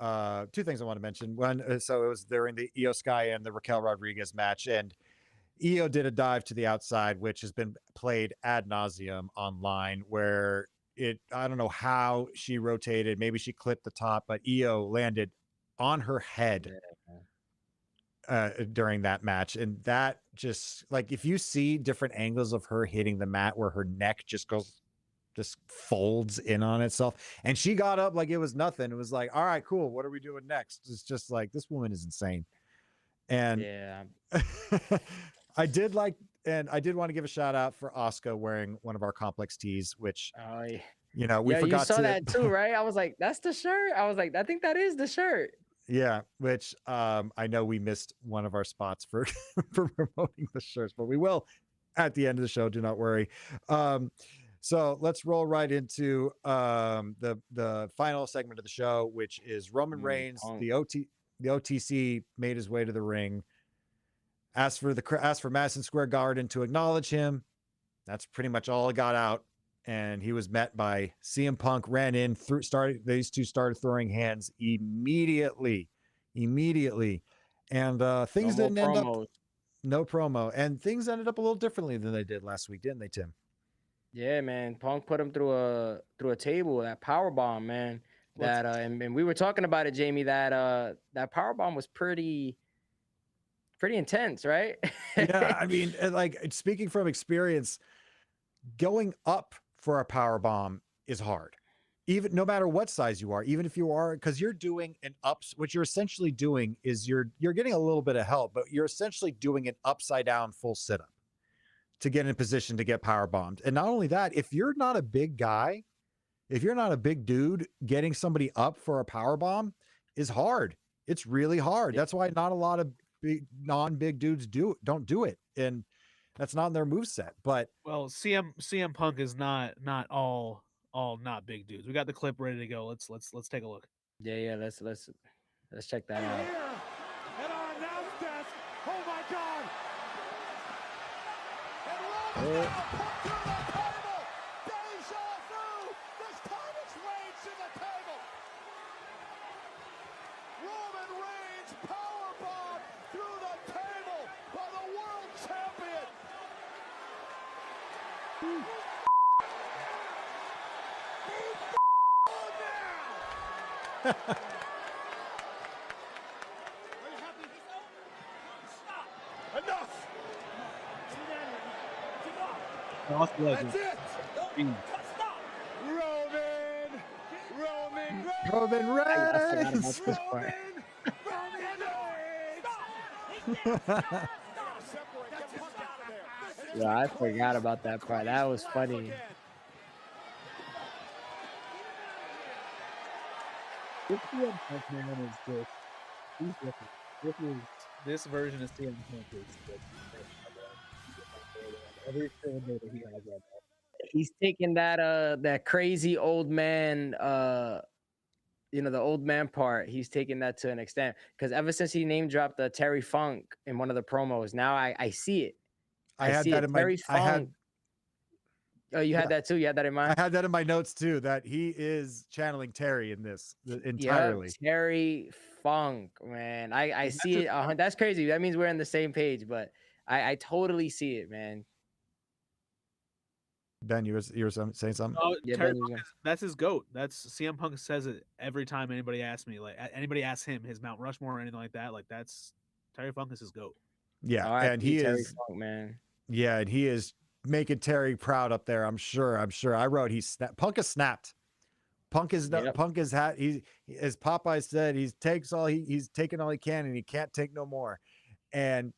two things I want to mention. One, so it was during the Io Sky and the Raquel Rodriguez match, and Io did a dive to the outside, which has been played ad nauseum online, where I don't know how she rotated. Maybe she clipped the top, but Io landed on her head during that match. And that just, like, if you see different angles of her hitting the mat where her neck just folds in on itself, and she got up like it was nothing. It was like, all right, cool. What are we doing next? It's just like, this woman is insane. And Yeah. I did want to give a shout out for Asuka wearing one of our Complex tees, which, Oh, yeah. you know, we Yeah, forgot you saw to, that too, right? I was like, that's the shirt. I was like, I think that is the shirt. yeah, which I know we missed one of our spots for for promoting the shirts, but we will at the end of the show. Do not worry. So let's roll right into the final segment of the show, which is Roman Reigns. Punk. The OTC made his way to the ring. Asked for Madison Square Garden to acknowledge him. That's pretty much all it got out. And he was met by CM Punk, ran in, these two started throwing hands immediately. And things didn't end up, no promo. And things ended up a little differently than they did last week, didn't they, Tim? Yeah, man. Punk put him through a table, that power bomb, man. That and we were talking about it, Jamie, that power bomb was pretty intense, right? Yeah, I mean, like, speaking from experience, going up for a power bomb is hard. Even no matter what size you are, even if you are, because you're doing an ups, what you're essentially doing is you're getting a little bit of help, but you're essentially doing an upside down full sit up to get in position to get power bombed. And not only that, if you're not a big guy, if you're not a big dude, getting somebody up for a power bomb is hard. It's really hard. That's why not a lot of non-big dudes don't do it, and that's not in their moveset. But well, CM Punk is not all not big dudes. We got the clip ready to go. Let's take a look. Yeah. Let's check that out. Here at our announce desk. Oh my God! And Roman Punk to the table. Deja vu. This time it's Reigns to the table. Roman Reigns powerbomb through the table by the world champion. Enough. That's it. Stop. Roman I forgot about Reigns. this part. Yeah, I forgot about that part. That was funny. This CM Punk man is just, he's different. This version of CM Punk is just every cylinder that he has right now. He's taking that crazy old man, the old man part. He's taking that to an extent, because ever since he name dropped the Terry Funk in one of the promos, now I see it. I had that in my. Oh, you had that too. You had that in mind. I had that in my notes too. That he is channeling Terry in this entirely. Yep, Terry Funk, man. I see it. That's crazy. That means we're on the same page. But I totally see it, man. Ben, you were saying something? Oh, Yeah, Terry Ben was Funk that's his goat. That's CM Punk says it every time anybody asks me. Like anybody asks him his Mount Rushmore or anything like that. Like that's Terry Funk is his goat. Yeah, R.I.P. and he Terry is. Funk, man. Yeah, and he is making Terry proud up there. I'm sure. I wrote Punk has snapped. Punk is Yep. Punk is he as Popeye said, he's taken all he can and he can't take no more. And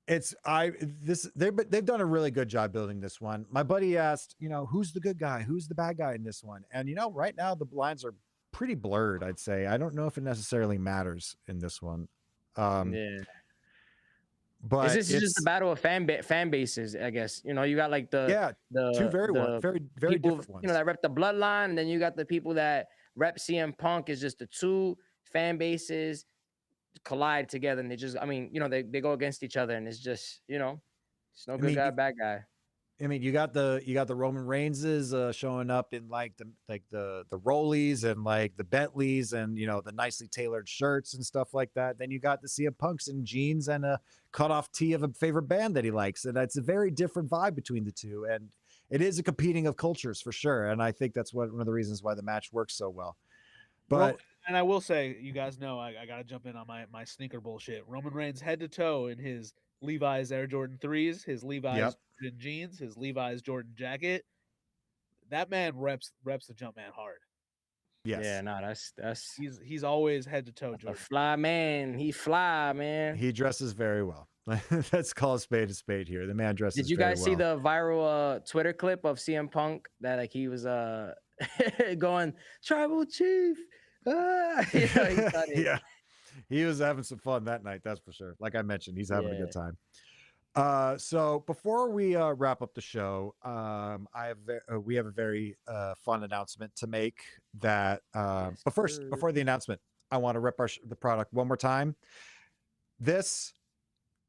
they've done a really good job building this one. My buddy asked, who's the good guy, who's the bad guy in this one? And right now the lines are pretty blurred, I'd say. I don't know if it necessarily matters in this one. Yeah. But This is just a battle of fan bases, I guess. You got like the two very people, different ones. that rep the bloodline, and then you got the people that rep CM Punk. Is just the two fan bases collide together, and they just, I mean, they go against each other, and it's just, it's no I good mean, guy, bad guy. I mean, you got the Roman Reigns showing up in like the Rollies and like the Bentleys and the nicely tailored shirts and stuff like that. Then you got the CM Punks in jeans and a cut off tee of a favorite band that he likes, and that's a very different vibe between the two. And it is a competing of cultures for sure. And I think that's one of the reasons why the match works so well. But and I will say, you guys know I gotta jump in on my sneaker bullshit. Roman Reigns head to toe in his Levi's Air Jordan 3s, his Levi's Jordan jeans, his Levi's Jordan jacket. That man reps the jump man hard. yes, Yeah, no, that's he's always head to toe a Jordan. fly man. He fly, man. he dresses very well. Let's call a spade here. The man dresses. Did you guys see the viral Twitter clip of CM Punk that like he was going tribal chief? Yeah, he was having some fun that night, that's for sure. Like I mentioned, he's having a good time. So before we wrap up the show, we have a very fun announcement to make. That but first, before the announcement, I want to rep the product one more time.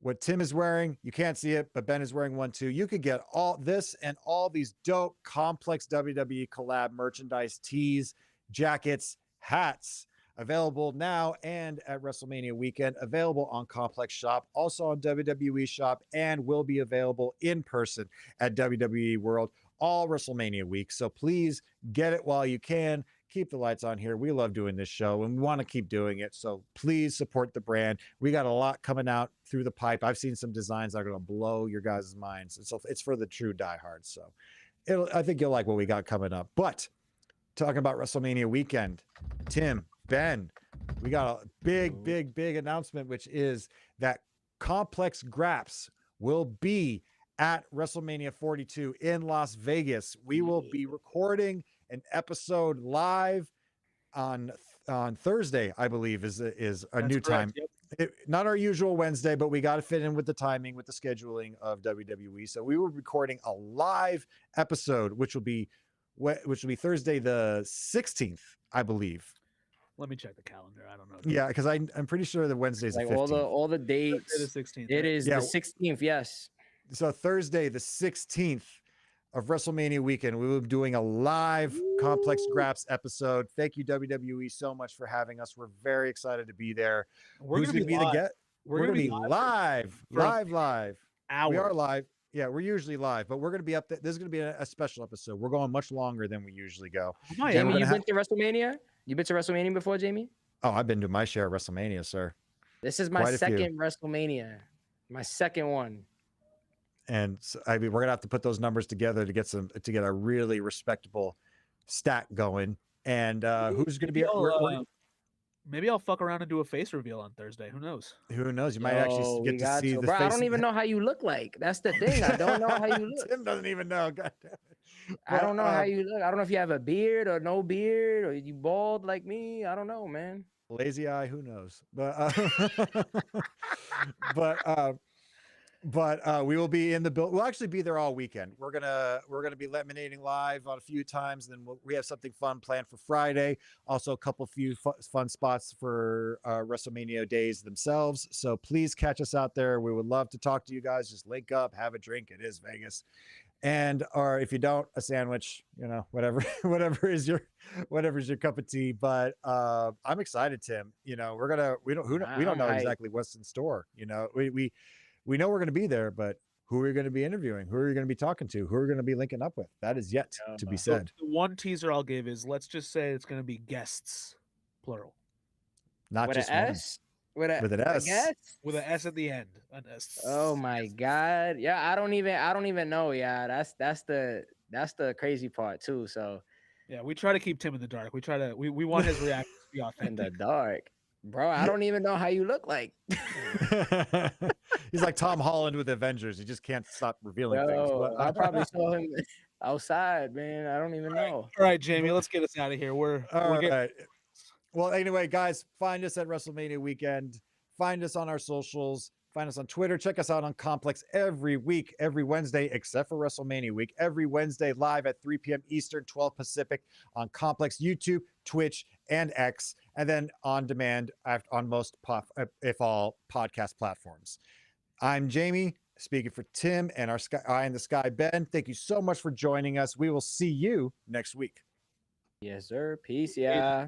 What Tim is wearing, you can't see it, but Ben is wearing one too. You could get all this and all these dope Complex WWE collab merchandise, tees, jackets, hats, available now and at WrestleMania weekend, available on Complex Shop, also on WWE Shop, and will be available in person at WWE World all WrestleMania week. So please get it while you can. Keep the lights on here. We love doing this show and we want to keep doing it. So please support the brand. We got a lot coming out through the pipe. I've seen some designs that are going to blow your guys' minds. It's for the true diehards. So I think you'll like what we got coming up. But talking about WrestleMania weekend, Tim, Ben, we got a big announcement, which is that Complex Graps will be at WrestleMania 42 in Las Vegas. We will be recording an episode live on Thursday, I believe is a new time. Yep. Not our usual Wednesday, but we got to fit in with the timing, with the scheduling of WWE. So we were recording a live episode, which will be Thursday the 16th, I believe. Let me check the calendar. I don't know. Yeah, because I'm pretty sure the Wednesday's like the 15th. all the dates. It is 16th. It is the 16th. Yes. So Thursday the 16th of WrestleMania weekend, we will be doing a live Complex Graps episode. Thank you, WWE, so much for having us. We're very excited to be there. Who's going to be the guest? We're going to be live. Hour. We are live. Yeah, we're usually live, but we're going to be up there. This is going to be a special episode. We're going much longer than we usually go. Jamie, you been to WrestleMania? You been to WrestleMania before, Jamie? Oh, I've been to my share of WrestleMania, sir. This is my second WrestleMania. My second one. And so, I mean, we're gonna have to put those numbers together to get a really respectable stat going. And who's gonna be? Maybe I'll fuck around and do a face reveal on Thursday. Who knows? Who knows? You might actually get to see the bro, face. I don't even know how you look like. That's the thing. I don't know how you look. Tim doesn't even know. God damn it. I don't know how you look. I don't know if you have a beard or no beard or you bald like me. I don't know, man. Lazy eye. Who knows? But we will be in the build. We'll actually be there all weekend. We're gonna be laminating live on a few times. Then we have something fun planned for Friday. Also, a few fun spots for WrestleMania days themselves. So please catch us out there. We would love to talk to you guys. Just link up, have a drink. It is Vegas, or if you don't, a sandwich. Whatever is your cup of tea. But I'm excited, Tim. We don't know exactly what's in store. We know we're going to be there, but who are we going to be interviewing? Who are we going to be talking to? Who are we going to be linking up with? That is yet to be said. The one teaser I'll give is, let's just say it's going to be guests, plural. Not with just an one. S? With an S. With an S at the end. Oh my God. Yeah, I don't even know. Yeah, that's the crazy part too. So yeah, we try to keep Tim in the dark. We want his reaction to be authentic. In the dark. Bro, I don't even know how you look like. He's like Tom Holland with Avengers. He just can't stop revealing things. I probably saw him outside, man. I don't even know. All right, Jamie, let's get us out of here. We're right. Well, anyway, guys, find us at WrestleMania weekend. Find us on our socials Find us on Twitter. Check us out on Complex every week, every Wednesday, except for WrestleMania week. Every Wednesday live at 3 p.m. Eastern, 12 Pacific on Complex YouTube, Twitch, and X, and then on demand on most, if all, podcast platforms. I'm Jamie, speaking for Tim and our Eye in the Sky, Ben. Thank you so much for joining us. We will see you next week. Yes, sir. Peace, yeah.